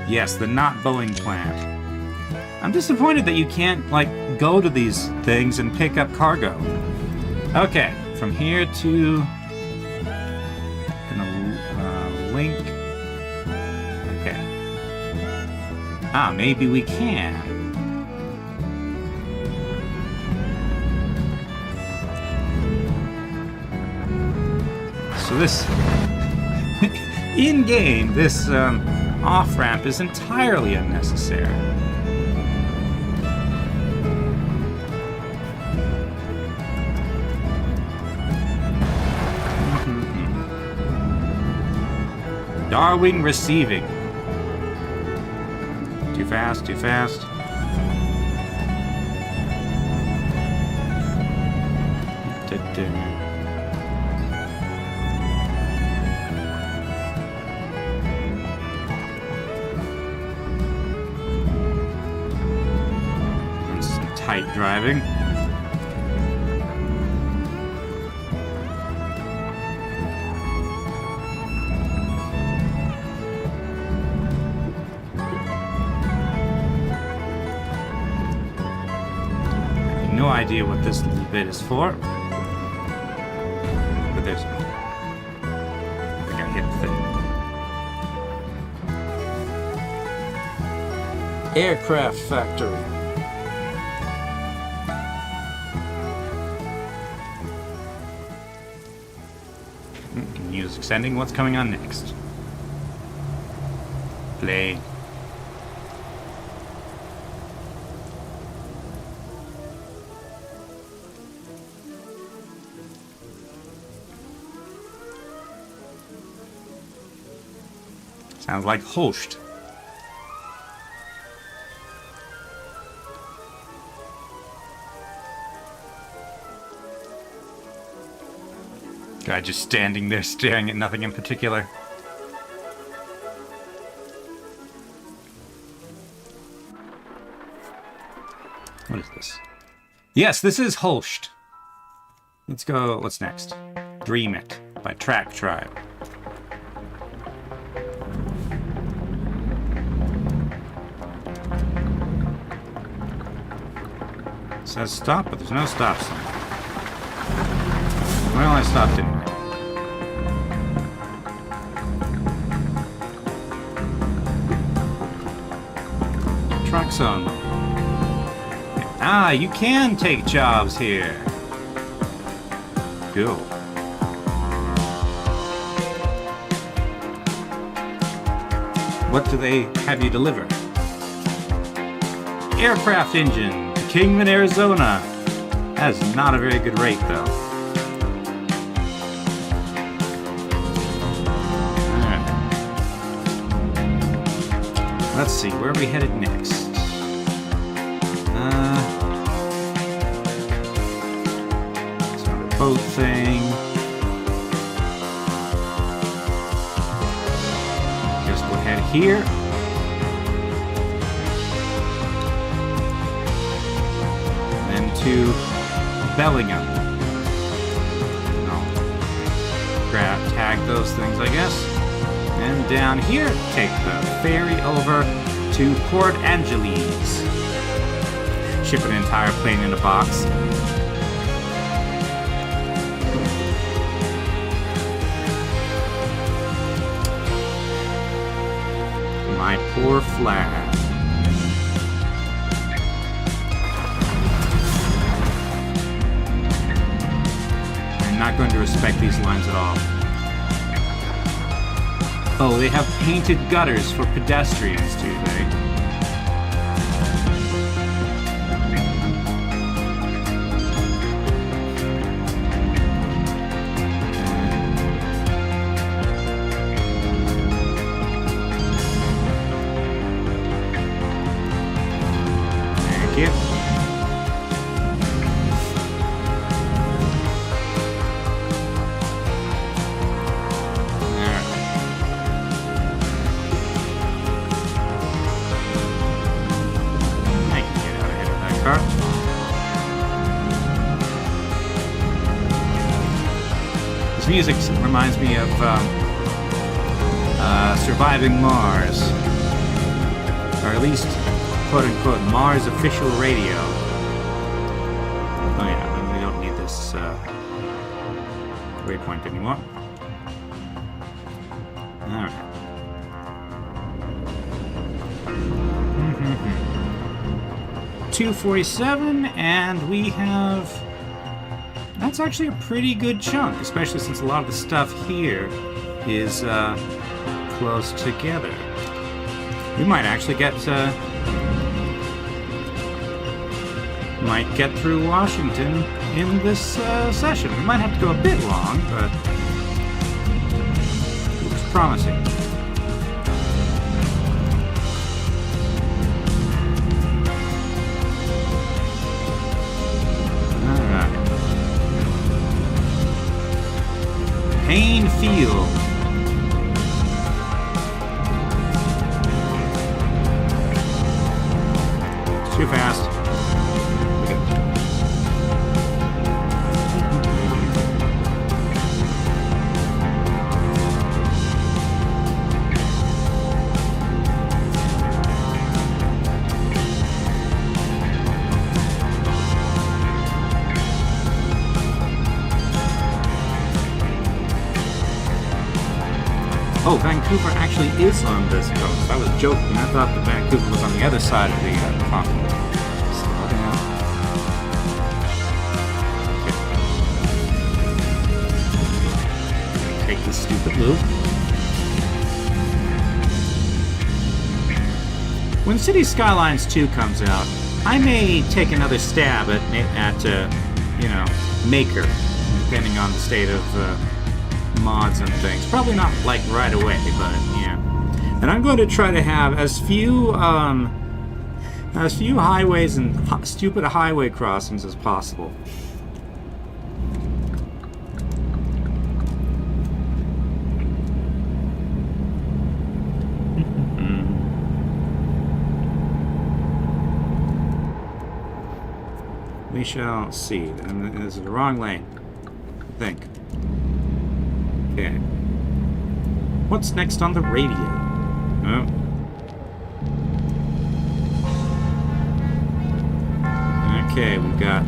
Yes, the not Boeing plant. I'm disappointed that you can't, like, go to these things and pick up cargo. Okay, from here to... gonna link... Okay. Maybe we can. So this... in-game, this, off-ramp is entirely unnecessary. Darwin receiving. Too fast, too fast. That's some tight driving. No idea what this little bit is for. But there's... I think I hit the thing. Aircraft factory. Music's ending. What's coming on next? Play. Sounds like Holst. Guy just standing there staring at nothing in particular. What is this? Yes, this is Holst. Let's go. What's next? Dream It by Track Tribe. It says stop, but there's no stop sign. Well, I stopped anyway. Truck zone. Ah, you can take jobs here. Cool. What do they have you deliver? Aircraft engine. Kingman, Arizona. That is not a very good rate, though. Alright. Let's see, where are we headed next? Sort of boat thing. Guess we'll head here. To Bellingham. I'll tag those things, I guess. And down here, take the ferry over to Port Angeles. Ship an entire plane in a box. My poor flag. Not going to respect these lines at all. Oh, they have painted gutters for pedestrians, do they? Thank you. This music reminds me of Surviving Mars, or at least quote-unquote Mars official radio. Oh yeah, we don't need this waypoint anymore. Alright. 247, and we have... That's actually a pretty good chunk, especially since a lot of the stuff here is close together. We might actually get through Washington in this session. We might have to go a bit long, but looks promising. All right. Payne Field. Too fast. Oh, Vancouver actually is on this coast. I was joking. I thought that Vancouver was on the other side of the continent. Slow down. Okay. Take this stupid loop. When Cities Skylines 2 comes out, I may take another stab at you know, Maker, depending on the state of mods and things. Probably not like right away, but yeah. And I'm going to try to have as few highways and stupid highway crossings as possible. We shall see. This is the wrong lane, I think. Okay. What's next on the radio? Oh. Okay, we've got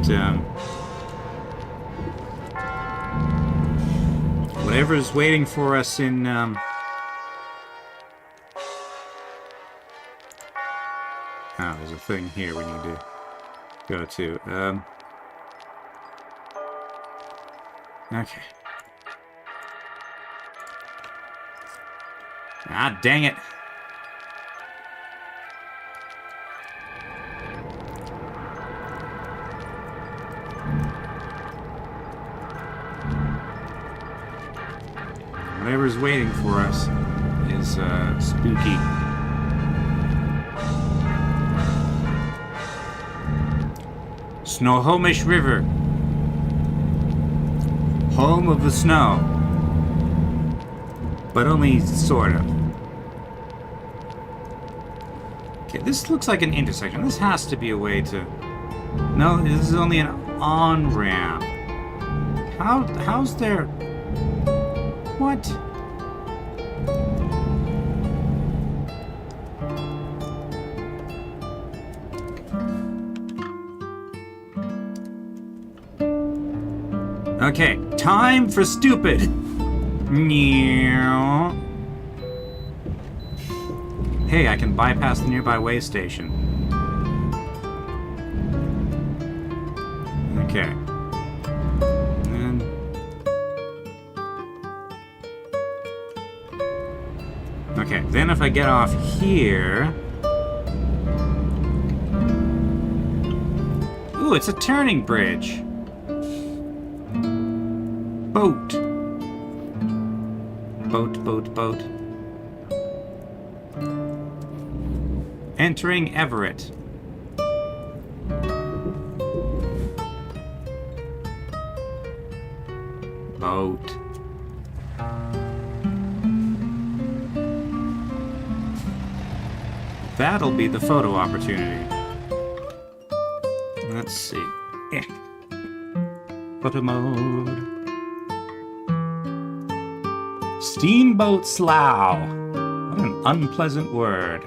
whatever's waiting for us in oh, there's a thing here we need to go to. Okay. Ah, dang it. Whatever's waiting for us is spooky. Snohomish River. Home of the snow. But only sort of. Okay, this looks like an intersection. This has to be a way to... No, this is only an on-ramp. How's there... What? Okay, time for stupid. Hey, I can bypass the nearby way station. Okay. And... Okay, then if I get off here... Ooh, it's a turning bridge. Boat. Boat. Entering Everett. Boat. That'll be the photo opportunity. Let's see. Photo mode. Steamboat Slough. What an unpleasant word.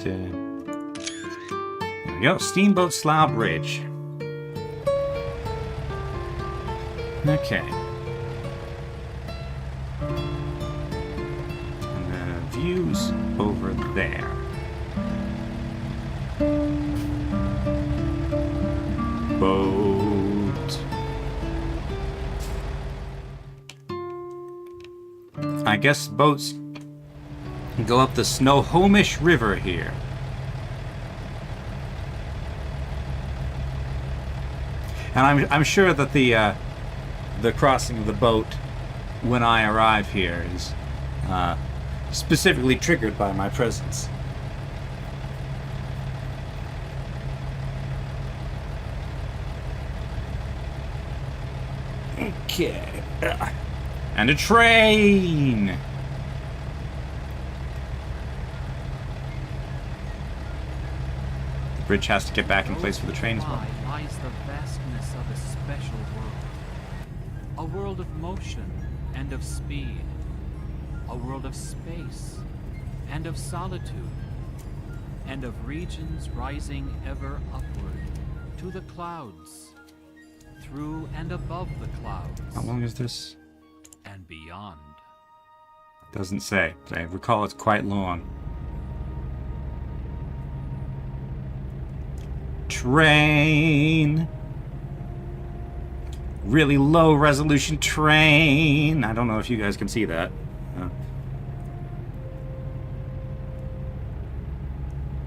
There we go. Steamboat Slough Bridge. Okay. And the view's over there. Boat. guess boats go up the Snohomish River here. And I'm sure that the crossing of the boat when I arrive here is specifically triggered by my presence. Okay. And a train! The bridge has to get back in place for the train as well.
Why lies the vastness of a special world. A world of motion and of speed. A world of space and of solitude. And of regions rising ever upward to the clouds. Through and above the clouds.
How long is this?
And beyond.
Doesn't say. I recall it's quite long. Train. Really low resolution train. I don't know if you guys can see that.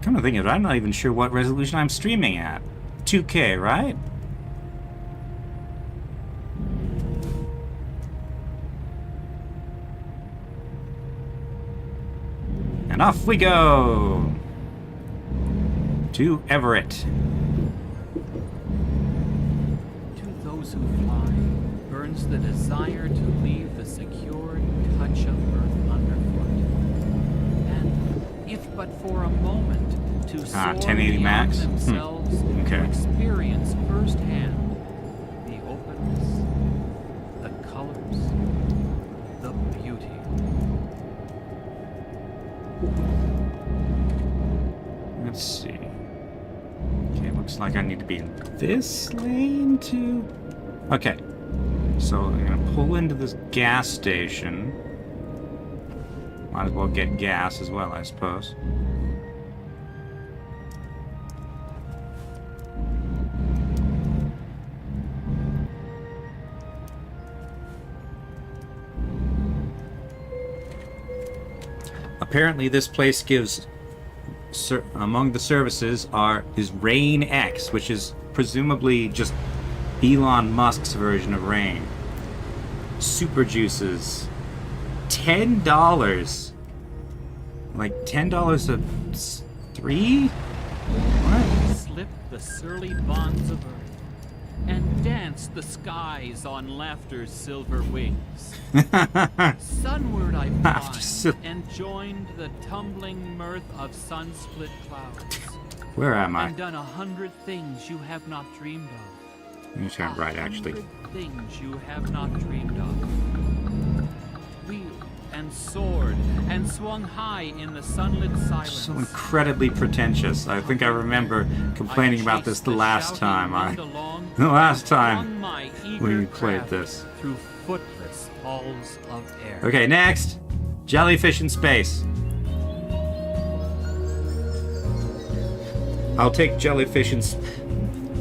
Come to think of it, I'm not even sure what resolution I'm streaming at. 2K, right? And off we go to Everett.
To those who fly, burns the desire to leave the secured touch of earth underfoot. And, if but for a moment, to soar
1080
beyond
max?
themselves,
Okay.
to experience firsthand the openness, the colors, the beauty.
Let's see. Okay, looks like I need to be in this lane too. Okay. So I'm gonna pull into this gas station. Might as well get gas as well, I suppose. Apparently this place gives among the services is Rain X, which is presumably just Elon Musk's version of Rain. Super juices, $10. Like $10 a 3? What?
Slip the surly bonds of earth, and dance the skies on laughter's silver wings. Sunward I
Laughter
climbed, and joined the tumbling mirth of sun-split clouds.
Where am I?
And done 100 things you have not dreamed of.
Let me turn right, actually.
100 things you have not dreamed of. Wheeled and soared and swung high in the sunlit silence.
So incredibly pretentious. I think I remember complaining about this the last time we played this.
Through footless halls of air.
Okay, next. Jellyfish in space. I'll take jellyfish in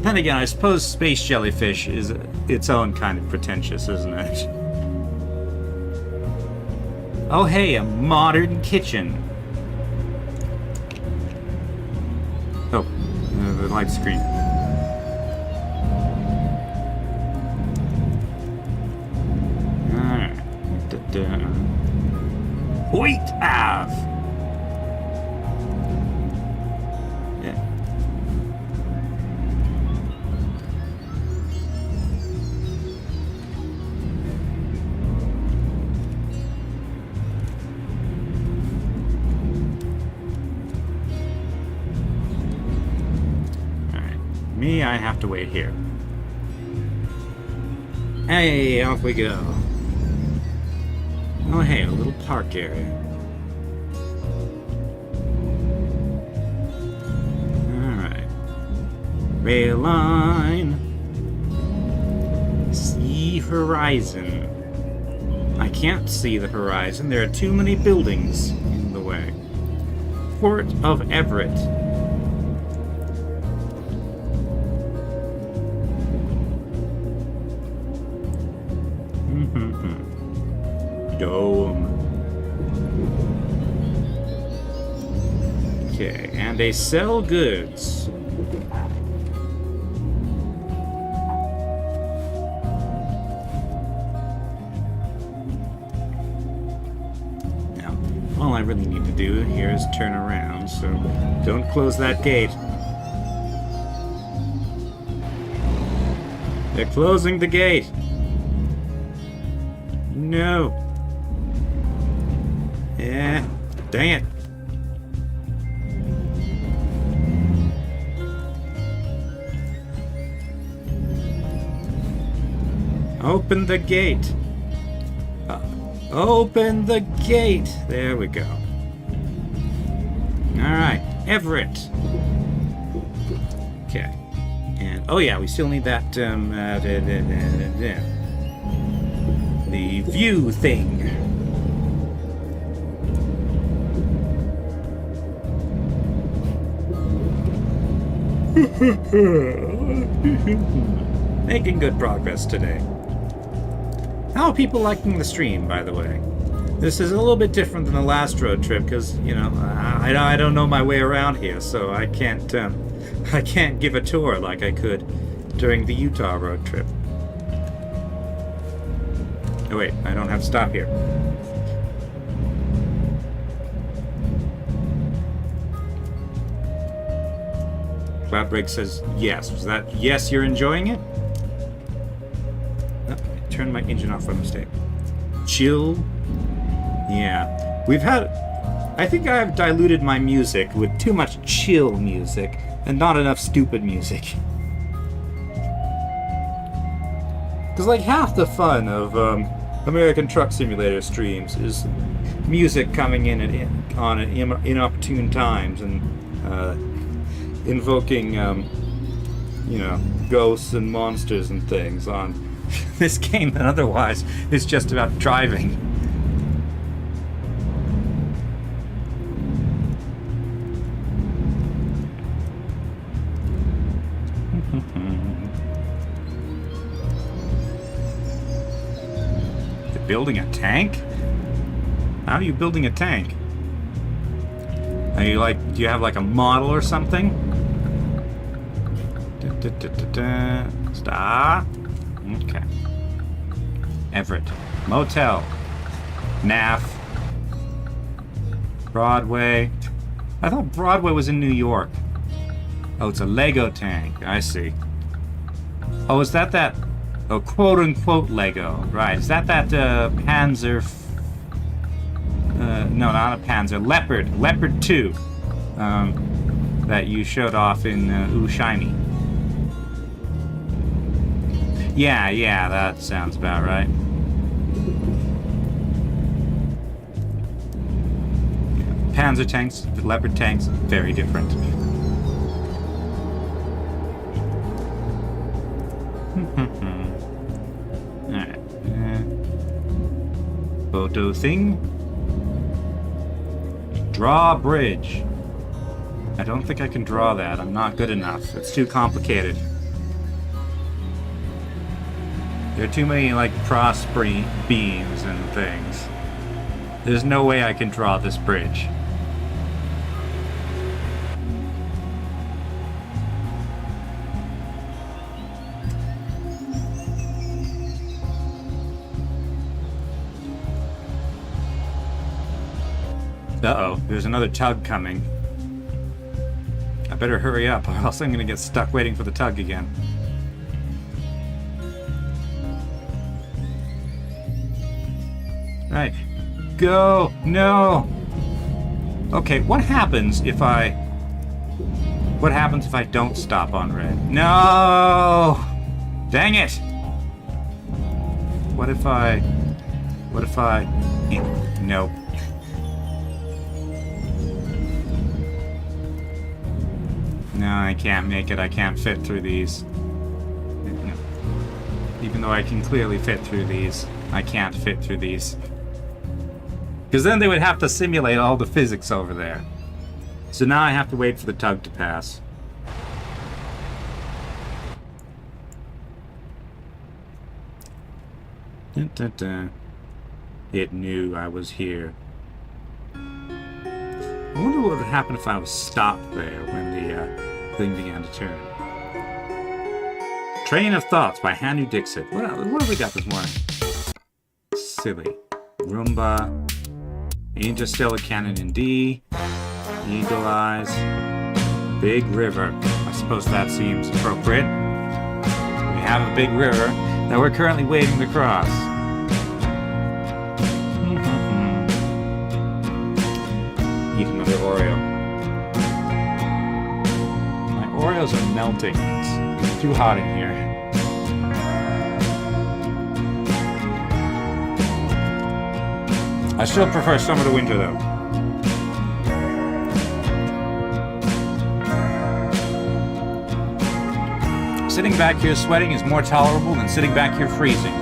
Then again, I suppose space jellyfish is its own kind of pretentious, isn't it? Oh hey, a modern kitchen. Oh, the light screen. Alright. Wait, Av! Yeah. Me, I have to wait here. Hey, off we go. Oh, hey, a little park area. Alright. Rail line. See horizon. I can't see the horizon. There are too many buildings in the way. Port of Everett. Dome. Okay, and they sell goods. Now, all I really need to do here is turn around, so don't close that gate. They're closing the gate. No. Yeah, dang it. Open the gate. Open the gate. There we go. All right, Everett. Okay. And oh yeah, we still need that the view thing. Making good progress today. How are people liking the stream, by the way? This is a little bit different than the last road trip because, you know, I don't know my way around here, so I can't give a tour like I could during the Utah road trip. Oh wait, I don't have to stop here. Cloudbreak says yes. Was that yes, you're enjoying it? Oh, I turned my engine off by mistake. Chill. Yeah. We've had... I think I've diluted my music with too much chill music and not enough stupid music. Because like half the fun of American Truck Simulator streams is music coming in at inopportune times and invoking, you know, ghosts and monsters and things on this game that otherwise is just about driving. You're building a tank? How are you building a tank? Are you like, do you have like a model or something? Stop. Okay. Everett. Motel. NAF. Broadway. I thought Broadway was in New York. Oh, it's a Lego tank. I see. Oh, is that... Oh, quote-unquote Lego. Right. Is that Panzer... no, not a Panzer. Leopard. Leopard 2. That you showed off in Ushimi. Yeah, that sounds about right. Panzer tanks, Leopard tanks, very different. Alright. Photo thing. Draw bridge. I don't think I can draw that. I'm not good enough. It's too complicated. There are too many, like, cross beams and things. There's no way I can draw this bridge. Uh-oh, there's another tug coming. I better hurry up, or else I'm gonna get stuck waiting for the tug again. Right. Go! No! Okay, what happens if I... What happens if I don't stop on red? No! Dang it! What if I... Nope. No, I can't make it. I can't fit through these. No. Even though I can clearly fit through these, I can't fit through these. Because then they would have to simulate all the physics over there. So now I have to wait for the tug to pass. Dun, dun, dun. It knew I was here. I wonder what would happen if I was stopped there when the thing began to turn. Train of Thoughts by Hanu Dixit. What have we got this morning? Silly. Roomba. Interstellar Cannon in D. Eagle Eyes. Big River. I suppose that seems appropriate. We have a big river that we're currently waiting to cross. Eat another Oreo. My Oreos are melting. It's too hot in here. I still prefer summer to winter though. Sitting back here sweating is more tolerable than sitting back here freezing.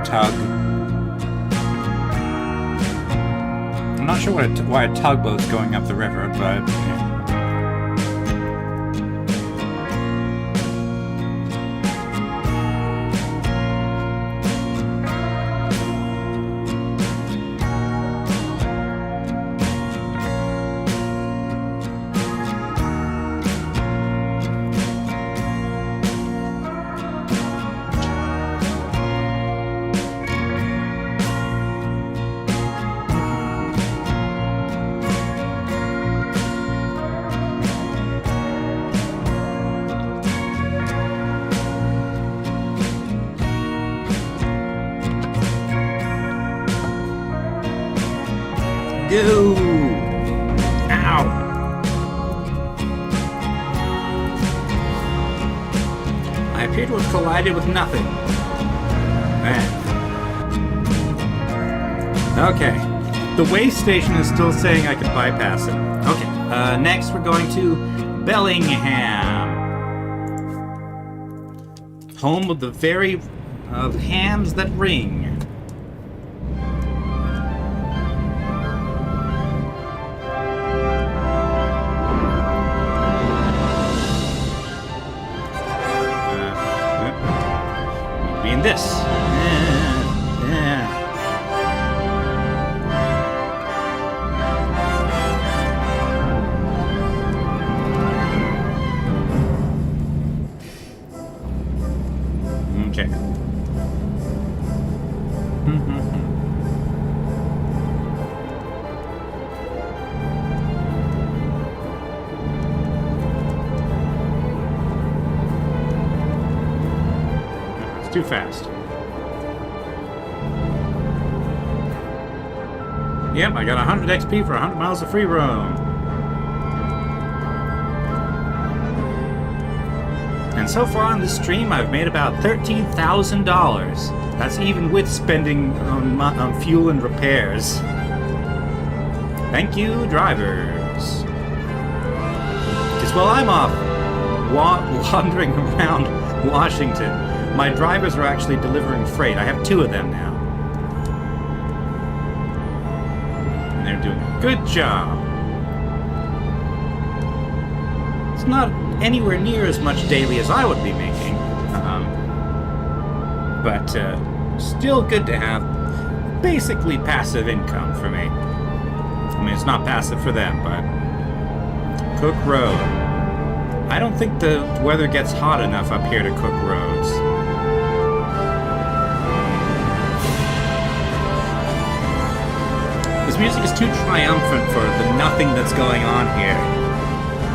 Tug. I'm not sure why a tugboat's going up the river, but... Go! Ow! I appear to have collided with nothing. Man. Okay. The way station is still saying I can bypass it. Okay. Next we're going to Bellingham. Home of of hams that ring. This. Okay. Too fast. Yep, I got 100 XP for 100 miles of free roam. And so far on this stream, I've made about $13,000. That's even with spending on fuel and repairs. Thank you, drivers. Because while I'm off wandering around Washington, my drivers are actually delivering freight. I have 2 of them now. And they're doing a good job. It's not anywhere near as much daily as I would be making. But still good to have basically passive income for me. I mean, it's not passive for them, but... Cook Road. I don't think the weather gets hot enough up here to cook roads. This music is too triumphant for the nothing that's going on here.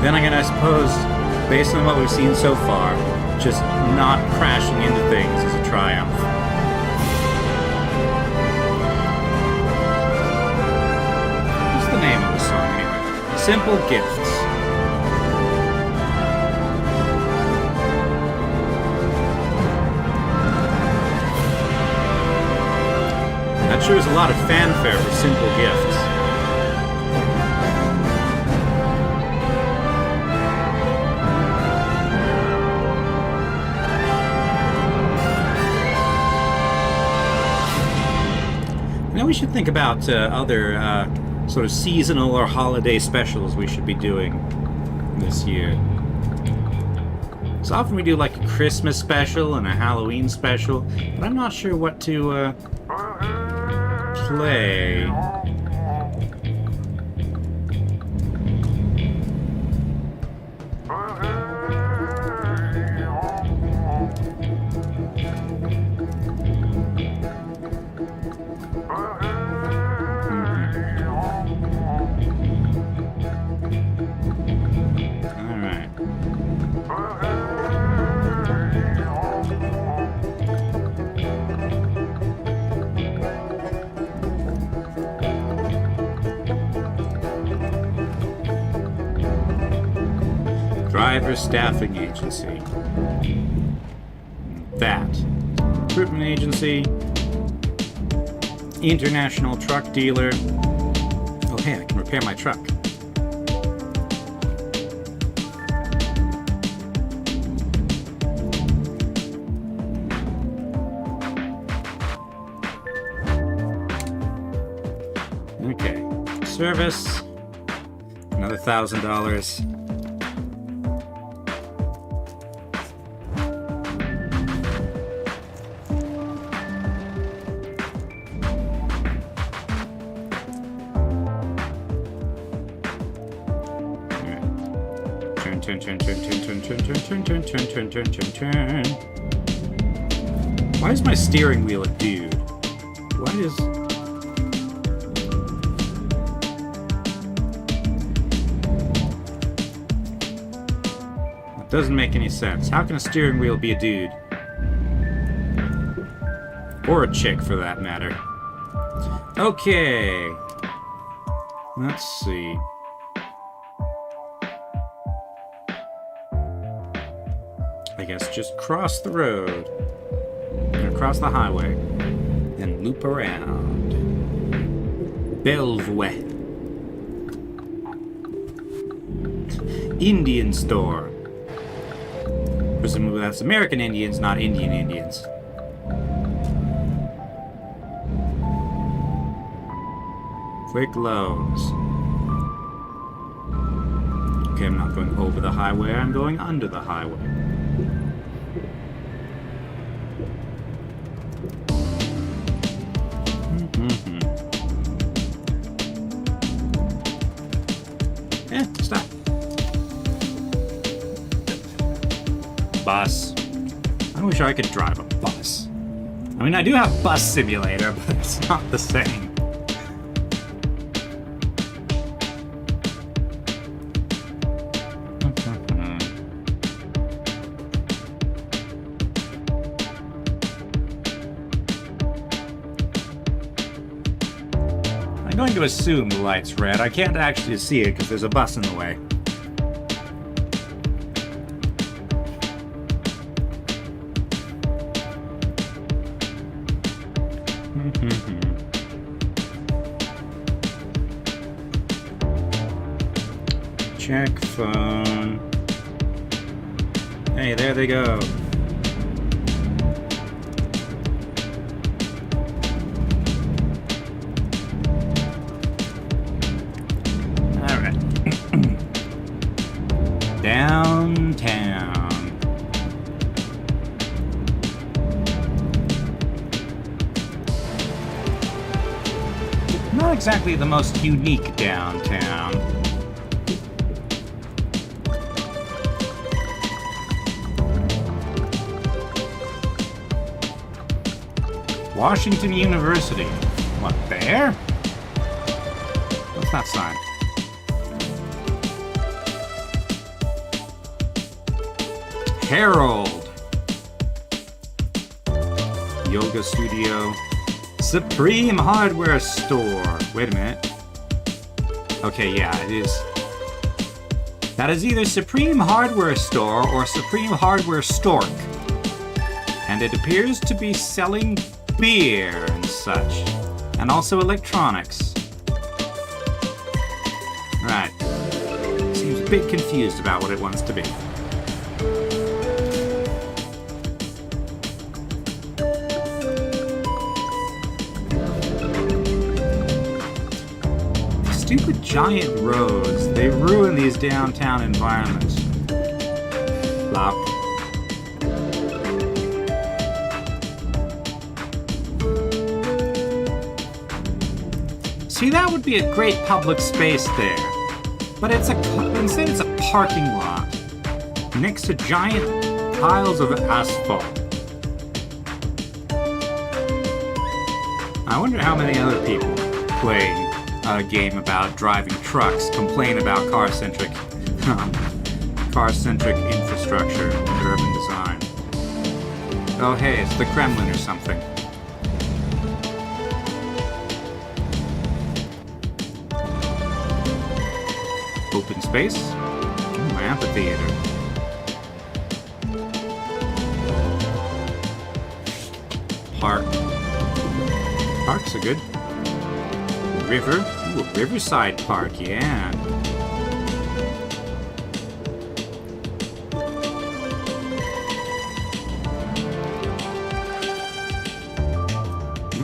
Then again, I suppose, based on what we've seen so far, just not crashing into things is a triumph. What's the name of the song anyway? Simple Gifts. That sure is a lot of fanfare for Simple Gifts. You know, we should think about other sort of seasonal or holiday specials we should be doing this year. So often we do like a Christmas special and a Halloween special, but I'm not sure what to play. Driver Staffing Agency. That. Recruitment Agency. International Truck Dealer. Oh, hey, I can repair my truck. Okay. Service. Another $1,000. Turn. Why is my steering wheel a dude? Why is... That doesn't make any sense. How can a steering wheel be a dude? Or a chick, for that matter. Okay. Let's see. I guess just cross the road, and across the highway, and loop around. Belvue. Indian store. Presumably that's American Indians, not Indian Indians. Quick loans. Okay, I'm not going over the highway, I'm going under the highway. Stop. Bus. I wish I could drive a bus. I mean, I do have Bus Simulator, but it's not the same. I'm going to assume the light's red. I can't actually see it because there's a bus in the way. Check phone. Hey, there they go. Downtown. Not exactly the most unique downtown. Washington University. What, there? What's that sign? Herald. Yoga studio. Supreme Hardware Store. Wait a minute. Okay, yeah, it is. That is either Supreme Hardware Store or Supreme Hardware Stork. And it appears to be selling beer and such. And also electronics. Right. Seems a bit confused about what it wants to be. stupid giant roads. They ruin these downtown environments. Flop. See, that would be a great public space there. But instead it's a parking lot next to giant piles of asphalt. I wonder how many other people playing a game about driving trucks complain about car-centric infrastructure and urban design. Oh hey, it's the Kremlin or something. Open space. Amphitheater. Park. Parks are good. River. Ooh, Riverside Park, yeah.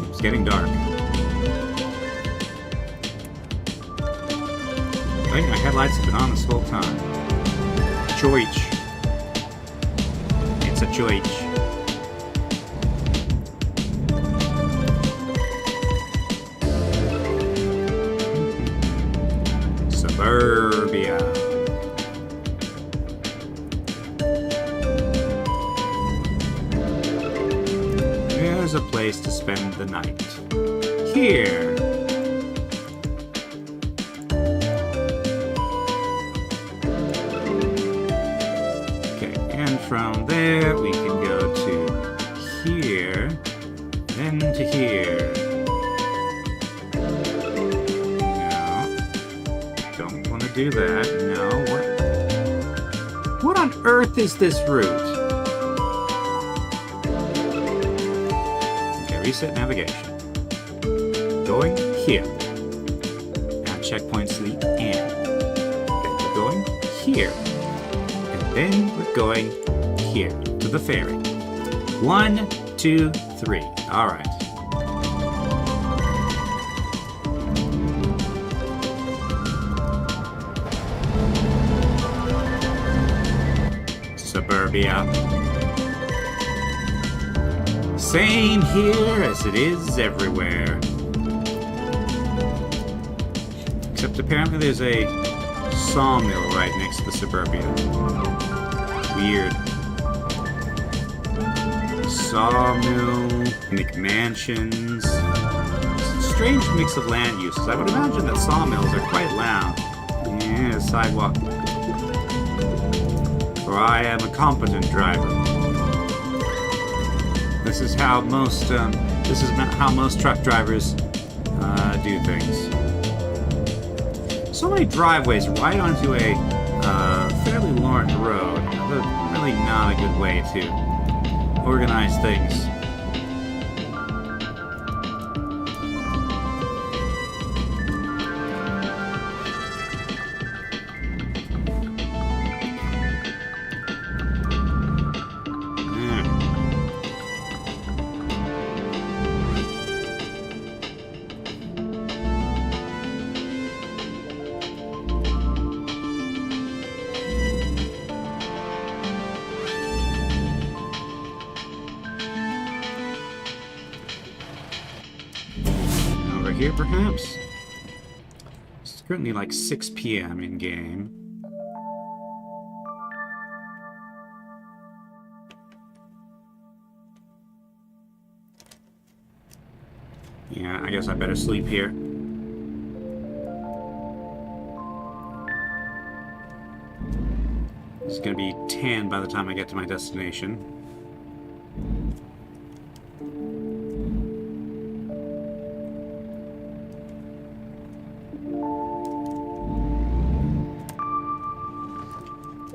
It's getting dark. I think my headlights have been on this whole time. Choich. It's a choich. Suburbia. There's a place to spend the night. Here. From there, we can go to here, then to here. No, don't want to do that. No, what on earth is this route? Okay, reset navigation. Going here. Now checkpoints to the end. Then we're going here. And then we're going here to the ferry. 1, 2, 3. All right. Suburbia. Same here as it is everywhere. Except apparently there's a sawmill right next to the suburbia. Weird. Sawmill, McMansions. It's a strange mix of land uses. I would imagine that sawmills are quite loud. Yeah, sidewalk. For I am a competent driver. This is how most truck drivers do things. So many driveways right onto a fairly large road. Really not a good way to organize things. Here, perhaps? It's currently like 6 p.m. in game. Yeah, I guess I better sleep here. It's gonna be 10 by the time I get to my destination.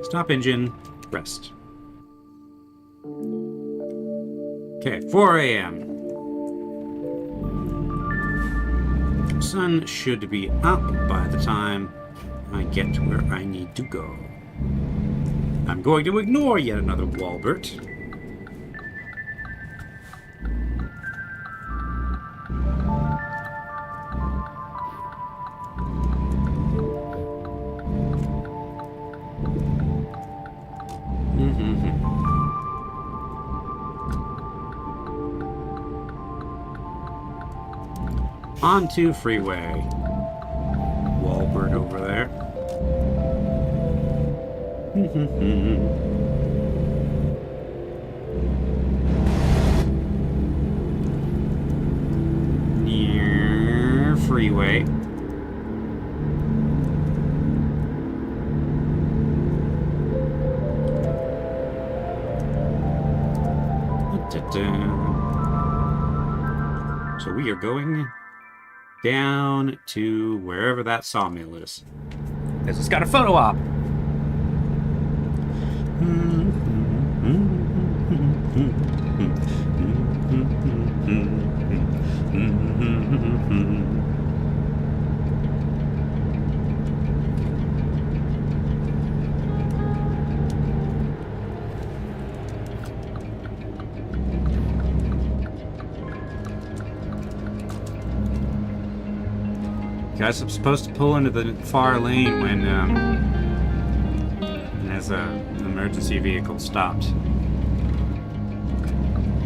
Stop engine, rest. Okay, 4 a.m. Sun should be up by the time I get to where I need to go. I'm going to ignore yet another Walbert. onto freeway. Wallbird over there. Near freeway. So we are going down to wherever that sawmill is. Because it's got a photo op. Guys, I'm supposed to pull into the far lane when as an emergency vehicle stops.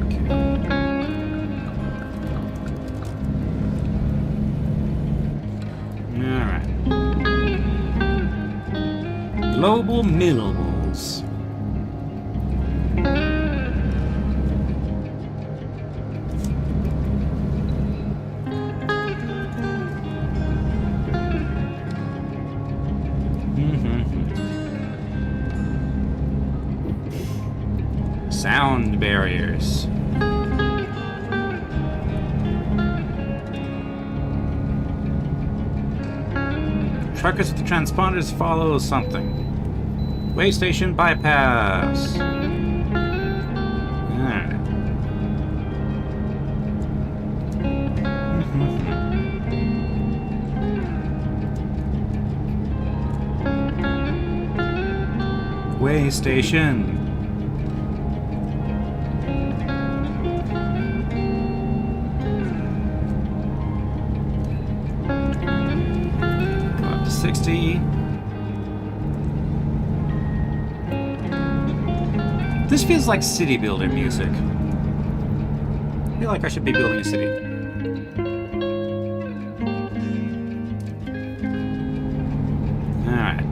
Okay. All right. Global Minerals. Sound barriers. Truckers with the transponders follow something. Way station bypass. Alright. Way station. Go up to 60. This feels like city builder music. I feel like I should be building a city. Alright.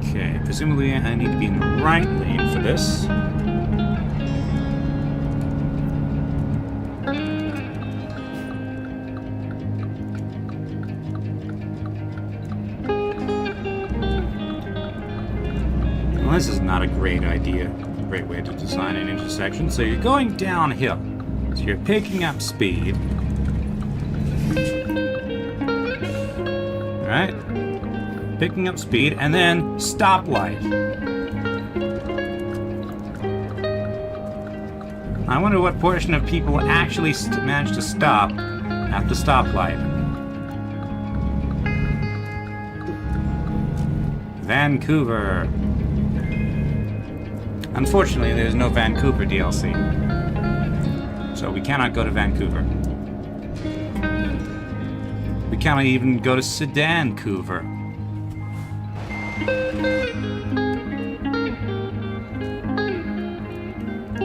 Okay, presumably I need to be in the right lane for this. Well, this is not a great idea. Great way to design an intersection. So you're going downhill. So you're picking up speed. Alright. Picking up speed, and then stoplight. I wonder what portion of people actually manage to stop at the stoplight. Vancouver. Unfortunately, there's no Vancouver DLC. So we cannot go to Vancouver. We cannot even go to Sedancouver.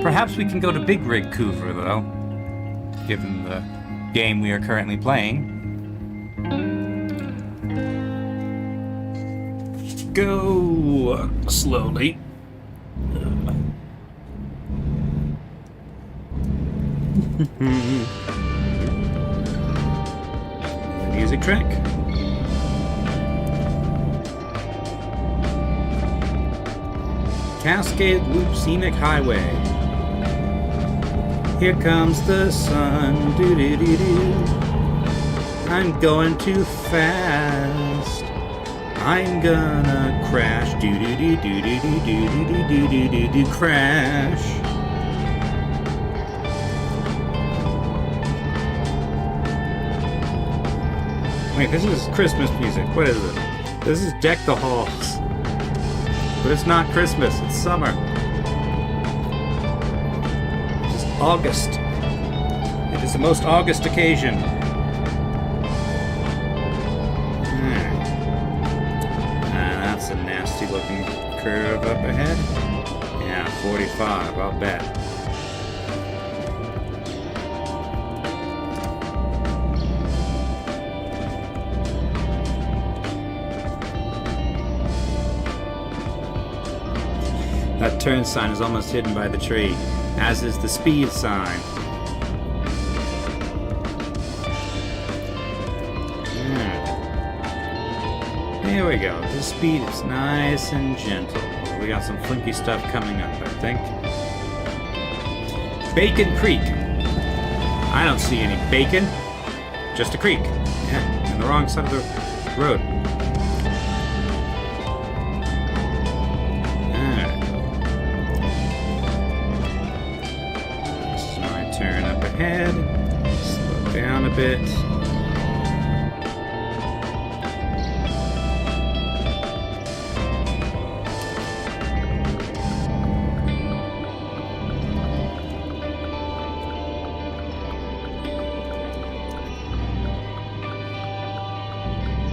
Perhaps we can go to Big Rig Couver, though, given the game we are currently playing. Go slowly. Music track. Cascade Loop Scenic Highway. Here comes the sun. Doo doo doo doo. I'm going too fast. I'm gonna crash. Doo doo doo doo doo doo doo doo doo doo doo doo crash. Wait, this is Christmas music. What is it? This is Deck the Halls. But it's not Christmas, it's summer. It's August. It is the most August occasion. That's a nasty looking curve up ahead. Yeah, 45, I'll bet. That turn sign is almost hidden by the tree, as is the speed sign. There we go. The speed is nice and gentle. We got some flinky stuff coming up, I think. Bacon Creek. I don't see any bacon. Just a creek. Yeah, on the wrong side of the road. Alright. This is my turn up ahead. Slow down a bit.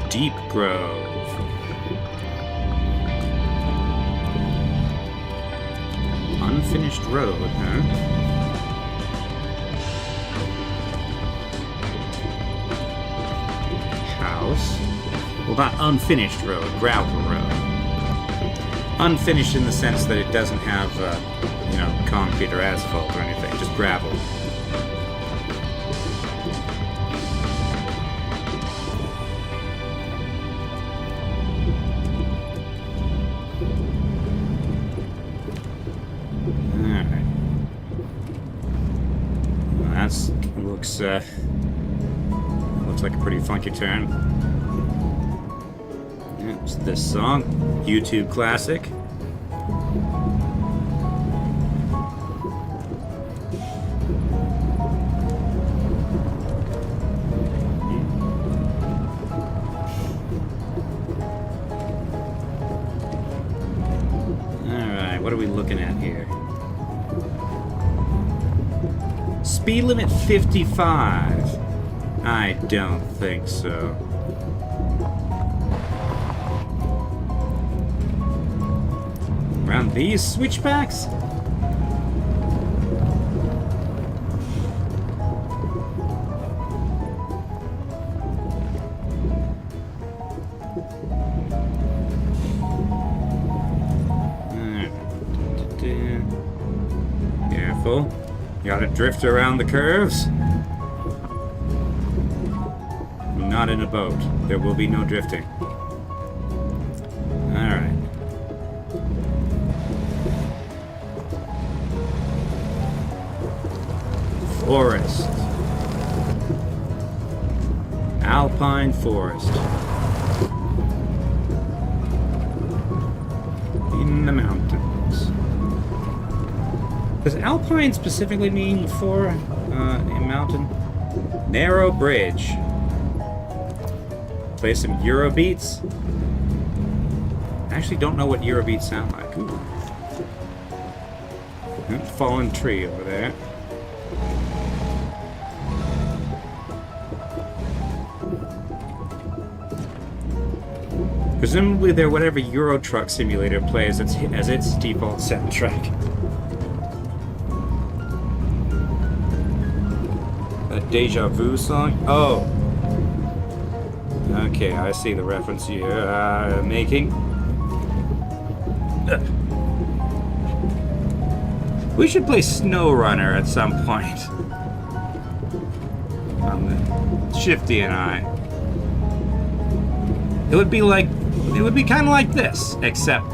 Deep Grove. Unfinished road, huh? House. Well, not unfinished road, gravel road. Unfinished in the sense that it doesn't have, concrete or asphalt or anything, just gravel. Looks like a pretty funky turn. Yeah, it's this song, YouTube classic. All right, what are we looking at here? Speed limit 55. I don't think so. Around these switchbacks? Careful. Gotta drift around the curves. Not in a boat. There will be no drifting. Alright. Forest. Alpine forest. In the mountains. Does alpine specifically mean for a mountain? Narrow bridge. Play some Eurobeats. I actually don't know what Eurobeats sound like. Ooh. Fallen tree over there. Presumably they're whatever Euro Truck Simulator plays as its default soundtrack. A Deja Vu song? Oh. Okay, I see the reference you're making. We should play SnowRunner at some point. Shifty and I. It would be kind of like this, except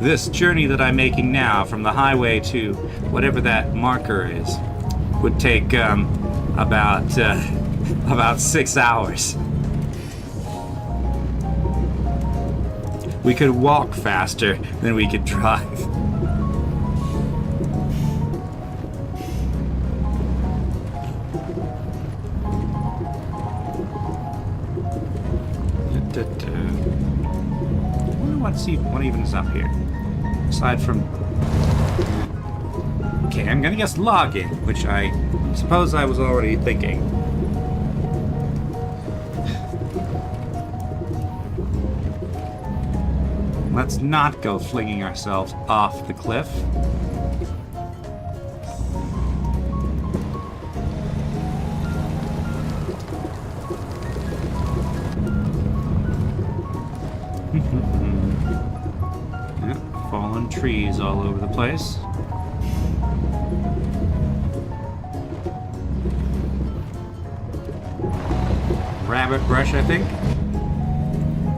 this journey that I'm making now from the highway to whatever that marker is would take about 6 hours. We could walk faster than we could drive. I wonder what even is up here. Aside from... Okay, I'm gonna guess login, which I suppose I was already thinking. let's not go flinging ourselves off the cliff. Yep, fallen trees all over the place. Rabbit brush, I think.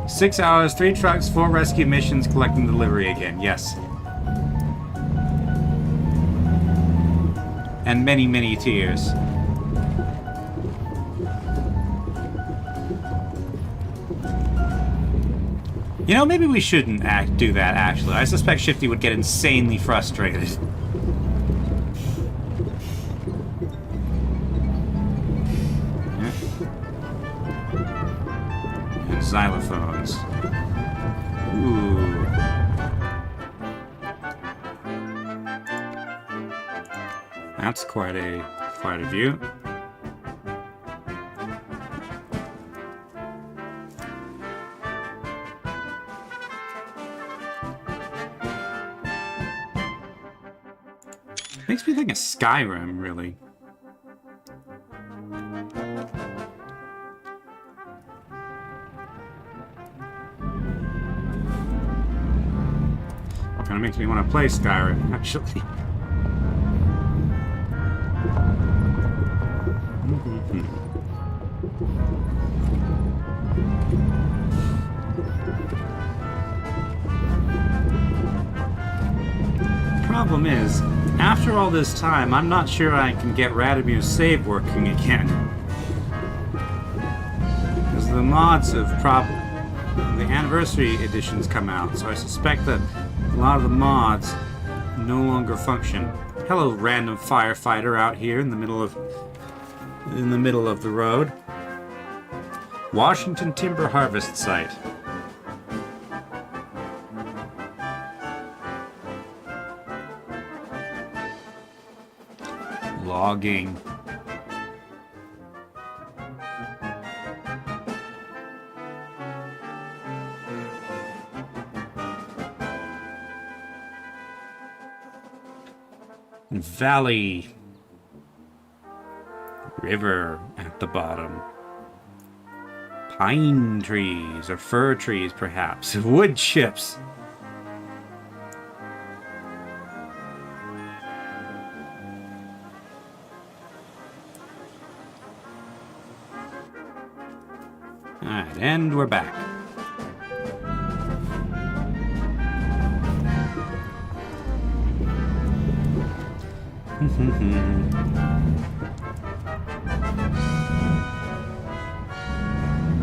6 hours, 3 trucks, 4 rescue missions, collecting delivery again. Yes. And many, many tears. You know, maybe we shouldn't do that, actually. I suspect Shifty would get insanely frustrated. And xylophones. Ooh. That's quite a view. Makes me think of Skyrim, really. Kind of makes me want to play Skyrim, actually. Problem is, after all this time, I'm not sure I can get Radimir's save working again. Because the mods have the anniversary editions come out, so I suspect that a lot of the mods no longer function. Hello, random firefighter out here in the middle of the road. Washington Timber Harvest Site. Logging. Valley. River at the bottom. Pine trees, or fir trees perhaps. Wood chips. Alright, and we're back.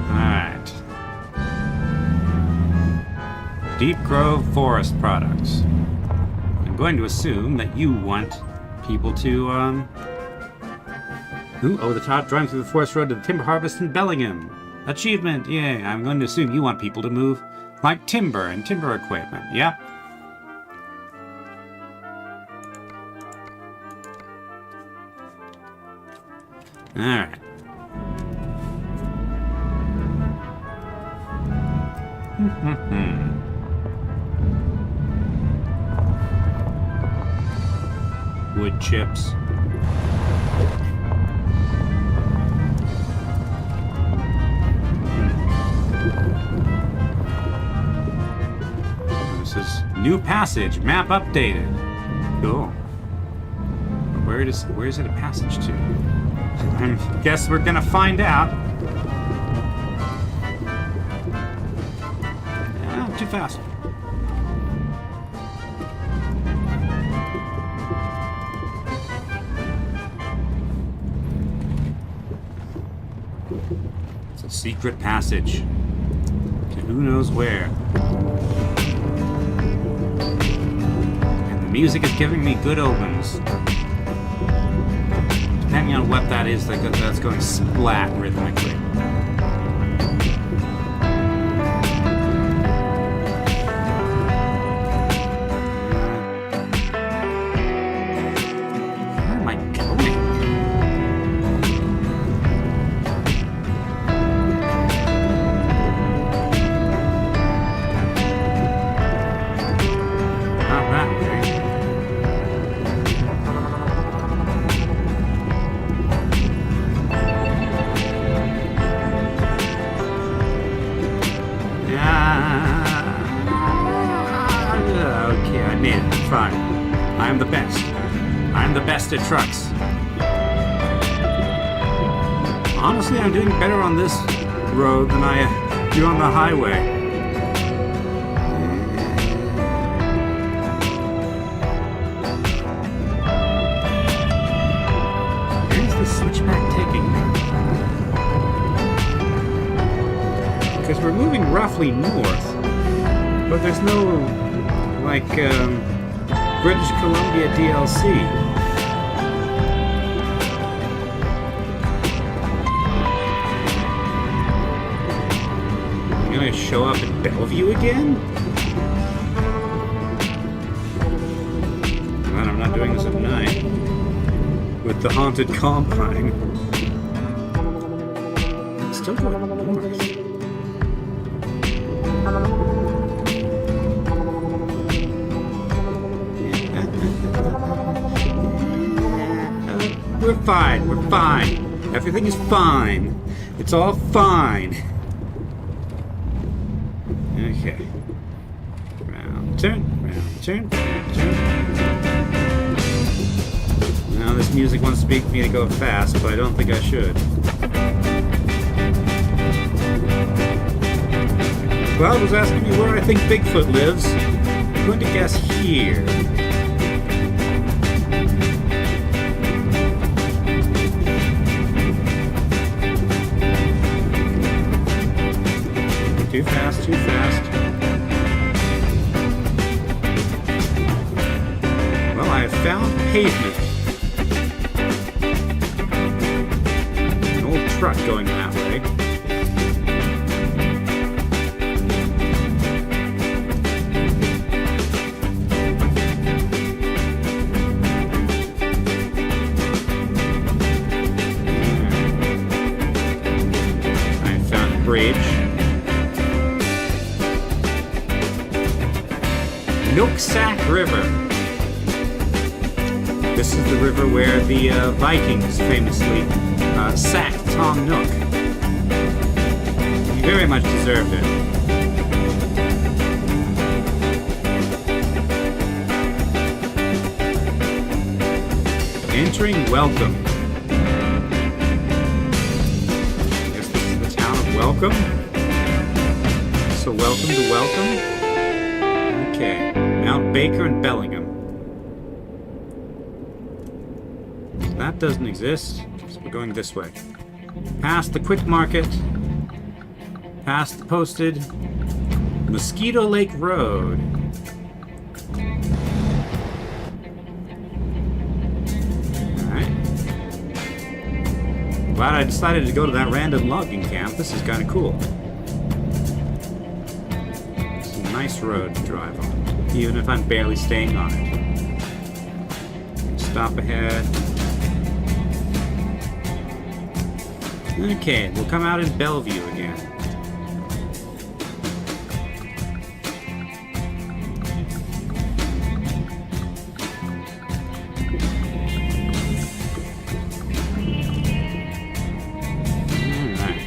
Alright. Deep Grove Forest Products. I'm going to assume that you want people to, the top driving through the forest road to the timber harvest in Bellingham. Achievement, yay. I'm going to assume you want people to move like timber and timber equipment, yeah? Alright. Wood chips. This is new passage, map updated. Cool. Where is it a passage to? I guess we're gonna find out. Too fast. It's a secret passage to who knows where. And the music is giving me good omens. Depending on what that is, that's going splat rhythmically. Okay, I made it. Fine. I'm the best. I'm the best at trucks. Honestly, I'm doing better on this road than I do on the highway. Where's the switchback taking me? Because we're moving roughly north, but there's no, like, British Columbia DLC. I'm gonna show up in Bellevue again? Man, I'm not doing this at night. With the haunted combine. I'm still going north. We're fine. We're fine. Everything is fine. It's all fine. Okay. Round turn, round turn, round turn. Now this music wants me to go fast, but I don't think I should. Cloud was asking me where I think Bigfoot lives. I'm going to guess here. Too fast, too fast. Well, I have found pavement. An old truck going that way. I found a bridge. Nooksack River. This is the river where the Vikings famously sacked Tom Nook. He very much deserved it. Entering Welcome. I guess this is the town of Welcome. So welcome to Welcome. Okay. Mount Baker and Bellingham. That doesn't exist, so we're going this way. Past the Quick Market. Past the posted Mosquito Lake Road. Alright. Glad I decided to go to that random logging camp. This is kind of cool. It's a nice road to drive on, even if I'm barely staying on it. Stop ahead. Okay, we'll come out in Bellevue again. Alright.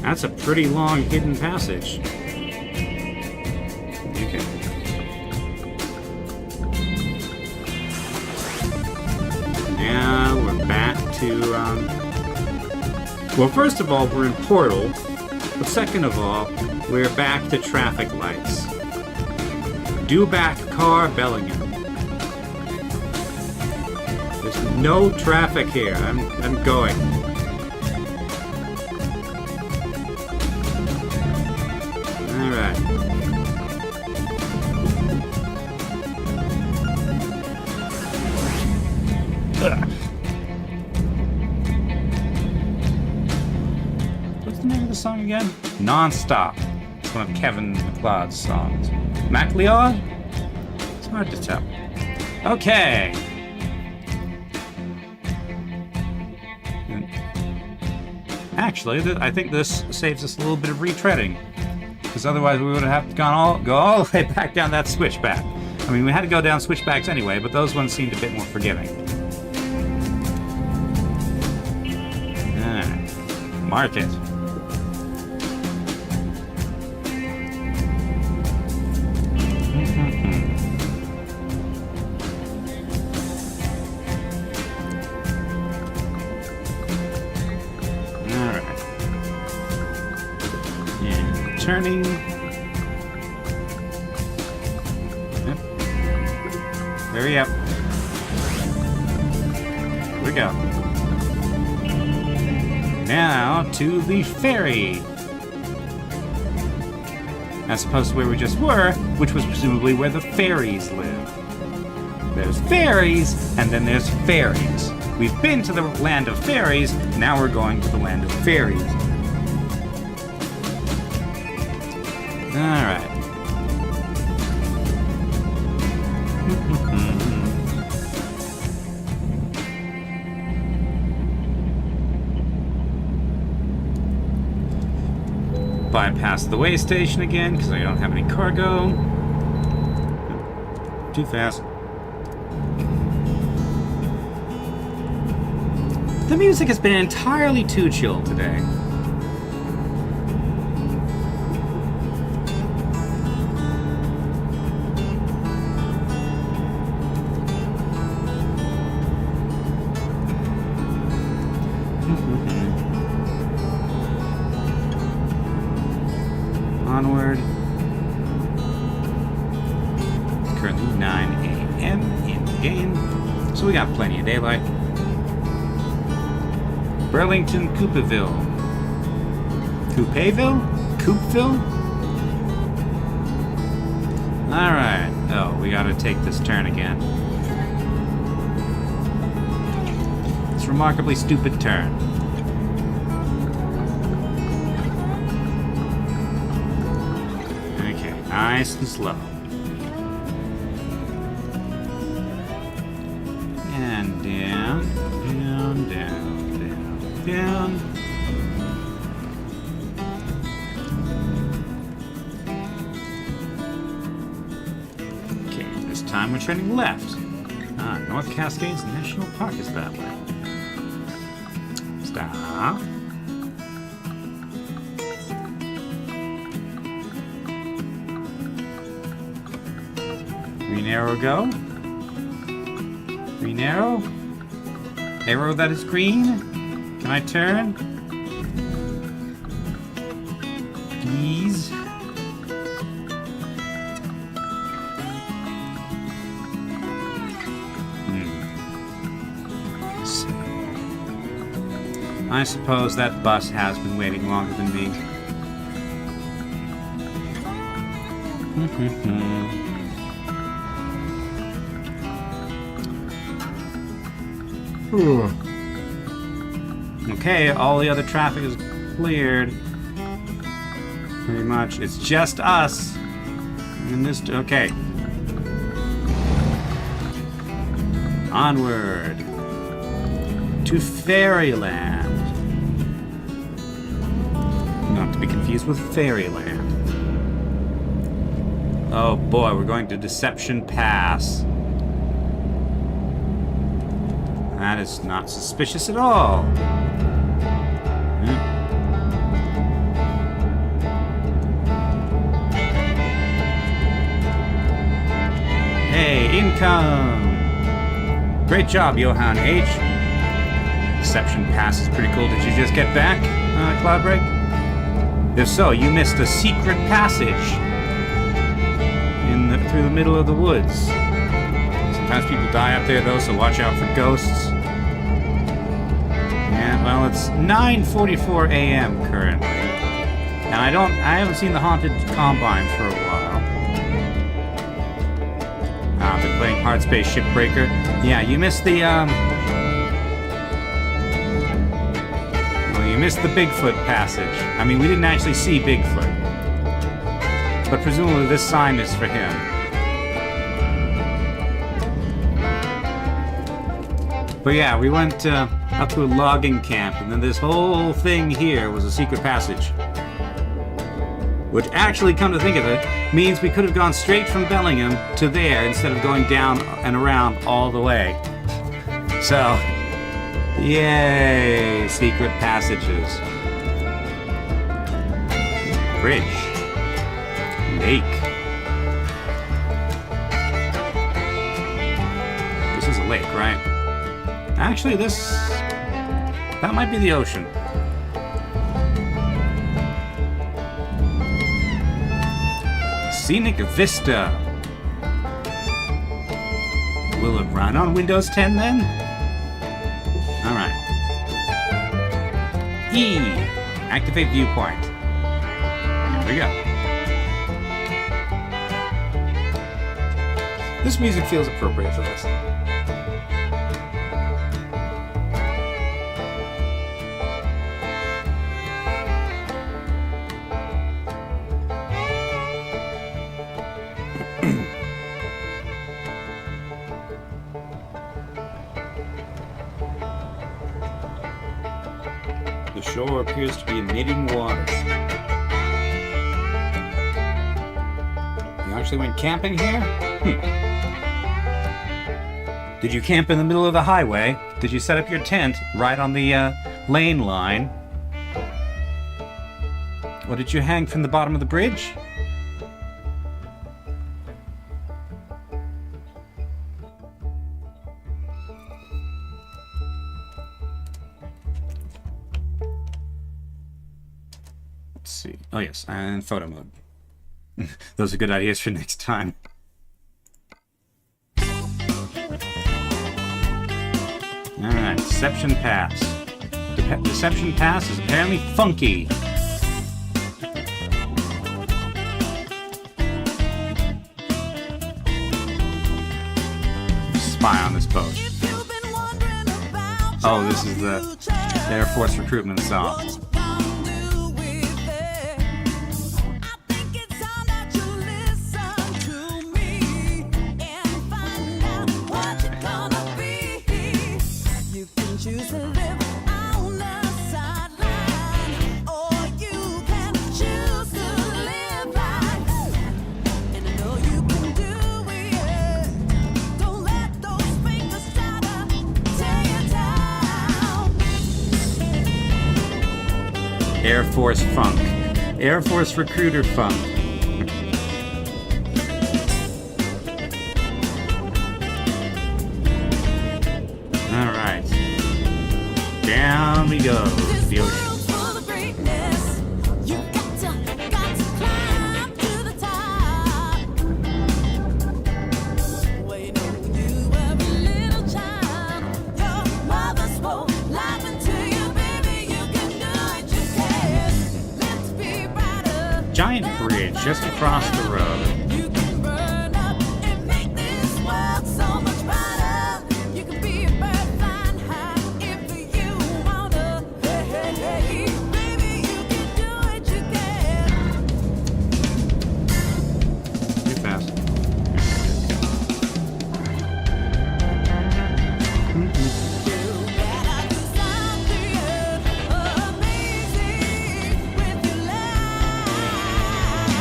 That's a pretty long hidden passage. Well, first of all, we're in Portal, but second of all, we're back to traffic lights. Due back car, Bellingham. There's no traffic here. I'm going. All right. Ugh. What's the name of the song again? Non-Stop. It's one of Kevin MacLeod's songs. MacLeod? It's hard to tell. Okay. Actually, I think this saves us a little bit of retreading, because otherwise we would have go all the way back down that switchback. I mean, we had to go down switchbacks anyway, but those ones seemed a bit more forgiving. Alright. Market. turning. Yep. Hurry up. Here we go. Now to the ferry. As opposed to where we just were, which was presumably where the fairies live. There's fairies, and then there's fairies. We've been to the land of fairies, now we're going to the land of fairies. Alright. Bypass the way station again, because I don't have any cargo. Too fast. The music has been entirely too chill today. Onward. It's currently 9 a.m. in the game, so we got plenty of daylight. Burlington, Coopeville. Coopeville? Coopville? Alright. Oh, we gotta take this turn again. It's a remarkably stupid turn. Okay, nice and slow. And down, down, down. Down. Okay, this time we're turning left. North Cascades National Park is that way. Stop. Green arrow go. Green arrow. Arrow that is green. Can I turn? Please. I suppose that bus has been waiting longer than me. Okay, all the other traffic is cleared. Pretty much. It's just us. In this. Okay. Onward. To Fairyland. Not to be confused with Fairyland. Oh boy, we're going to Deception Pass. That is not suspicious at all. Hey, income! Great job, Johan H. Deception Pass is pretty cool. Did you just get back, Cloudbreak? If so, you missed a secret passage through the middle of the woods. Sometimes people die up there, though, so watch out for ghosts. Yeah, well, it's 9:44 a.m. currently, and I haven't seen the Haunted Combine for a while. I've been playing Hard Space Shipbreaker. Yeah, you missed the you missed the Bigfoot passage. I mean, we didn't actually see Bigfoot, but presumably this sign is for him. But yeah, we went up to a logging camp, and then this whole thing here was a secret passage. Which actually, come to think of it, means we could have gone straight from Bellingham to there instead of going down and around all the way. So, yay, secret passages. Bridge. Lake. This is a lake, right? Actually, that might be the ocean. Scenic Vista. Will it run on Windows 10 then? Alright. E. Activate viewpoint. There we go. This music feels appropriate for this. The shore appears to be emitting water. You actually went camping here? Did you camp in the middle of the highway? Did you set up your tent right on the lane line? Or did you hang from the bottom of the bridge? Let's see. Oh yes, and photo mode. Those are good ideas for next time. Alright, Deception Pass. Deception Pass is apparently funky. Spy on this boat. Oh, this is the Air Force recruitment song. Air Force funk. Air Force recruiter funk. Alright. Down we go. The ocean. Giant bridge just across the road. Too fast.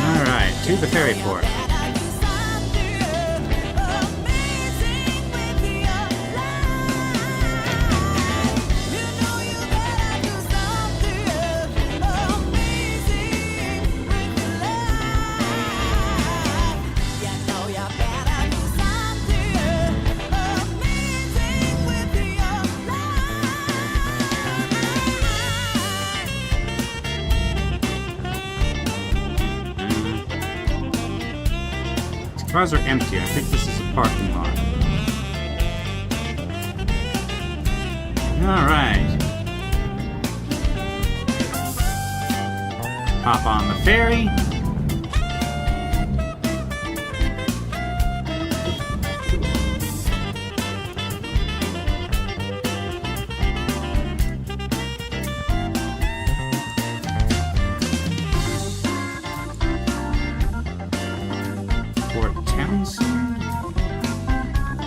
Alright, to the ferry port. Cars are empty. I think this is a parking lot. Alright. Hop on the ferry.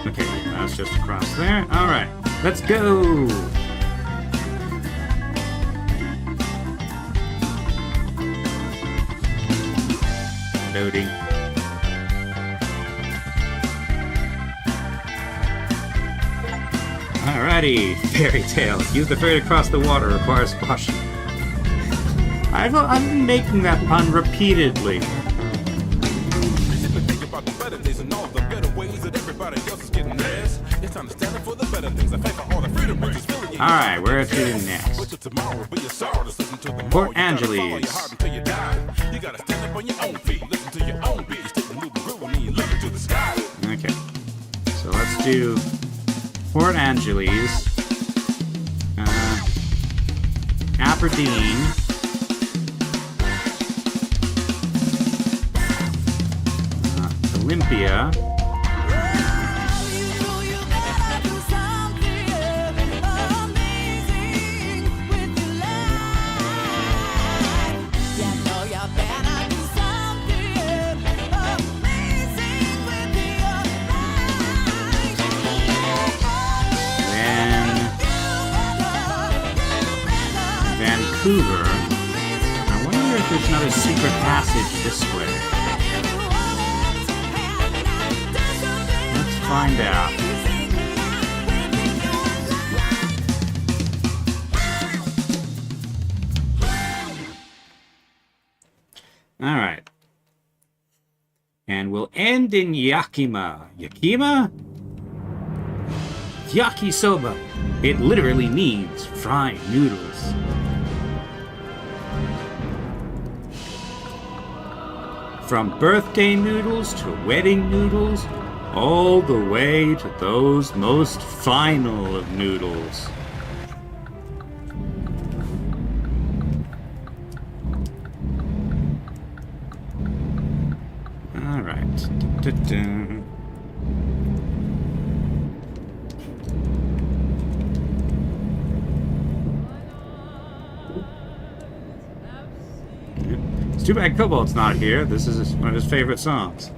Okay, that's just across there. Alright, let's go! Loading. Alrighty, fairy tale. Use the ferry to cross the water, requires caution. I've been making that pun repeatedly. Alright, where to next? Port Angeles. do Port Angeles, Aberdeen, Olympia, Vancouver. I wonder if there's another secret passage this way. Let's find out. All right. And we'll end in Yakima. Yakima? Yakisoba. It literally means fried noodles. From birthday noodles to wedding noodles, all the way to those most final of noodles. All right. Da-da-da. It's too bad Cobalt's not here. This is one of his favorite songs.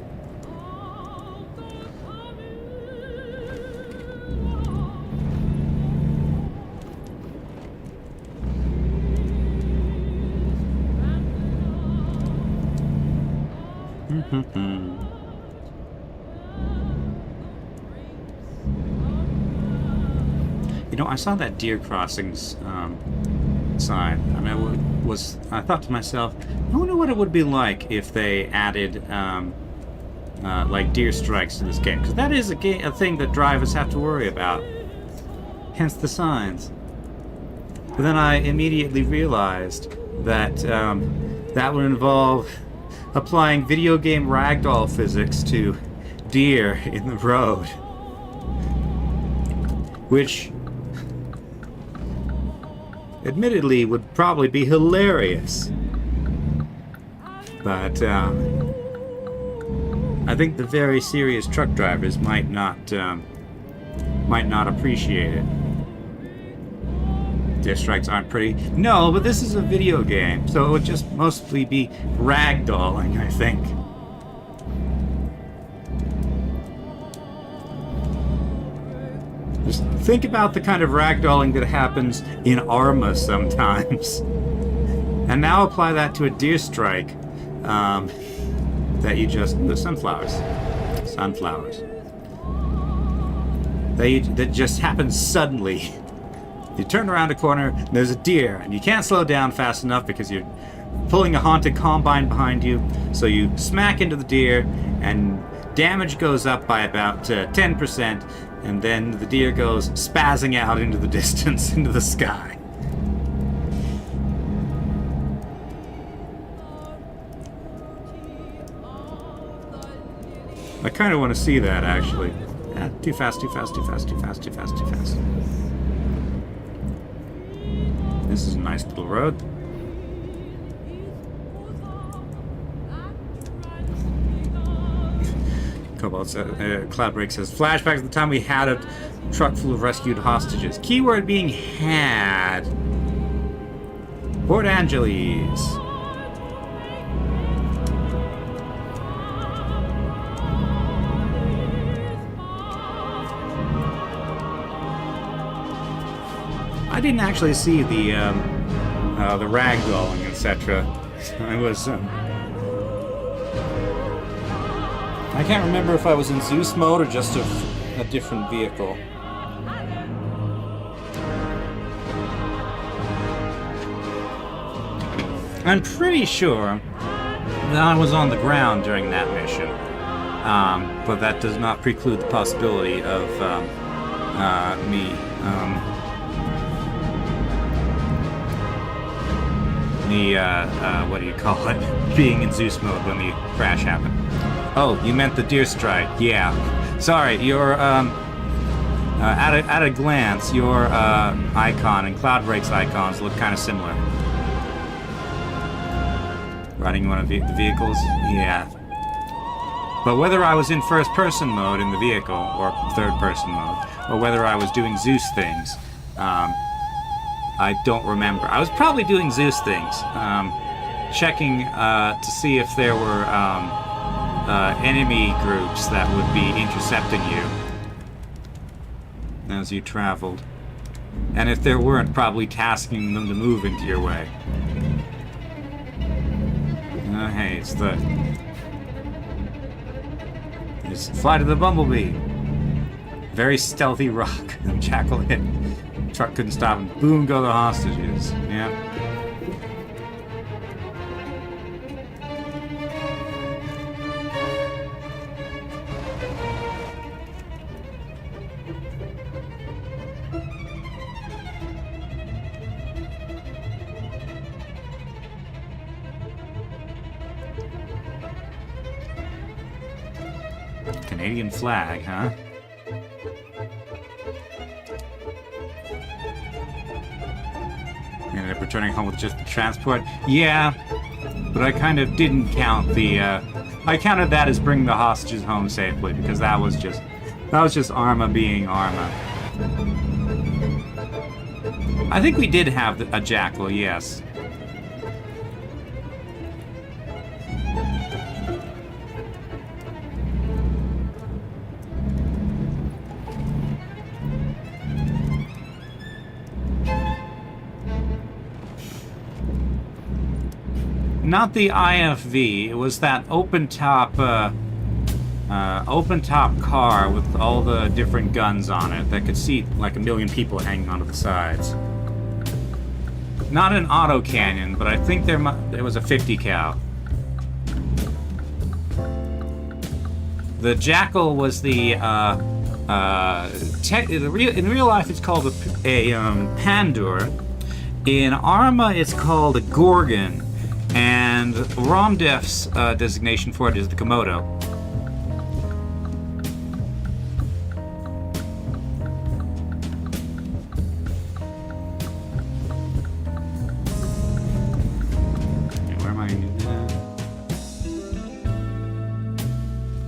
You know, I saw that Deer Crossings sign. I mean, I thought to myself, I wonder what it would be like if they added like deer strikes to this game, because that is a thing that drivers have to worry about. Hence the signs. But then I immediately realized that that would involve applying video game ragdoll physics to deer in the road, which admittedly would probably be hilarious. But I think the very serious truck drivers might not appreciate it. Deer strikes aren't pretty. No, but this is a video game, so it would just mostly be ragdolling, I think. Just think about the kind of ragdolling that happens in Arma sometimes. And now apply that to a deer strike. That you just... The sunflowers. That just happens suddenly. You turn around a corner, and there's a deer, and you can't slow down fast enough because you're pulling a haunted combine behind you, so you smack into the deer, and damage goes up by about 10%, and then the deer goes spazzing out into the distance, into the sky. I kind of want to see that, actually. Too fast. This is a nice little road. Cobalt Cloudbreak says, flashbacks to the time we had a truck full of rescued hostages. Keyword being had. Port Angeles. I didn't actually see the ragdolling, etc. I was. I can't remember if I was in Zeus mode or just a different vehicle. I'm pretty sure that I was on the ground during that mission, but that does not preclude the possibility of me. What do you call it? Being in Zeus mode when the crash happened. Oh, you meant the deer strike. Yeah. Sorry, your at a glance, your icon and Cloudbreak's icons look kind of similar. Riding one of the vehicles? Yeah. But whether I was in first-person mode in the vehicle, or third-person mode, or whether I was doing Zeus things, I don't remember. I was probably doing Zeus things, checking to see if there were enemy groups that would be intercepting you as you traveled. And if there weren't, probably tasking them to move into your way. Hey, it's Fly to the Bumblebee. Very stealthy rock. Jackal hit. Truck couldn't stop him. Boom, go the hostages. Yeah. Canadian flag, huh? Ended up returning home with just the transport. Yeah, but I kind of didn't count the. I counted that as bringing the hostages home safely because that was just Arma being Arma. I think we did have a Jackal, yes. Not the IFV. It was that open top car with all the different guns on it that could seat like 1 million people hanging onto the sides. Not an auto cannon, but I think there was a 50 cal. The Jackal was the in real life it's called a Pandur. In Arma it's called a Gorgon. And Romdef's designation for it is the Komodo. Okay, where am I?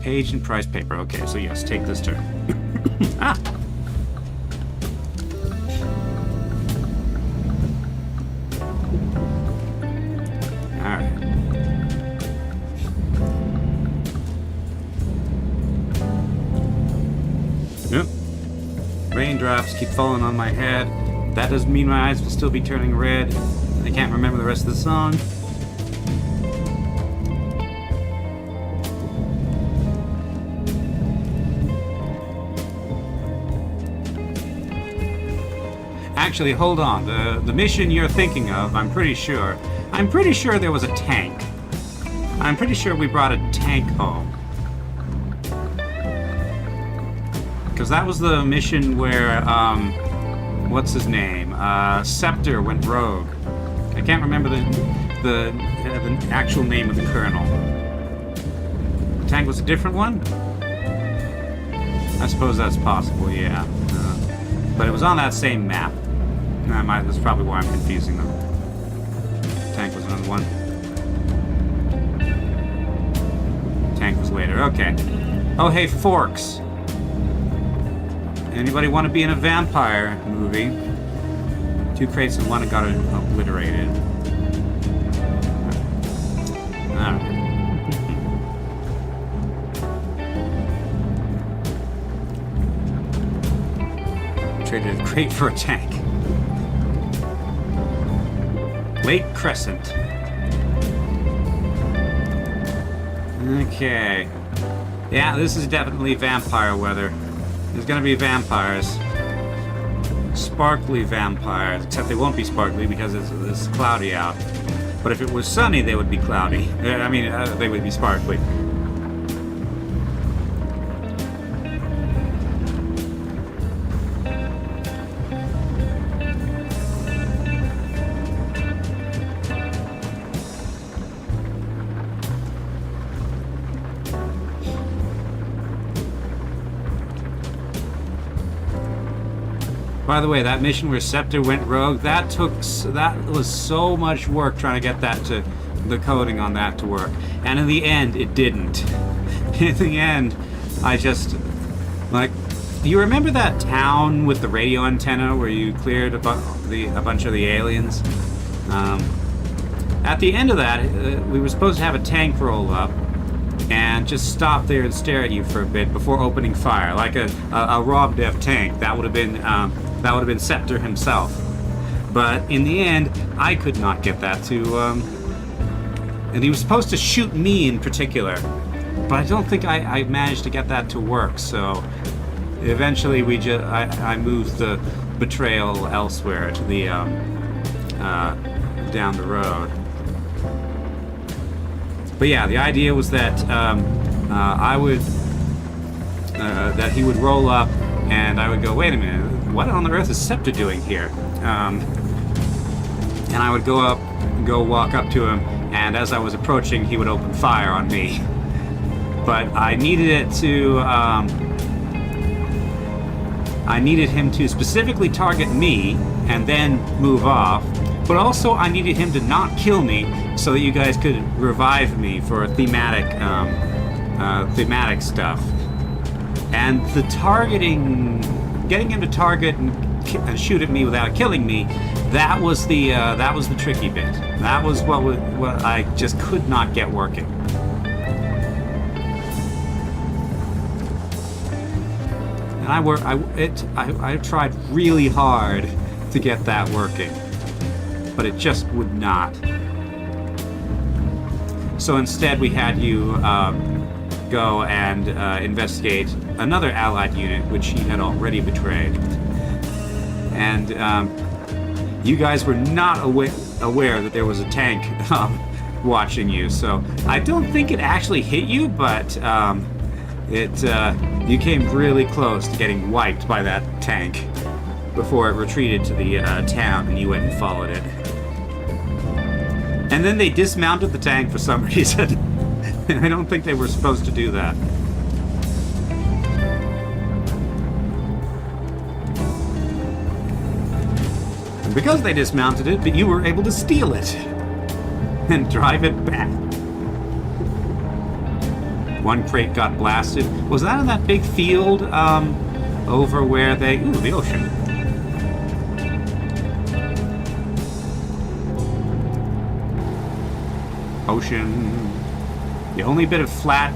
Page and price paper. Okay, so yes, take this turn. Ah! Raindrops keep falling on my head. That doesn't mean my eyes will still be turning red. I can't remember the rest of the song. Actually, hold on. The mission you're thinking of, I'm pretty sure there was a tank. I'm pretty sure we brought a tank home. Because that was the mission where, what's his name? Scepter went rogue. I can't remember the actual name of the colonel. The tank was a different one? I suppose that's possible, yeah. But it was on that same map. That's probably why I'm confusing them. Tank was another one. Tank was later, okay. Oh, hey, Forks. Anybody want to be in a vampire movie? 2 crates and 1 got obliterated. Alright. Traded a crate for a tank. Lake Crescent. Okay. Yeah, this is definitely vampire weather. There's gonna be vampires. Sparkly vampires, except they won't be sparkly because it's cloudy out. But if it was sunny, they would be cloudy. They would be sparkly. By the way, that mission where Scepter went rogue, that was so much work trying to get that to the coding on that to work. And in the end, it didn't. In the end, I just like. Do you remember that town with the radio antenna where you cleared a bunch of the aliens? At the end of that, we were supposed to have a tank roll up and just stop there and stare at you for a bit before opening fire, like a Rob Dev tank. That would have been Scepter himself. But in the end, I could not get that to. And he was supposed to shoot me in particular, but I don't think I managed to get that to work. So eventually, I moved the betrayal elsewhere to the down the road. But yeah, the idea was that that he would roll up, and I would go, wait a minute, what on earth is Scepter doing here? And I would go walk up to him, and as I was approaching, he would open fire on me. But I needed it to, I needed him to specifically target me and then move off. But also, I needed him to not kill me so that you guys could revive me for thematic stuff. And the targeting, getting him to target and shoot at me without killing me, that was the tricky bit. That was what I just could not get working. And I tried really hard to get that working, but it just would not. So instead, we had you go and investigate another Allied unit, which he had already betrayed. And you guys were not aware that there was a tank watching you. So I don't think it actually hit you, but you came really close to getting wiped by that tank before it retreated to the town, and you went and followed it. And then they dismounted the tank for some reason. I don't think they were supposed to do that. And because they dismounted it, but you were able to steal it and drive it back. One crate got blasted. Was that in that big field over where they... Ooh, the ocean. Ocean. The only bit of flat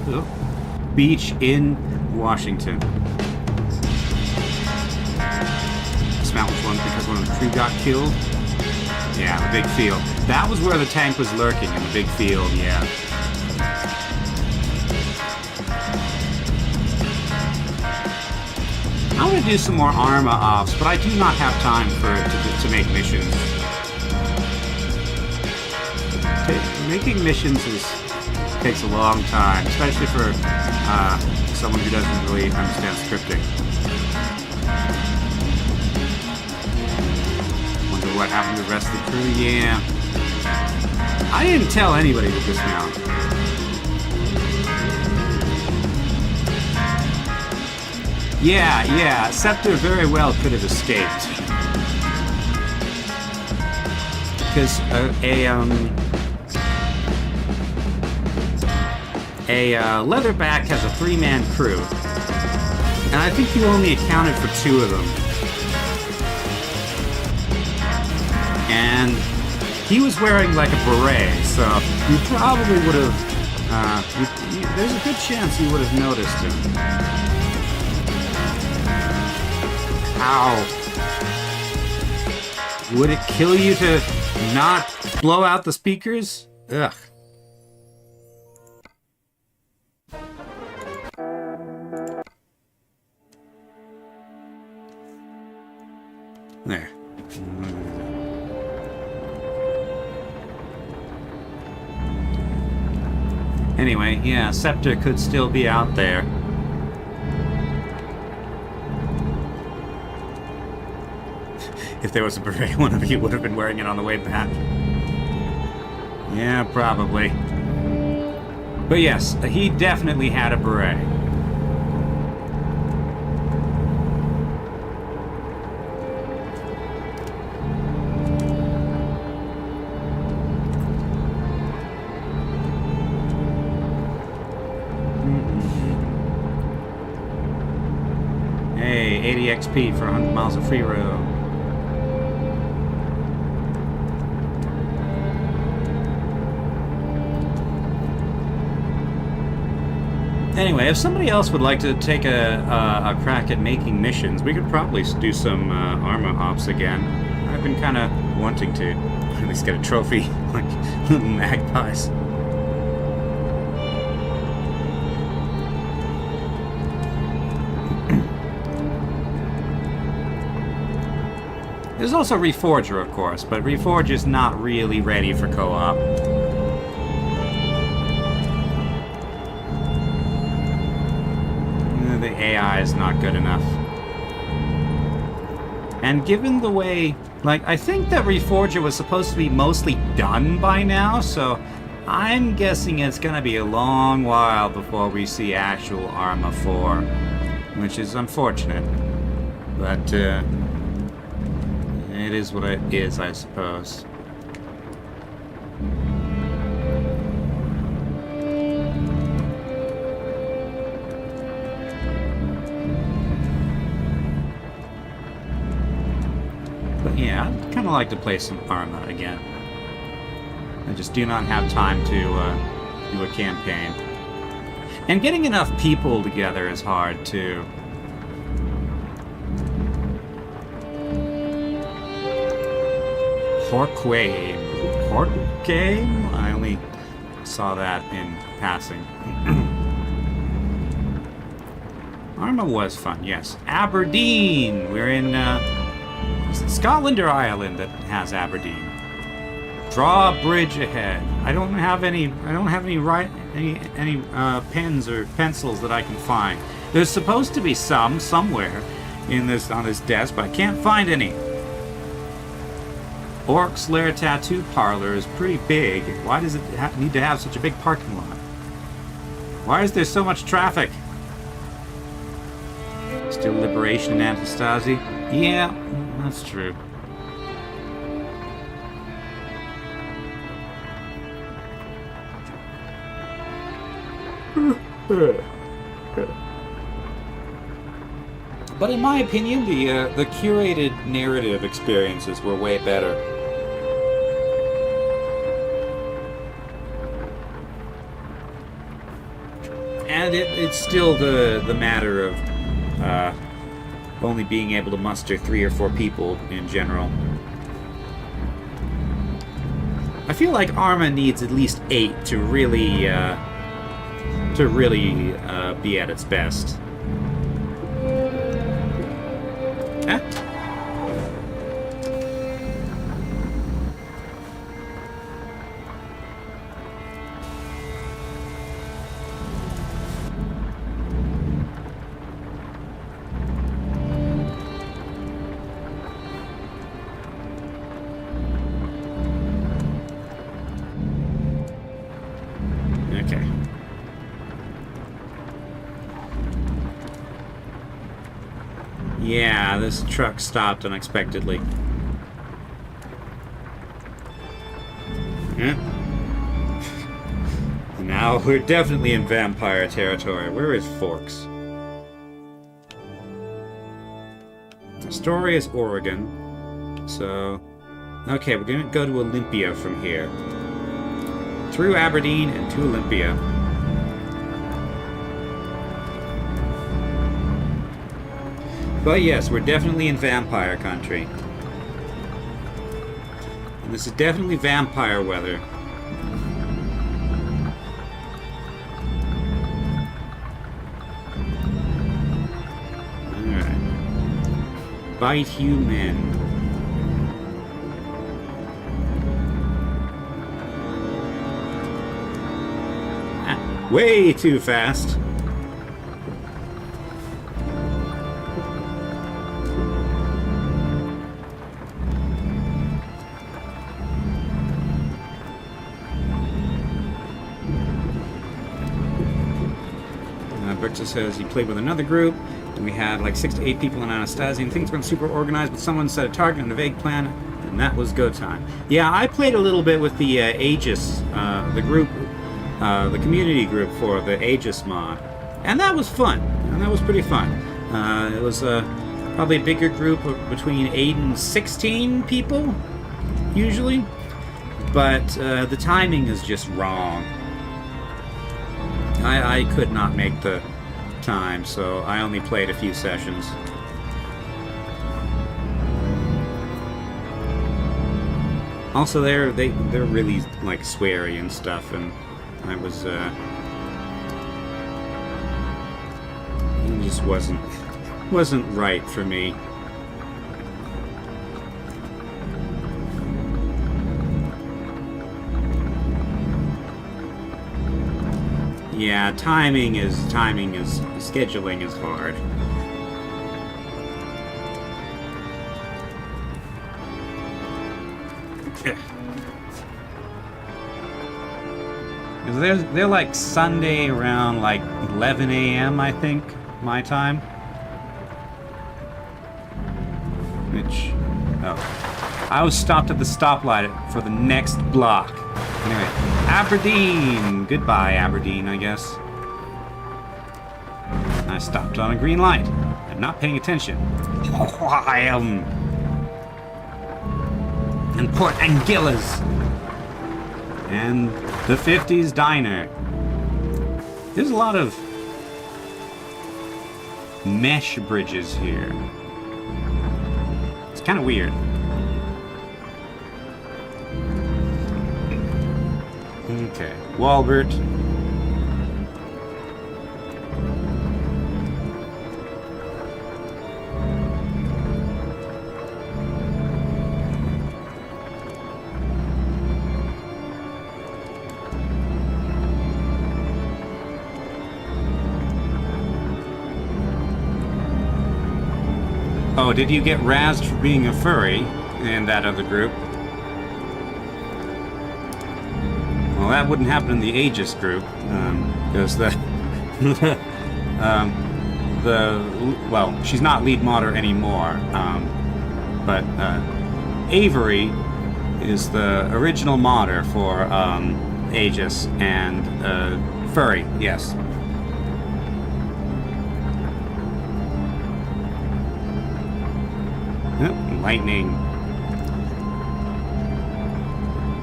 beach in Washington. This mountain's one because one of the crew got killed. Yeah, the big field. That was where the tank was lurking, in the big field, yeah. I want to do some more Arma ops, but I do not have time to make missions. Making missions takes a long time, especially for someone who doesn't really understand scripting. Wonder what happened to the rest of the crew? Yeah. I didn't tell anybody to dismount. Yeah, Scepter very well could have escaped. Because a leatherback has a 3-man crew. And I think you only accounted for 2 of them. And he was wearing like a beret, so you probably would have... there's a good chance you would have noticed him. Ow. Would it kill you to not blow out the speakers? Ugh. There. Anyway, yeah, Scepter could still be out there. If there was a beret, one of you would have been wearing it on the way back. Yeah, probably. But yes, he definitely had a beret. Hey, 80 XP for 100 miles of free road. Anyway, if somebody else would like to take a crack at making missions, we could probably do some armor ops again. I've been kind of wanting to at least get a trophy, like little magpies. There's also Reforger, of course, but Reforger's not really ready for co-op. The AI is not good enough. And given the way, like, I think that Reforger was supposed to be mostly done by now, so I'm guessing it's gonna be a long while before we see actual Arma 4, which is unfortunate. But, it is what it is, I suppose. But yeah, I'd kind of like to play some Arma again. I just do not have time to do a campaign. And getting enough people together is hard, too. Horkame? I only saw that in passing. Arma was fun, yes. Aberdeen! We're in, is it Scotland or Ireland that has Aberdeen? Draw a bridge ahead. I don't have any pens or pencils that I can find. There's supposed to be some somewhere on this desk, but I can't find any. Orc's Lair Tattoo Parlor is pretty big. Why does it need to have such a big parking lot? Why is there so much traffic? Still Liberation in Anastasi? Yeah, that's true. But in my opinion, the curated narrative experiences were way better. And it's still the matter of only being able to muster 3 or 4 people in general. I feel like Arma needs at least 8 to really be at its best. Huh? Okay. Yeah, this truck stopped unexpectedly. Yeah. Now we're definitely in vampire territory. Where is Forks? Astoria is Oregon. So, okay, we're gonna go to Olympia from here. Through Aberdeen and to Olympia. But yes, we're definitely in vampire country. And this is definitely vampire weather. Alright. Bite human. Way too fast. Victor says he played with another group, and we had like 6 to 8 people in Anastasia, and things went super organized, but someone set a target and a vague plan, and that was go time. Yeah, I played a little bit with the Aegis, the group the community group for the Aegis mod, and that was fun. And that was pretty fun. It was probably a bigger group of between 8 and 16 people, usually, but the timing is just wrong. I could not make the time, so I only played a few sessions. Also, they're really like sweary and stuff, and I was it just wasn't right for me. Yeah, scheduling is hard. They're like Sunday around like 11 a.m. I think, my time. Which, I was stopped at the stoplight for the next block. Anyway, Aberdeen! Goodbye, Aberdeen, I guess. I stopped on a green light. I'm not paying attention. I am. And Port Anguillas. And the 50s Diner. There's a lot of mesh bridges here. It's kind of weird. Okay, Walbert. Oh, did you get razzed for being a furry in that other group? Well, that wouldn't happen in the Aegis group, because well, she's not lead modder anymore, but Avery is the original modder for Aegis, and furry, yes. Lightning.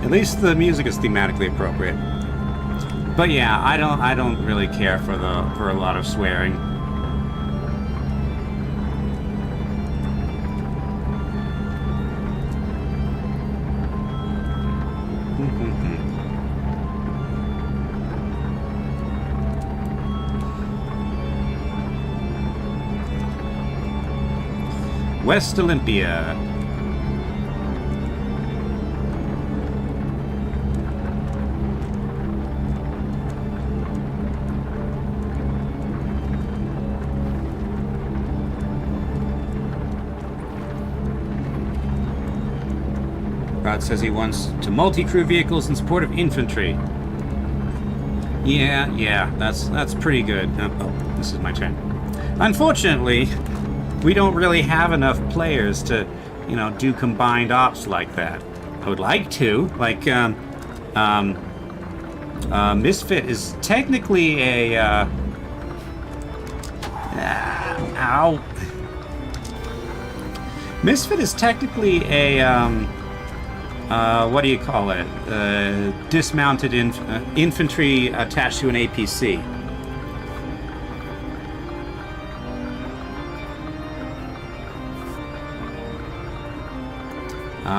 At least the music is thematically appropriate. But yeah, I don't really care for a lot of swearing. West Olympia. Rod says he wants to multi-crew vehicles in support of infantry. Yeah, that's pretty good. Oh, this is my turn. Unfortunately, we don't really have enough players to, do combined ops like that. I would like to. Like, Misfit is technically a, ow. Misfit is technically a, what do you call it? Dismounted infantry attached to an APC.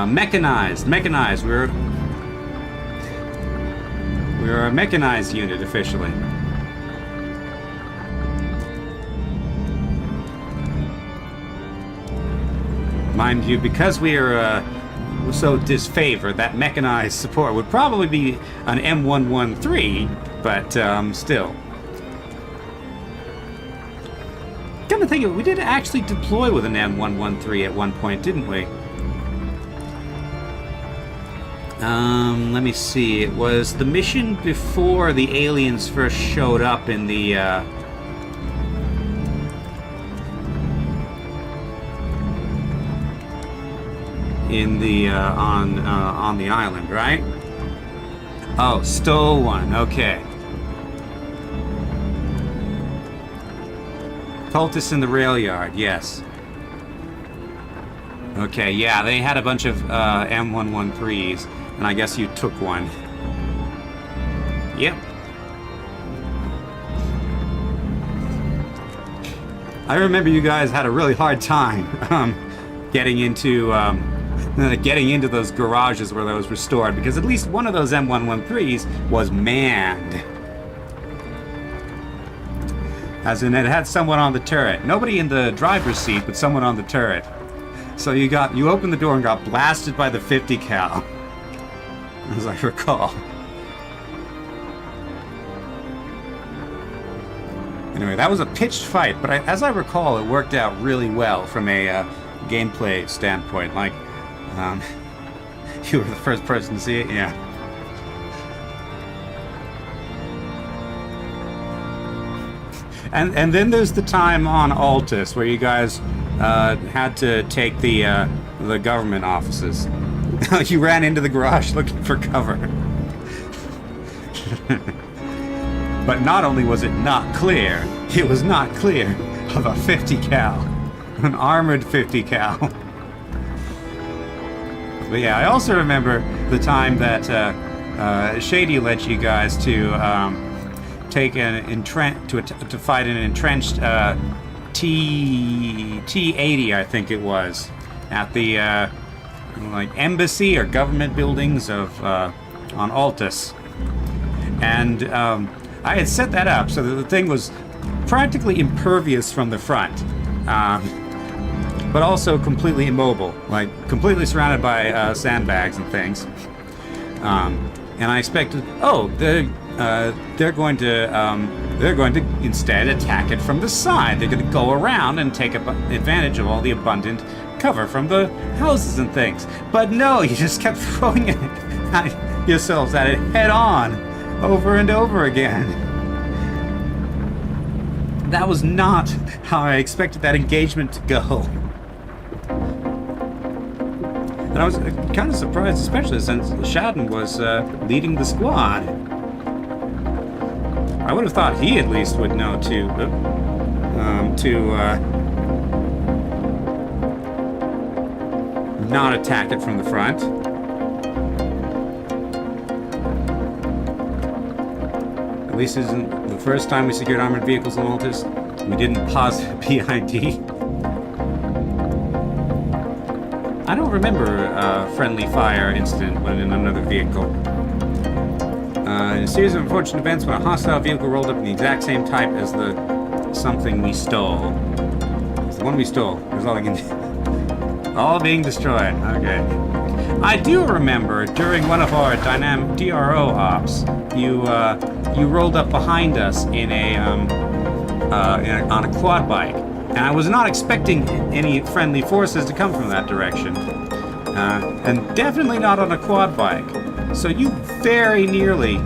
Mechanized. We're a mechanized unit officially. Mind you, because we are so disfavored, that mechanized support would probably be an M113, but still. Come to think of it, we did actually deploy with an M113 at one point, didn't we? Let me see. It was the mission before the aliens first showed up in the, on the island, right? Oh, stole one. Okay. Cultists in the rail yard, yes. Okay, yeah, they had a bunch of M113s, and I guess you took one. Yep. I remember you guys had a really hard time getting into those garages where those were stored, because at least one of those M113s was manned. As in, it had someone on the turret. Nobody in the driver's seat, but someone on the turret. So you opened the door and got blasted by the 50 cal, as I recall. Anyway, that was a pitched fight, but as I recall, it worked out really well from a gameplay standpoint. Like, you were the first person to see it, yeah. And then there's the time on Altus where you guys had to take the government offices. You ran into the garage looking for cover. But not only was it not clear, it was not clear of a 50 cal, an armored 50 cal. But yeah, I also remember the time that Shady led you guys to take to fight an entrenched T-80, I think it was, at the like embassy or government buildings of on Altus, and I had set that up so that the thing was practically impervious from the front, but also completely immobile, like completely surrounded by sandbags and things. And I expected, they're going to instead attack it from the side. They're going to go around and take advantage of all the abundant cover from the houses and things. But no, you just kept throwing yourselves at it head on, over and over again. That was not how I expected that engagement to go. And I was kind of surprised, especially since Shadden was leading the squad. I would have thought he at least would know to not attack it from the front. At least this isn't the first time we secured armored vehicles in Altus. We didn't pause PID. I don't remember a friendly fire incident when in another vehicle. In a series of unfortunate events when a hostile vehicle rolled up in the exact same type as the something we stole. It's the one we stole. There's all I can do. All being destroyed. Okay. I do remember during one of our dynamic DRO ops, you rolled up behind us in on a quad bike, and I was not expecting any friendly forces to come from that direction, and definitely not on a quad bike. So you very nearly,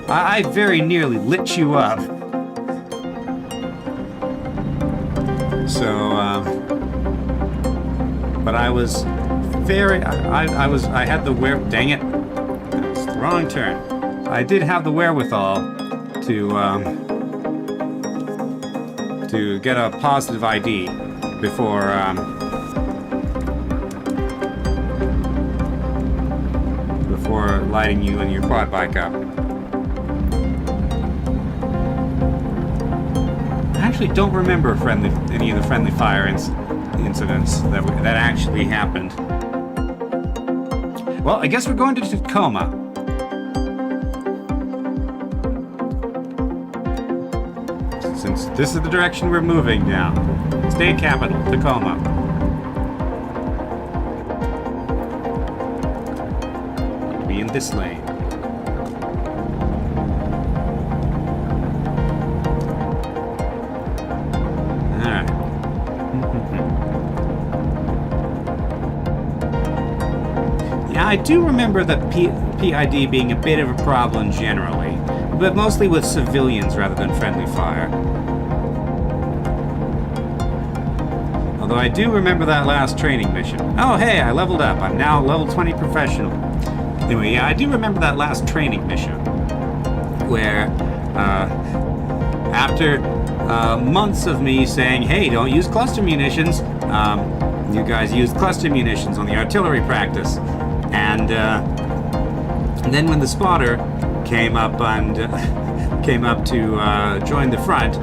I very nearly lit you up. So, but I was very, I had the dang it, it's the wrong turn. I did have the wherewithal to get a positive ID before, before lighting you and your quad bike up. I actually don't remember any of the friendly fire incidents that actually happened. Well, I guess we're going to Tacoma. Since this is the direction we're moving now. State capital, Tacoma. Be in this lane. Alright. Yeah, I do remember the PID being a bit of a problem generally, but mostly with civilians rather than friendly fire. Although I do remember that last training mission. Oh hey, I leveled up. I'm now level 20 professional. Anyway, yeah, I do remember that last training mission where after months of me saying, hey, don't use cluster munitions, you guys used cluster munitions on the artillery practice. And then when the spotter came up to join the front,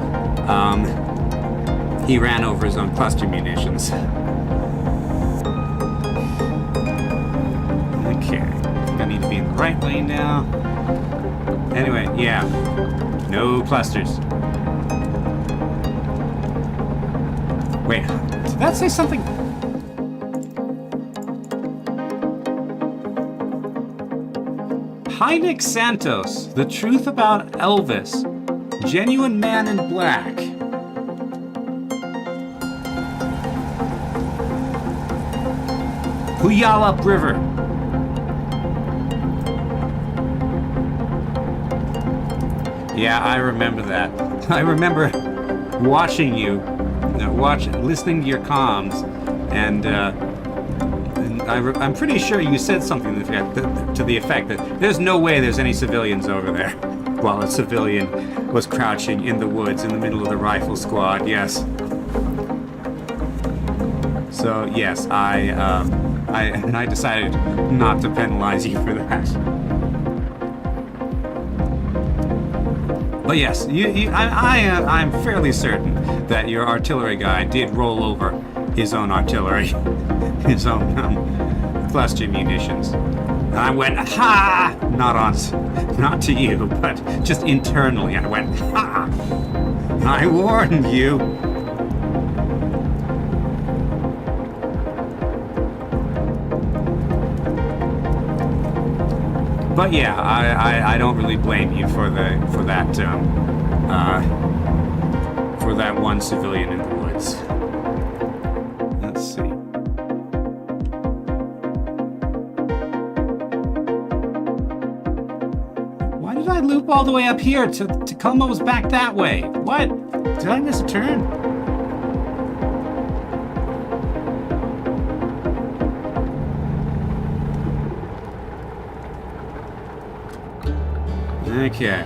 he ran over his own cluster munitions. Okay, I think I need to be in the right lane now. Anyway, yeah, no clusters. Wait, did that say something? Hynek Santos, The Truth About Elvis, Genuine Man in Black. Puyallup River. Yeah, I remember that. I remember watching you, listening to your comms, and I'm pretty sure you said something to the effect that there's no way there's any civilians over there, while a civilian was crouching in the woods in the middle of the rifle squad. Yes. So yes, I decided not to penalize you for that. But yes, I'm fairly certain that your artillery guy did roll over his own artillery, his own cluster munitions. And I went, ha! Not to you, but just internally. I went, ha! I warned you. But yeah, I don't really blame you for that one civilian in the woods. Let's see. Why did I loop all the way up here? Tacoma was back that way. What? Did I miss a turn? Okay.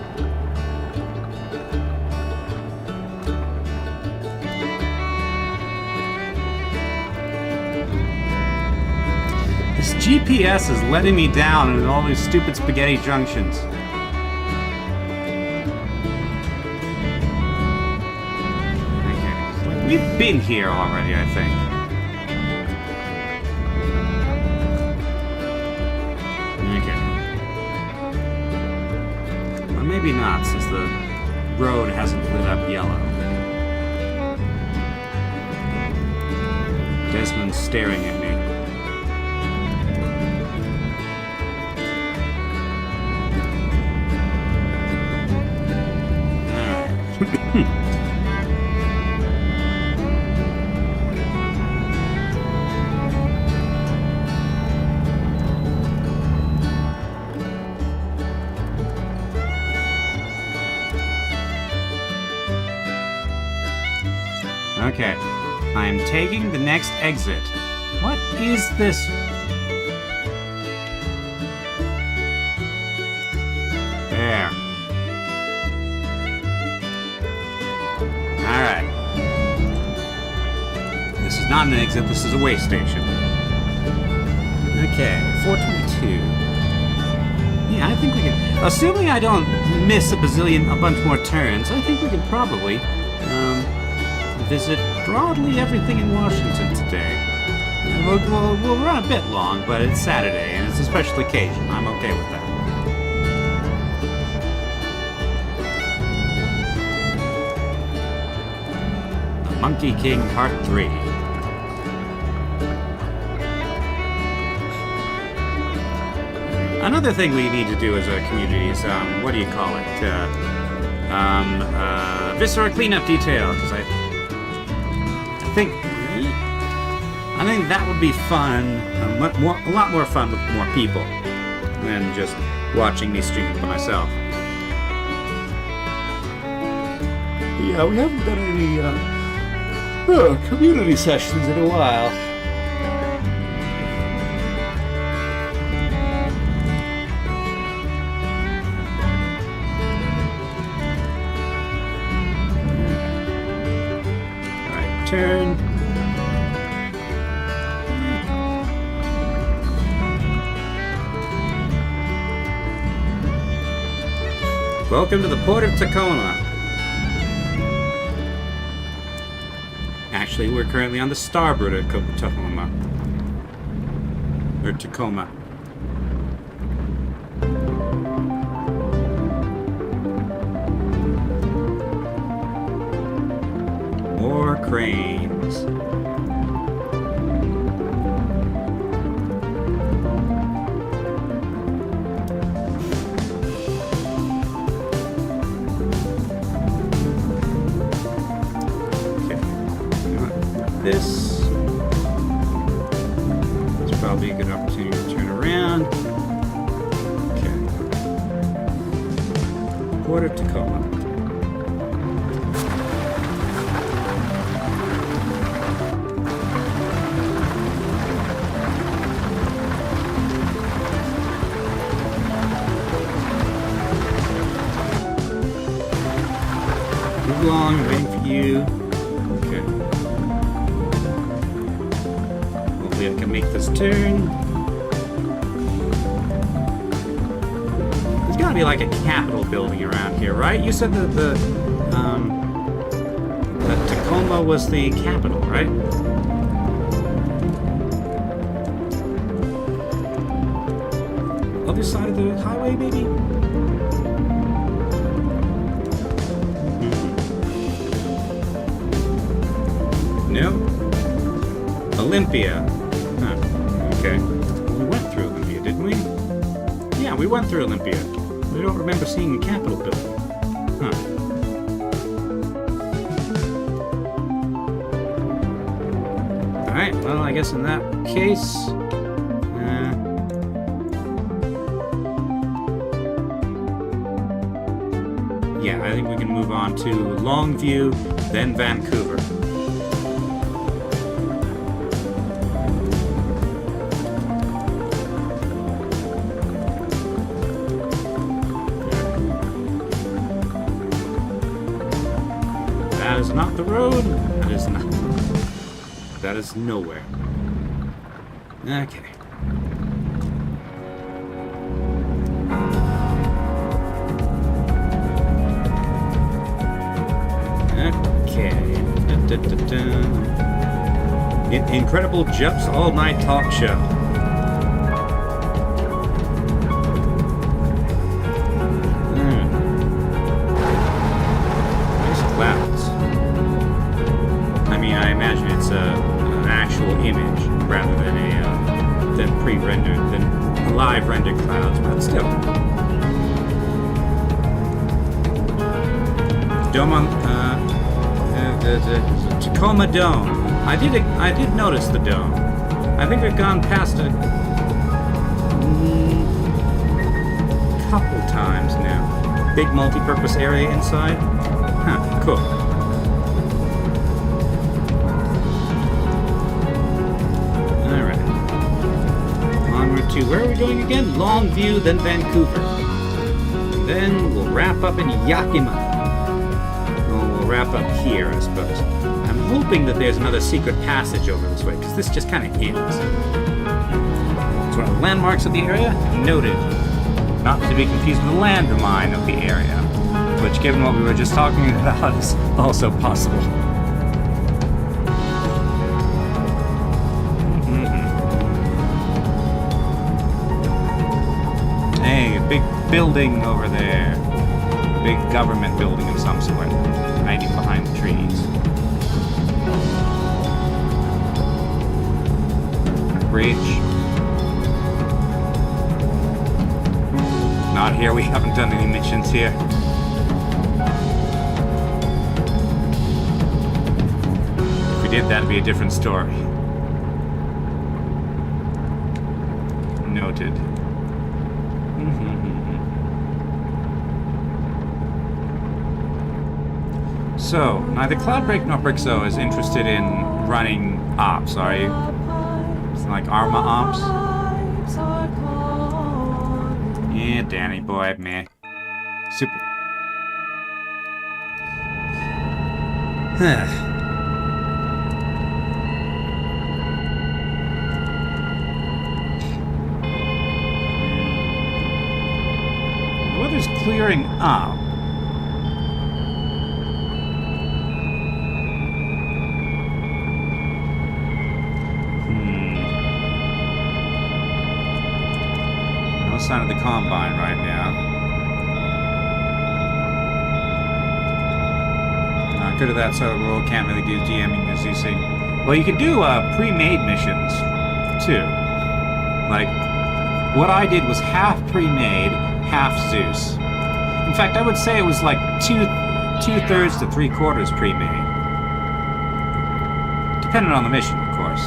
This GPS is letting me down in all these stupid spaghetti junctions. Okay. We've been here already, I think. Maybe not, since the road hasn't lit up yellow. Desmond's staring at me. Alright. Okay, I am taking the next exit. What is this? There. Alright. This is not an exit, this is a way station. Okay, 422. Yeah, I think we can... Assuming I don't miss a bunch more turns, I think we can probably... visit broadly everything in Washington today. We'll run a bit long, but it's Saturday and it's a special occasion. I'm okay with that. The Monkey King Part 3. Another thing we need to do as a community is, what do you call it? Viscera cleanup detail, because I think that would be fun, a lot more fun with more people than just watching me stream it by myself. Yeah, we haven't done any community sessions in a while. turn. Welcome to the port of Tacoma. Actually, we're currently on the starboard of Tacoma. Or Tacoma. More cranes. This is probably a good opportunity to turn around. Okay. Port of Tacoma. Move along, waiting for you. Okay. Hopefully I can make this turn. There's gotta be like a Capitol building around here, right? You said that that Tacoma was the capital, right? Other side of the highway, maybe? No. Olympia. Huh. Okay. We went through Olympia, didn't we? Yeah, we went through Olympia. We don't remember seeing the Capitol building. Huh. Alright, well, I guess in that case... yeah, I think we can move on to Longview, then Vancouver. That is not the road. That is not. That is nowhere. Okay. Okay. Incredible Jeff's All Night Talk Show. Nice clouds. I mean, I imagine it's an actual image rather than than pre-rendered, than live rendered clouds, but still. Dome on the Tacoma Dome. I did notice the dome. I think I've gone past it couple times now. Big multi-purpose area inside. Huh, cool. Alright. Onward to, where are we going again? Longview, then Vancouver. And then we'll wrap up in Yakima. Well, we'll wrap up here, I suppose. I'm hoping that there's another secret passage over this way, because this just kind of ends. It's one of the landmarks of the area. Noted. Not to be confused with the landmine of the area, which, given what we were just talking about, is also possible. Hey, a big building over there. A big government building of some sort, hiding behind the trees. Bridge. Not here, we haven't done any missions here. If we did, that'd be a different story. Noted. So, neither Cloudbreak nor Brixo is interested in running ops, are you? It's like Arma ops? Yeah, Danny boy, man. Super. clearing up. No sign of the Combine right now. Good of that sort of role, can't really do DMing or Zeusing. Well, you could do pre-made missions, too. Like, what I did was half pre-made, half Zeus. In fact, I would say it was like two-thirds to three-quarters pre-made. Depending on the mission, of course.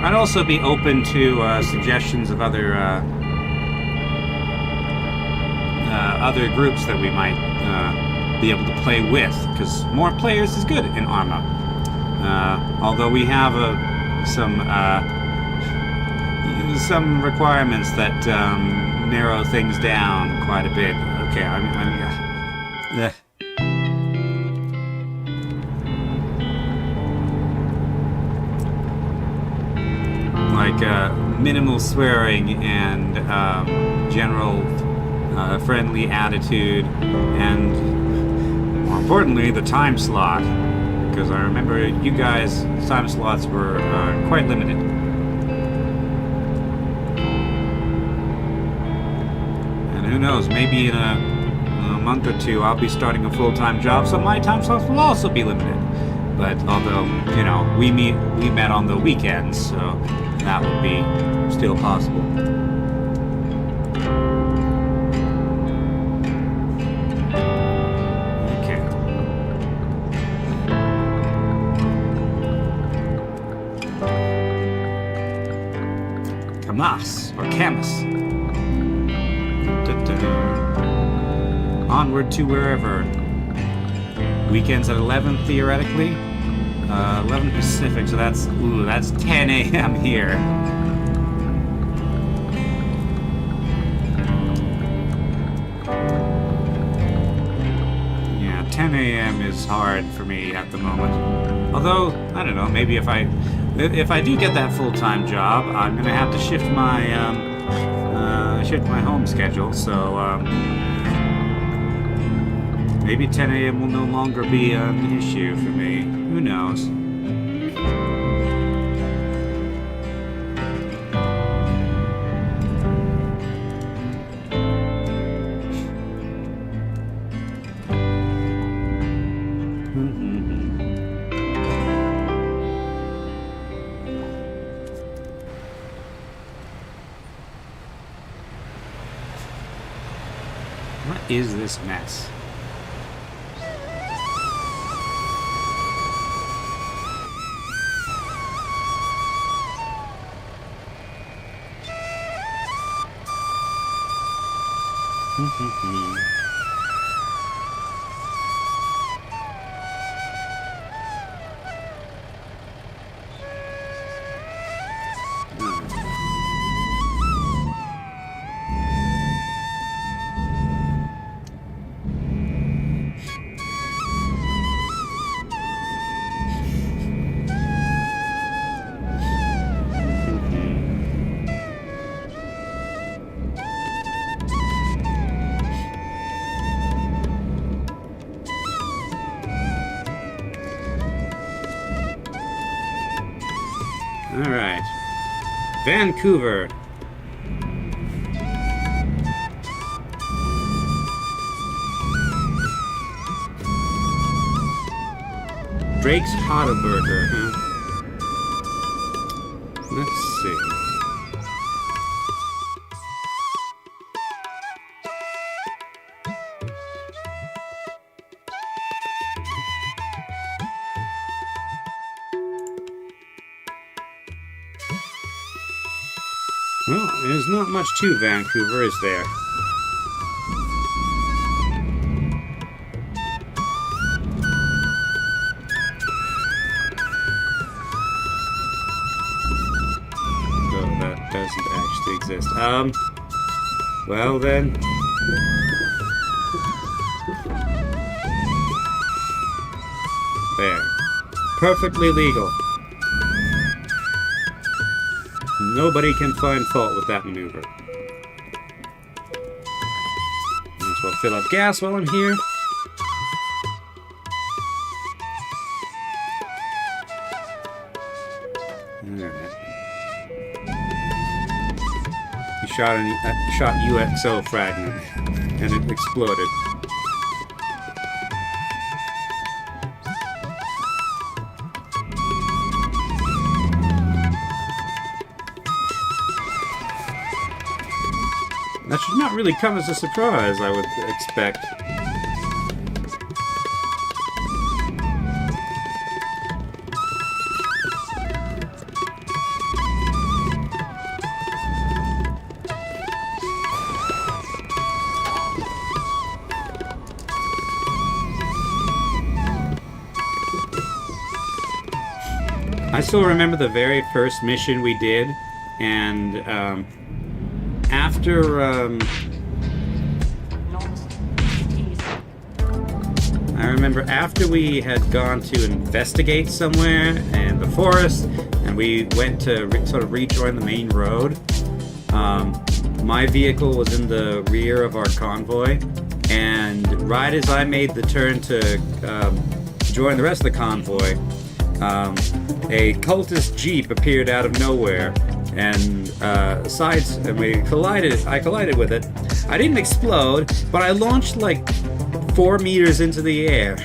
I'd also be open to suggestions of other groups that we might be able to play with, because more players is good in Arma. Although we have some requirements that narrow things down quite a bit. Okay, like minimal swearing and general friendly attitude, and more importantly, the time slot. Because I remember you guys' time slots were quite limited. And who knows, maybe in a month or two I'll be starting a full-time job, so my time slots will also be limited. But although, you know, we met on the weekends, so that would be still possible. Okay. Camas, or Camus. Onward to wherever. Weekends at 11, theoretically. 11 Pacific, so that's 10 a.m. here. Yeah, 10 a.m. is hard for me at the moment. Although, I don't know, maybe if I do get that full-time job, I'm gonna have to shift my home schedule, so maybe 10 a.m. will no longer be an issue for me. Who knows? What is this mess? All right, Vancouver. Drake's Hotterburger, huh? Let's see. Well, there's not much to Vancouver, is there? Though that doesn't actually exist. Well then. There. Perfectly legal. Nobody can find fault with that maneuver. Might as well fill up gas while I'm here. Alright. He shot UXO fragment, and it exploded. That should not really come as a surprise, I would expect. I still remember the very first mission we did, and after I remember after we had gone to investigate somewhere in the forest, and we went to sort of rejoin the main road. My vehicle was in the rear of our convoy, and right as I made the turn to join the rest of the convoy, a cultist jeep appeared out of nowhere, and I collided with it. I didn't explode, but I launched like 4 meters into the air.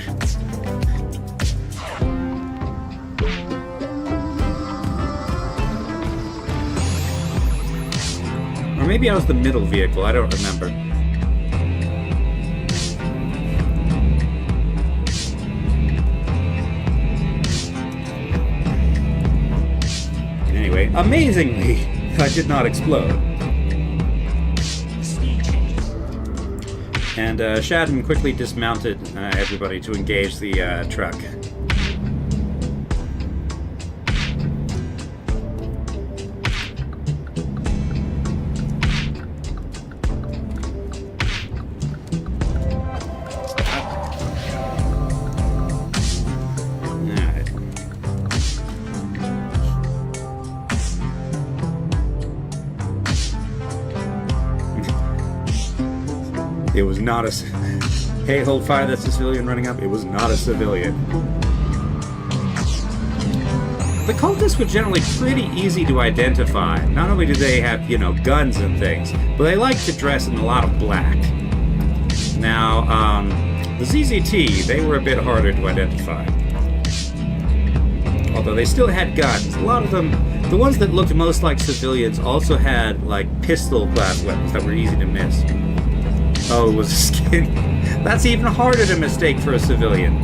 Or maybe I was the middle vehicle, I don't remember. Anyway, amazingly, I did not explode. And Shadman quickly dismounted everybody to engage the truck. It was not a... Hey, hold fire, that's a civilian running up. It was not a civilian. The cultists were generally pretty easy to identify. Not only do they have, guns and things, but they like to dress in a lot of black. Now, the ZZT, they were a bit harder to identify. Although they still had guns. A lot of them, the ones that looked most like civilians, also had, pistol-class weapons that were easy to miss. Oh, it was a skin. That's even harder to mistake for a civilian.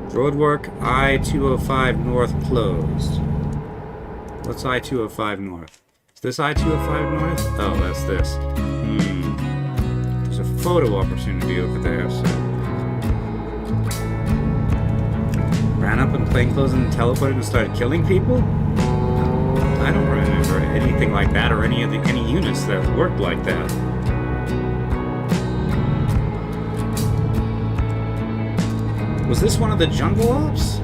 Roadwork I-205 North closed. What's I-205 North? Is this I-205 North? Oh, that's this. There's a photo opportunity over there, so... Ran up in plainclothes and teleported and started killing people? I don't remember anything like that or any units that worked like that. Was this one of the jungle ops?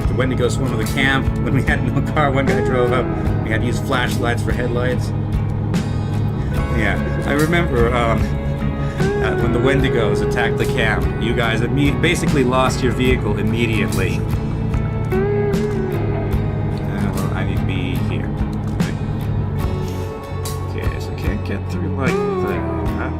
The Wendigo swim to the camp. When we had no car, one guy drove up. We had to use flashlights for headlights. Yeah, I remember when the Wendigos attacked the camp, you guys basically lost your vehicle immediately. Well, I need to be here. Okay, so I can't get through like that.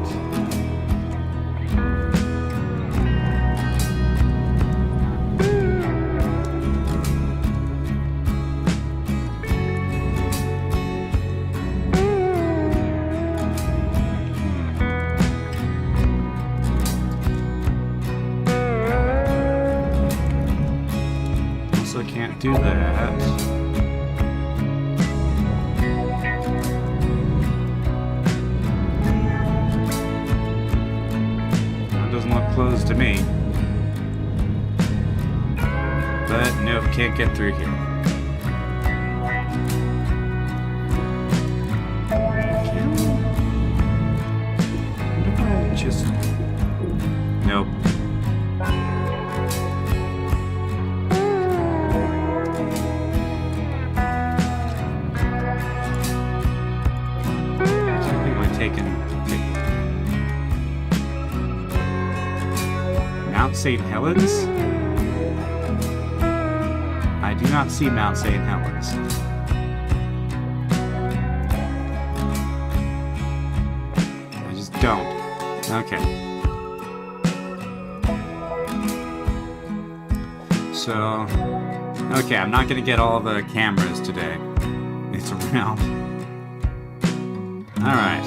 Do that. closed to me. But nope, can't get through here. Just nope. Something we're taking. Mount St. Helens? I do not see Mount St. Helens. I just don't. Okay. So, okay, I'm not gonna get all the cameras today. It's around. Alright.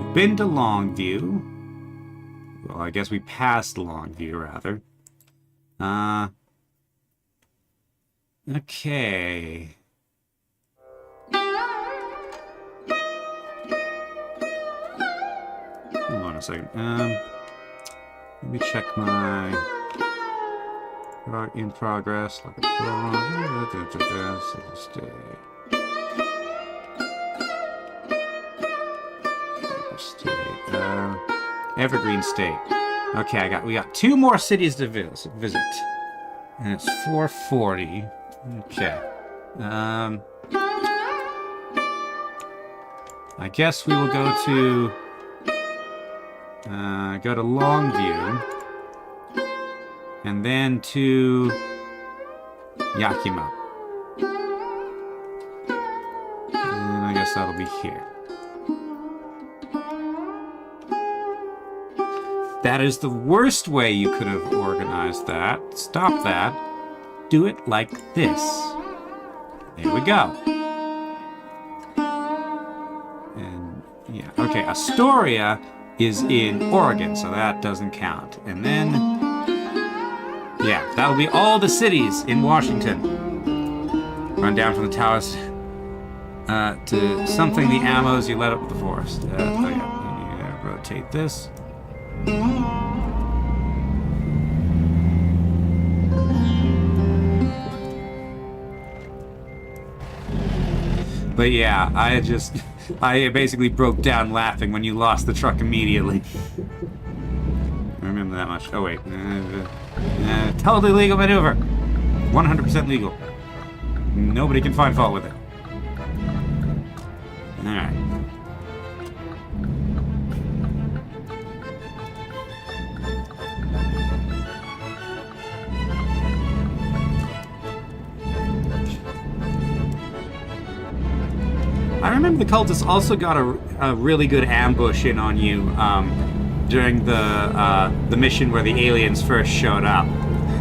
We've been to Longview. Well, I guess we passed Longview, rather. Okay. Hold on a second. Let me check my in progress. Evergreen State. Okay, we got 2 more cities to visit, and it's 4:40. Okay. I guess we will go to Longview, and then to Yakima. And I guess that'll be here. That is the worst way you could have organized that. Stop that. Do it like this. There we go. And yeah, okay, Astoria is in Oregon, so that doesn't count. And then, yeah, that'll be all the cities in Washington. Run down from the towers to something the ammos you let up with the forest. Oh yeah, rotate this. But yeah, I basically broke down laughing when you lost the truck immediately. I remember that much. Oh wait, totally legal maneuver, 100% legal. Nobody can find fault with it. All right. I remember the cultists also got a really good ambush in on you during the mission where the aliens first showed up,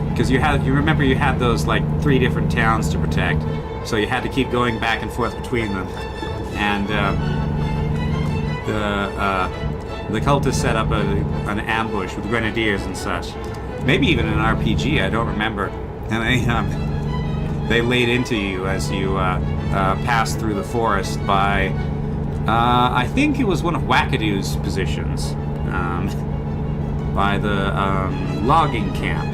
because you remember you had those like 3 different towns to protect, so you had to keep going back and forth between them, and the cultists set up an ambush with grenadiers and such, maybe even an RPG, I don't remember, and they laid into you as you passed through the forest by, I think it was one of Wackadoo's positions, by the logging camp.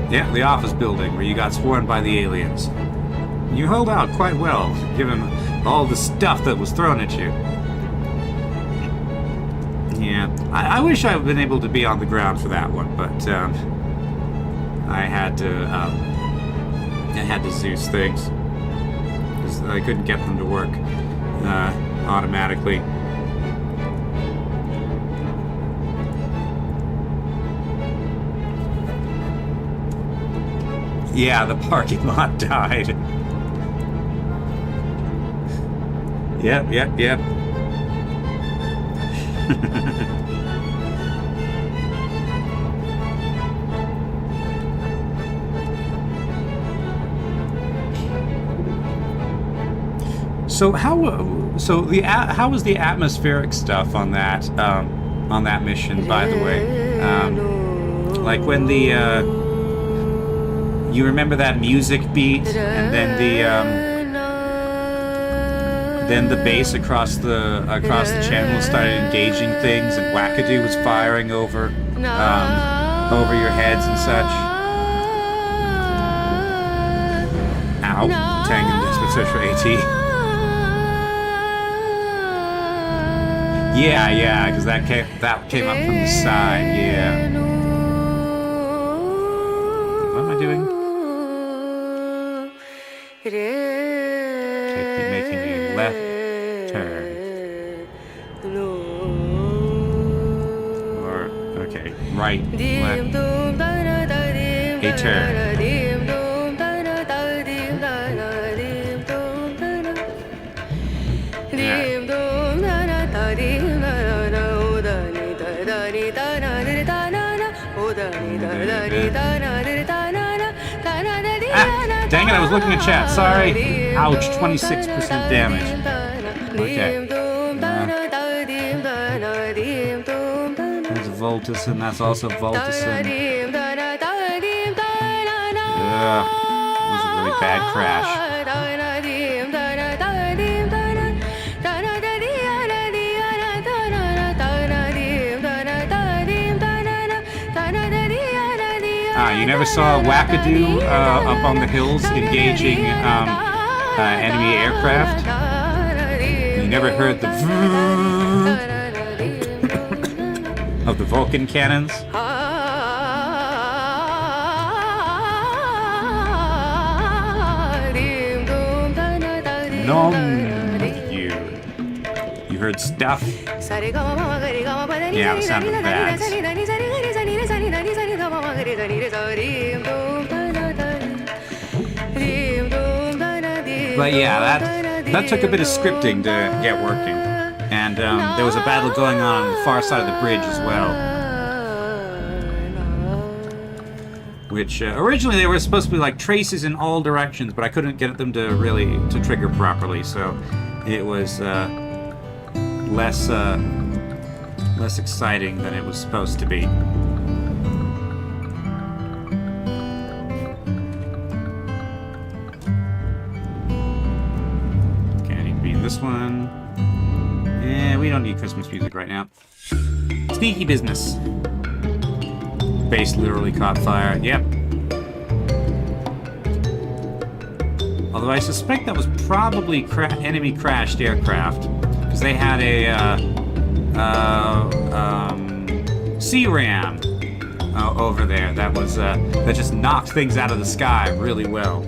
Yeah, the office building where you got swarmed by the aliens. You held out quite well, given all the stuff that was thrown at you. Yeah, I wish I had been able to be on the ground for that one, but I had to Zeus things because I couldn't get them to work automatically. Yeah, the parking lot died. Yep. So how was the atmospheric stuff on that mission, by the way? Like when the you remember that music beat, and then then the bass across the channel started engaging things, and Wackadoo was firing over your heads and such. Ow, Tangan Special AT. Yeah, because that came up from the side. Yeah. What am I doing? Making a left turn. Or okay, right, left. A turn. Dang it, I was looking at chat. Sorry. Ouch, 26% damage. Okay. There's Voltison, that's also Voltison. Ugh, that was a really bad crash. You never saw Wackadoo up on the hills engaging enemy aircraft? You never heard the of the Vulcan cannons? No, you heard stuff? Yeah, the sound of bags. But yeah, that took a bit of scripting to get working. And there was a battle going on the far side of the bridge as well. Which originally they were supposed to be like traces in all directions, but I couldn't get them to trigger properly, so it was less exciting than it was supposed to be. This one. Yeah, we don't need Christmas music right now. Sneaky business. Base literally caught fire. Yep. Although I suspect that was probably enemy crashed aircraft, because they had a C-ram over there that was that just knocked things out of the sky really well.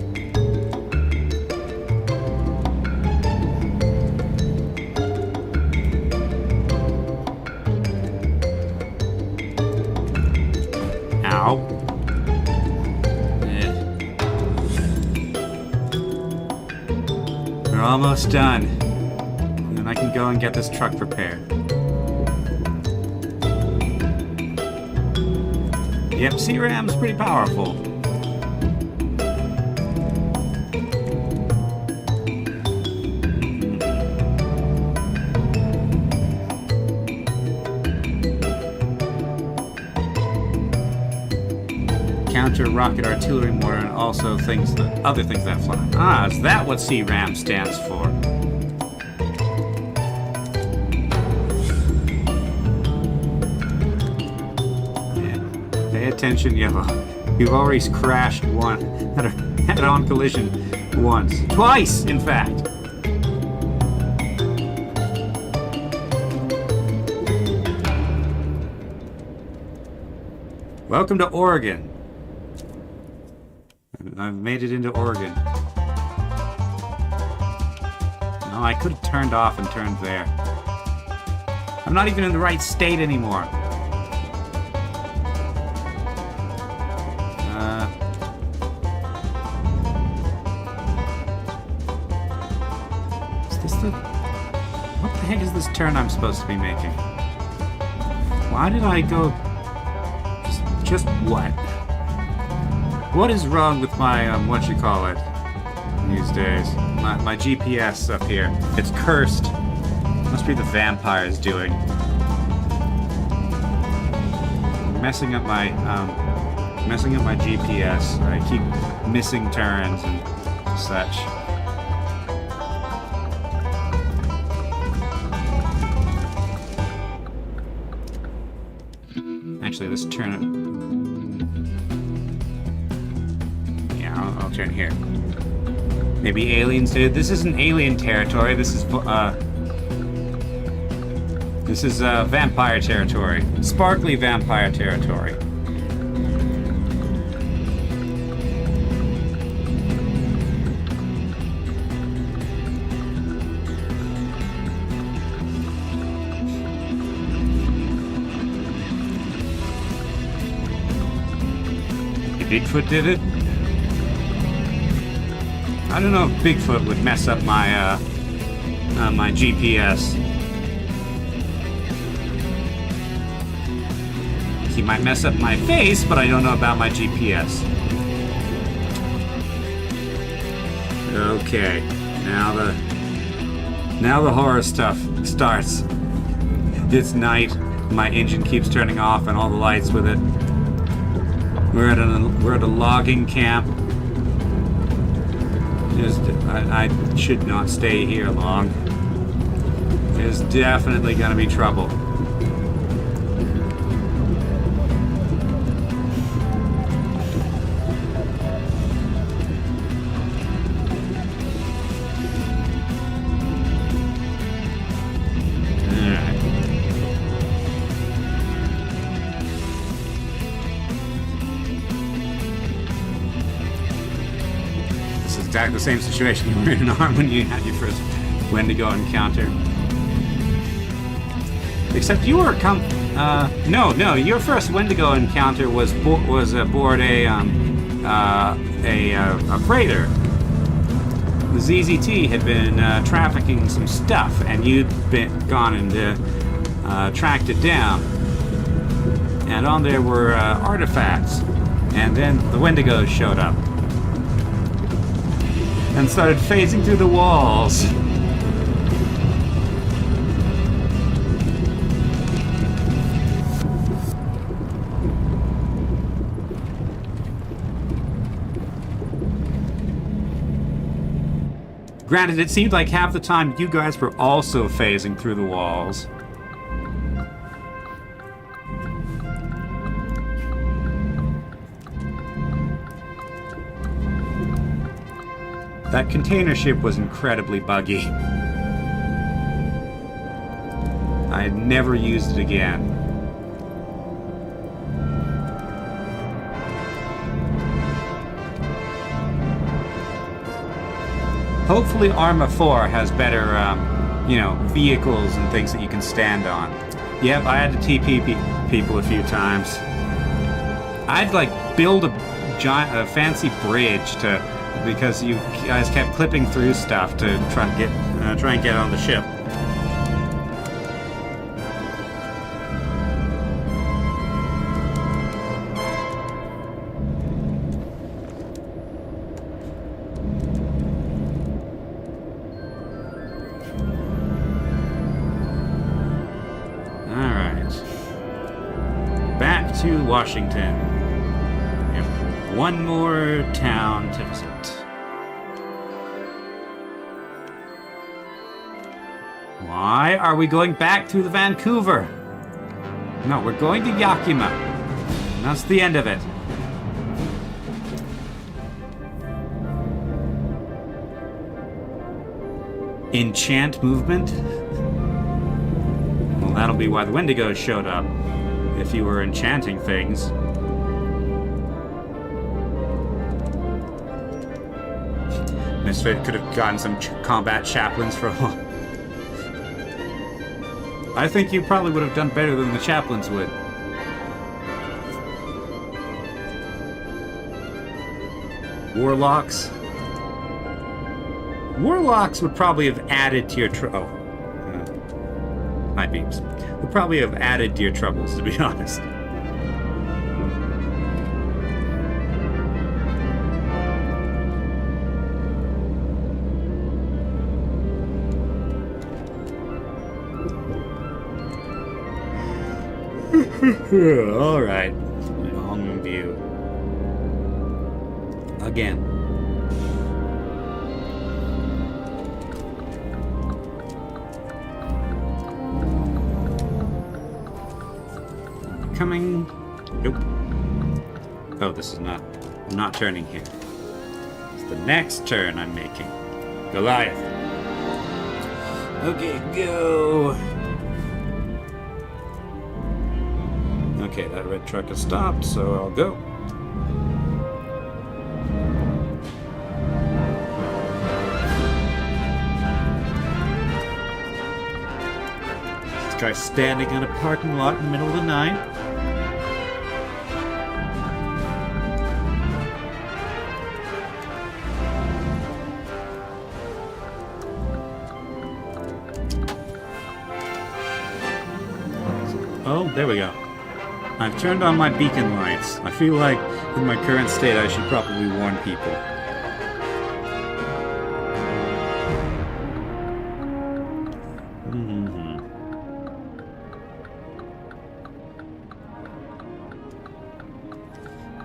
We're almost done. And then I can go and get this truck prepared. Yep, C-Ram's pretty powerful. Rocket artillery mortar, and also other things that fly. Ah, is that what C-RAM stands for? Yeah. Pay attention, Yellow. You've already crashed had a head-on collision once. Twice, in fact! Welcome to Oregon. I've made it into Oregon. No, I could have turned off and turned there. I'm not even in the right state anymore. Is this the... What the heck is this turn I'm supposed to be making? Why did I go... Just what? What is wrong with my, these days? My GPS up here. It's cursed. Must be the vampires doing. Messing up my GPS. I keep missing turns and such. Actually, let's turn it. Yeah, I'll turn here. Maybe aliens did. This isn't alien territory. This is vampire territory. Sparkly vampire territory. Bigfoot did it? I don't know if Bigfoot would mess up my my GPS. He might mess up my face, but I don't know about my GPS. Okay, now the horror stuff starts. It's night. My engine keeps turning off, and all the lights with it. We're at a logging camp. I should not stay here long. There's definitely gonna be trouble. Exactly the same situation you were in when you had your first Wendigo encounter. Except you were no, your first Wendigo encounter was aboard a freighter. The ZZT had been trafficking some stuff, and you'd gone and tracked it down. And on there were artifacts, and then the Wendigos showed up. And started phasing through the walls. Granted, it seemed like half the time you guys were also phasing through the walls. That container ship was incredibly buggy. I had never used it again. Hopefully Arma 4 has better, vehicles and things that you can stand on. Yep, I had to TP people a few times. I'd build a fancy bridge because you guys kept clipping through stuff to try and get on the ship. All right, back to Washington. One more town to visit. Why are we going back through the Vancouver? No, we're going to Yakima. And that's the end of it. Enchant movement? Well, that'll be why the Wendigos showed up. If you were enchanting things. Misfit could have gotten some combat chaplains for a while. I think you probably would have done better than the chaplains would. Warlocks? Warlocks would probably have added to your might be. Would probably have added to your troubles, to be honest. All right. Long view. Again. Coming Nope. Oh, this is not... I'm not turning here. It's the next turn I'm making. Goliath. Okay, go. Okay, that red truck has stopped, so I'll go. This guy's standing in a parking lot in the middle of the night. Oh, there we go. I've turned on my beacon lights. I feel like in my current state I should probably warn people.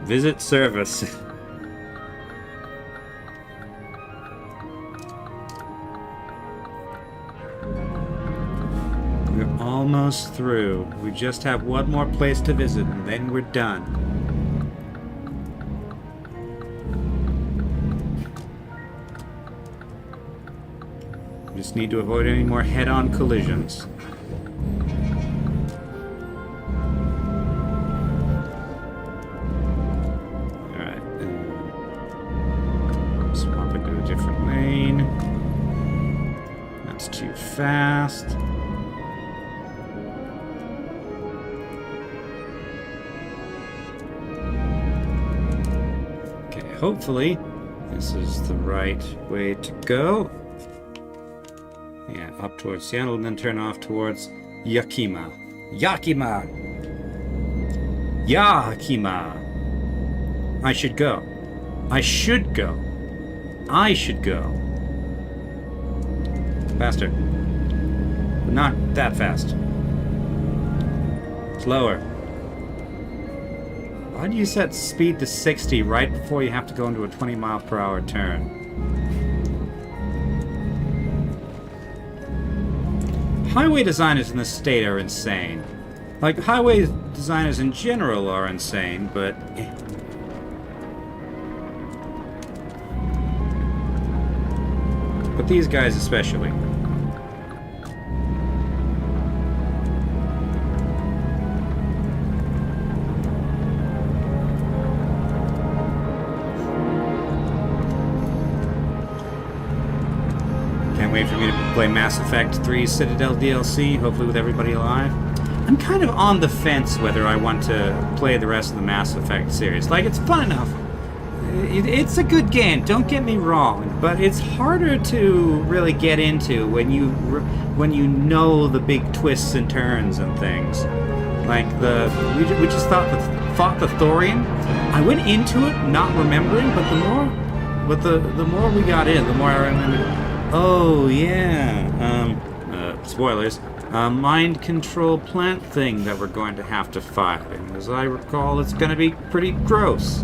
Visit service. We're almost through. We just have one more place to visit, and then we're done. We just need to avoid any more head-on collisions. Alright. Swap into a different lane. That's too fast. Hopefully, this is the right way to go. Yeah, up towards Seattle and then turn off towards Yakima. Yakima! Yakima! I should go. I should go. I should go. Faster. Not that fast. Slower. Why do you set speed to 60 right before you have to go into a 20-mile-per-hour turn? Highway designers in this state are insane. Like, highway designers in general are insane, but... But these guys especially. Wait for me to play Mass Effect 3 Citadel DLC, hopefully with everybody alive. I'm kind of on the fence whether I want to play the rest of the Mass Effect series. Like, it's fun enough. It's a good game, don't get me wrong, but it's harder to really get into when you know the big twists and turns and things. Like we just fought the Thorian. I went into it not remembering, but the more we got in, the more I remembered. Oh, yeah. Spoilers. Mind control plant thing that we're going to have to fight. And as I recall, it's going to be pretty gross.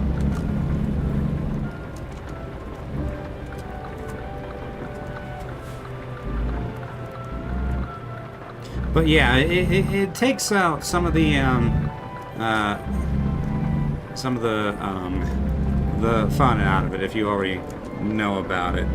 But yeah, it takes out some of the fun out of it if you already know about it.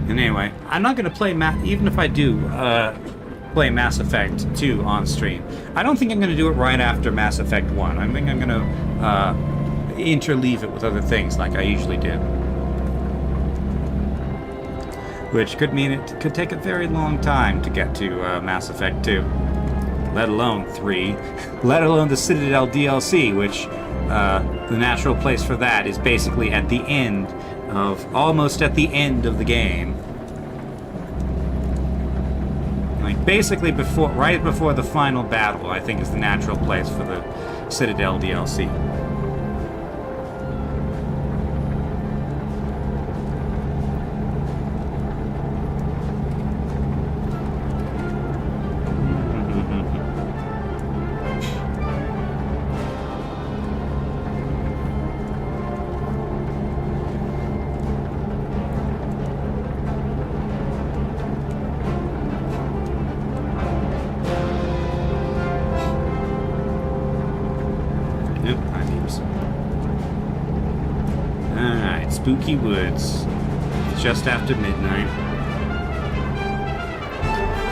Anyway, I'm not going to play even if I do play Mass Effect 2 on stream. I don't think I'm going to do it right after Mass Effect 1. I think I'm going to interleave it with other things like I usually do. Which could mean it could take a very long time to get to Mass Effect 2. Let alone 3, let alone the Citadel DLC, which the natural place for that is basically at the end almost at the end of the game. Like basically right before the final battle, I think is the natural place for the Citadel DLC. spooky woods. It's just after midnight.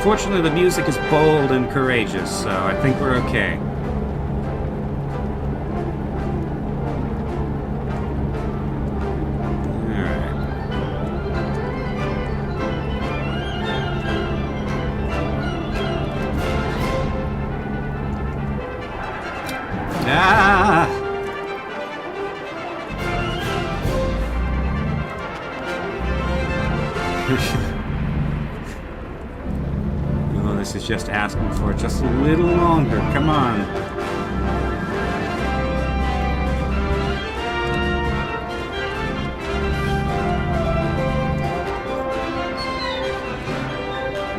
Fortunately, the music is bold and courageous, so I think we're okay. Ah! Oh, this is just asking for just a little longer. Come on. Oh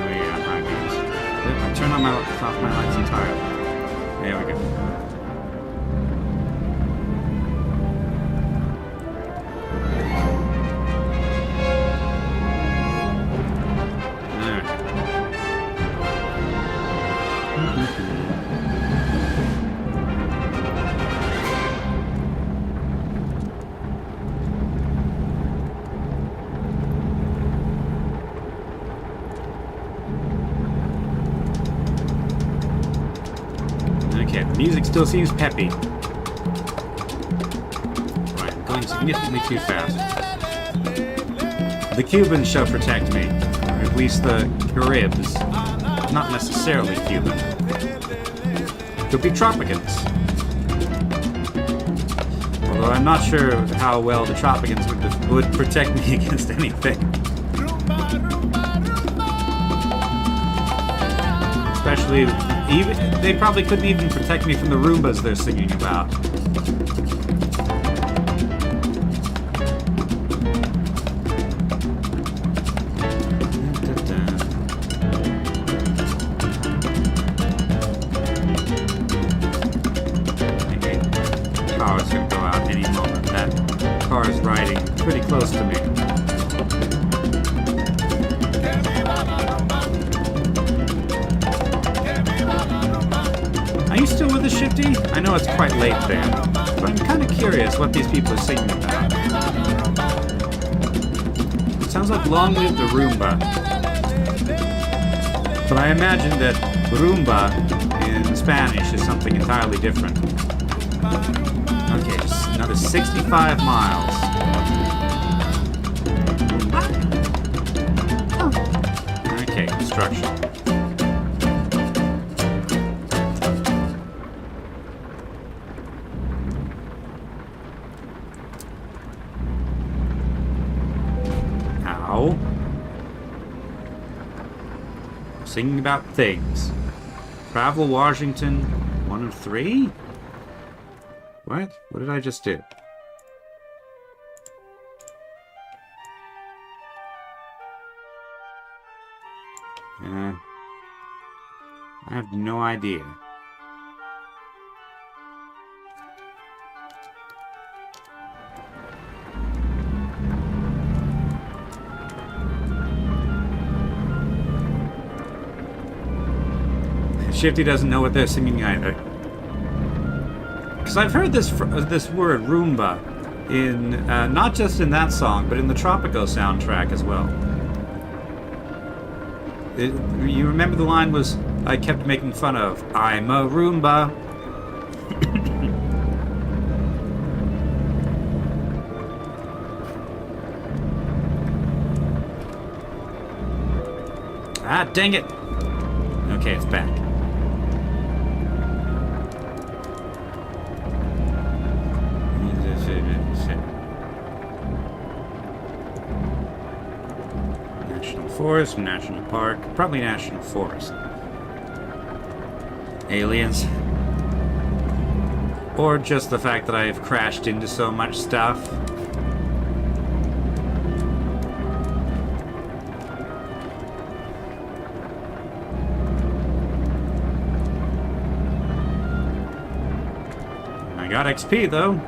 yeah, high beams. Turn on off my lights entirely. There we go. Okay, the music still seems peppy. Right, I'm going significantly too fast. The Cubans shall protect me, or at least the Caribs. Not necessarily Cuban. Could be Tropicans. Although I'm not sure how well the Tropicans would protect me against anything. Especially, they probably couldn't even protect me from the Roombas they're singing about. Okay, power's gonna go out any moment. That car is riding pretty close to me. Are you still with the Shifty? I know it's quite late there, but I'm kind of curious what these people are singing about. It sounds like Long Live the Roomba. But I imagine that Roomba in Spanish is something entirely different. Okay, just another 65 miles. Okay, construction. Singing about things. Travel Washington 1 of 3? What? What did I just do? I have no idea. Shifty doesn't know what they're singing either. Because I've heard this word Roomba in not just in that song, but in the Tropico soundtrack as well. You remember the line was I kept making fun of I'm a Roomba. Ah, dang it! Okay, it's back. National Forest, National Park, probably National Forest. Aliens. Or just the fact that I've crashed into so much stuff. I got XP though.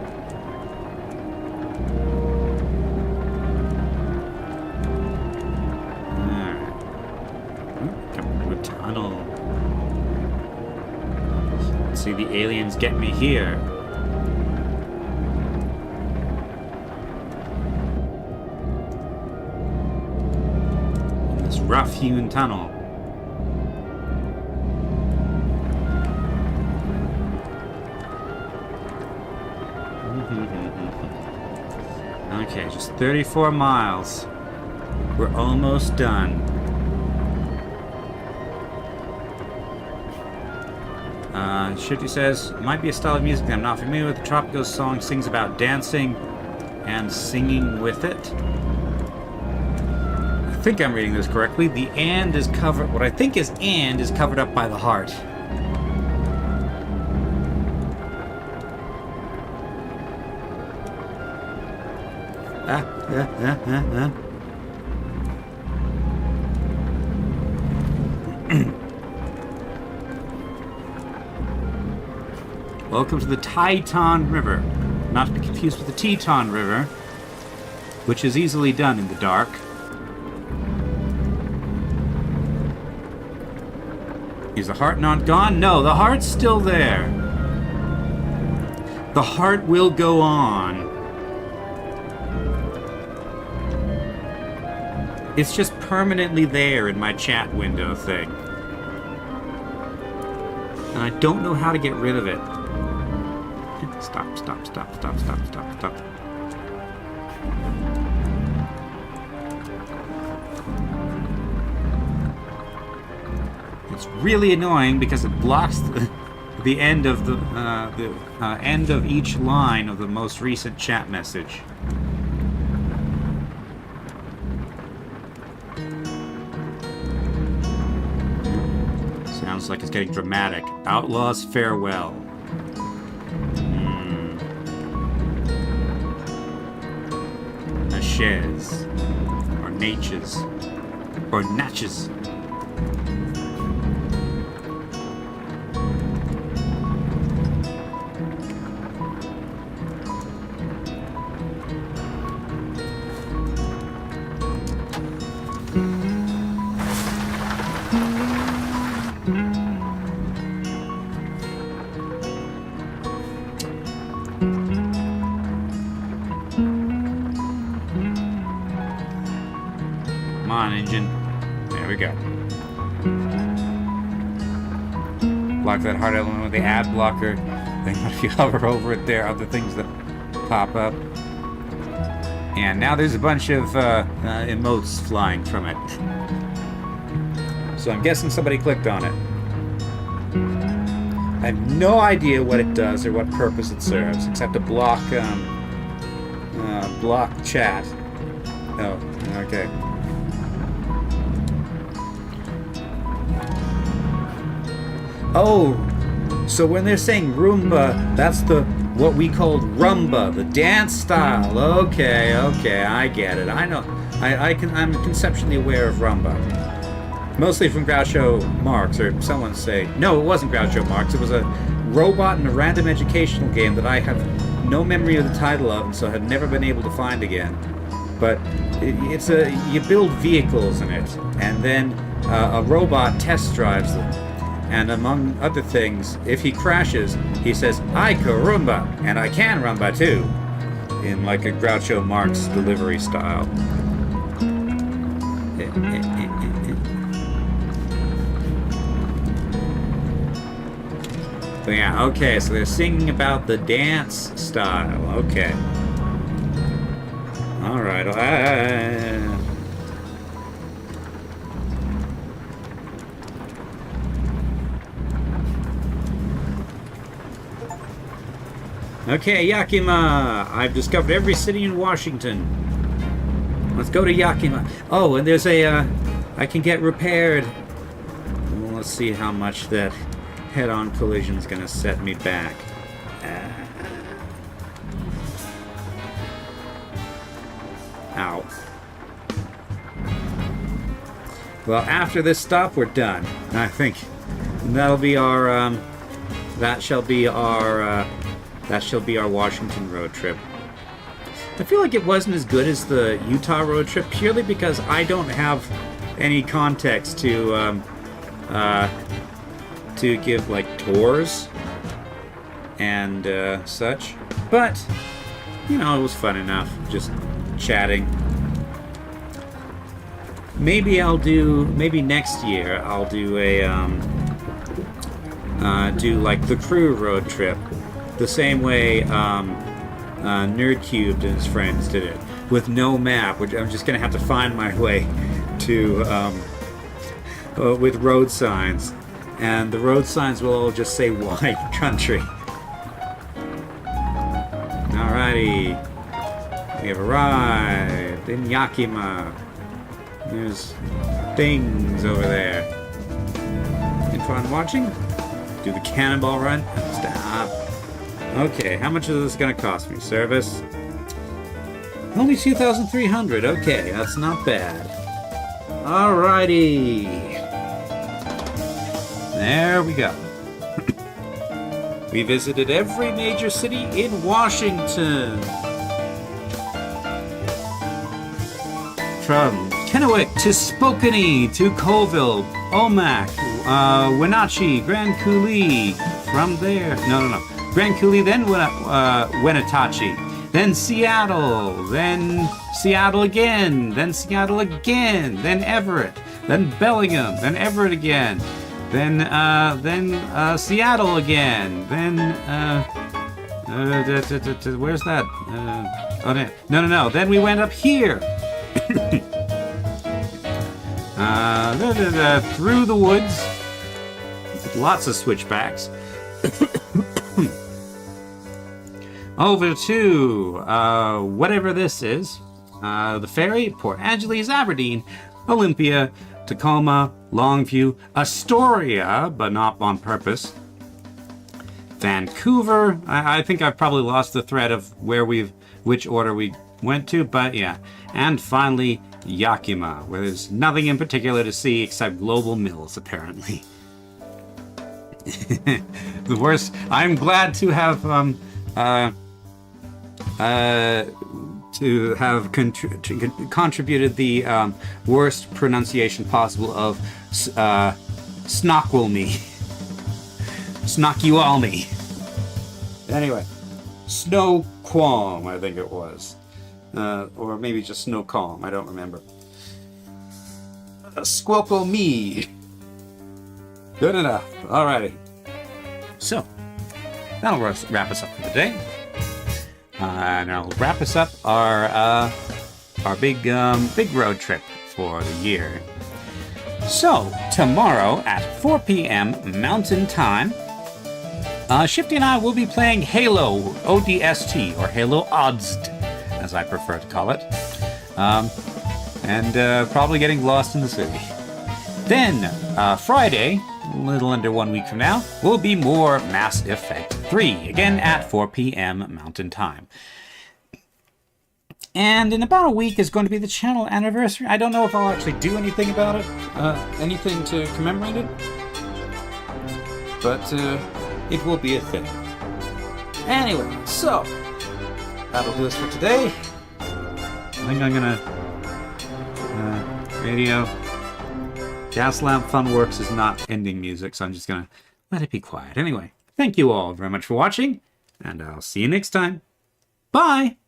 See the aliens get me here. This rough-hewn tunnel. Okay, just 34 miles. We're almost done. Shifty says, might be a style of music that I'm not familiar with. The Tropico song sings about dancing and singing with it. I think I'm reading this correctly. The and is covered, what I think is and is covered up by the heart. Welcome to the Teton River. Not to be confused with the Teton River, which is easily done in the dark. Is the heart not gone? No, the heart's still there. The heart will go on. It's just permanently there in my chat window thing. And I don't know how to get rid of it. Stop, stop, stop, stop, stop, stop, stop. It's really annoying because it blocks the end of the end of each line of the most recent chat message. Sounds like it's getting dramatic. Outlaws farewell. Naches. Or Natches. Or Natches. Come on, engine. There we go. Block that hard element with the ad blocker. Then if you hover over it, there are other things that pop up. And now there's a bunch of emotes flying from it. So I'm guessing somebody clicked on it. I have no idea what it does or what purpose it serves, except to block chat. Oh, okay. Oh, so when they're saying Roomba, that's what we called rumba, the dance style. Okay, I get it. I know. I'm conceptually aware of rumba. Mostly from Groucho Marx, or someone say. No, it wasn't Groucho Marx. It was a robot in a random educational game that I have no memory of the title of, and so have never been able to find again. But you build vehicles in it, and then a robot test drives them. And among other things, if he crashes, he says, "I carumba," and I can rumba too, in like a Groucho Marx delivery style. But yeah, okay, so they're singing about the dance style. Okay. All right. Okay, Yakima! I've discovered every city in Washington. Let's go to Yakima. Oh, and there's I can get repaired. Well, let's see how much that head-on collision is going to set me back. Ow. Well, after this stop, we're done. I think that'll be our, that shall be our Washington road trip. I feel like it wasn't as good as the Utah road trip purely because I don't have any context to give like tours and such. But you know, it was fun enough just chatting. maybe next year I'll do a do like the crew road trip, the same way Nerd Cubed and his friends did it, with no map, which I'm just gonna have to find my way to with road signs, and the road signs will all just say wide country. Alrighty, we have arrived in Yakima. There's things over there. In fun watching? Do the cannonball run? Stop. Okay, how much is this gonna cost me? Service? Only 2,300. Okay, that's not bad. Alrighty. There we go. We visited every major city in Washington. From Kennewick to Spokane to Colville, Omak, Wenatchee, Grand Coulee. From there, no. Grand Coulee, then Wenatchee, then Seattle, then Seattle again, then Seattle again, then Everett, then Bellingham, then Everett again, then Seattle again, then where's that? No. Then we went up here. Through the woods, lots of switchbacks. Over to whatever this is, the ferry, Port Angeles, Aberdeen, Olympia, Tacoma, Longview, Astoria, but not on purpose, Vancouver. I think I've probably lost the thread of which order we went to, but yeah. And finally, Yakima, where there's nothing in particular to see except global mills, apparently. The worst. I'm glad to have contributed the worst pronunciation possible of Snoqualmie. Snoqualmie. Anyway, Snoqualm, I think it was. Or maybe just Snoqualm, I don't remember. Squelpomie. Good enough. Alrighty. So, that'll wrap us up for the day. And I'll wrap us up our big road trip for the year. So, tomorrow at 4 p.m. Mountain Time, Shifty and I will be playing Halo ODST, or Halo Odst, as I prefer to call it. And probably getting lost in the city. Then, Friday, a little under 1 week from now, will be more Mass Effect 3, again at 4 p.m. Mountain Time. And in about a week is going to be the channel anniversary. I don't know if I'll actually do anything about it, anything to commemorate it, but it will be a thing. Anyway, so, that'll do us for today. I think I'm gonna radio. Gas Lamp Funworks is not ending music, so I'm just gonna let it be quiet. Anyway, thank you all very much for watching, and I'll see you next time. Bye!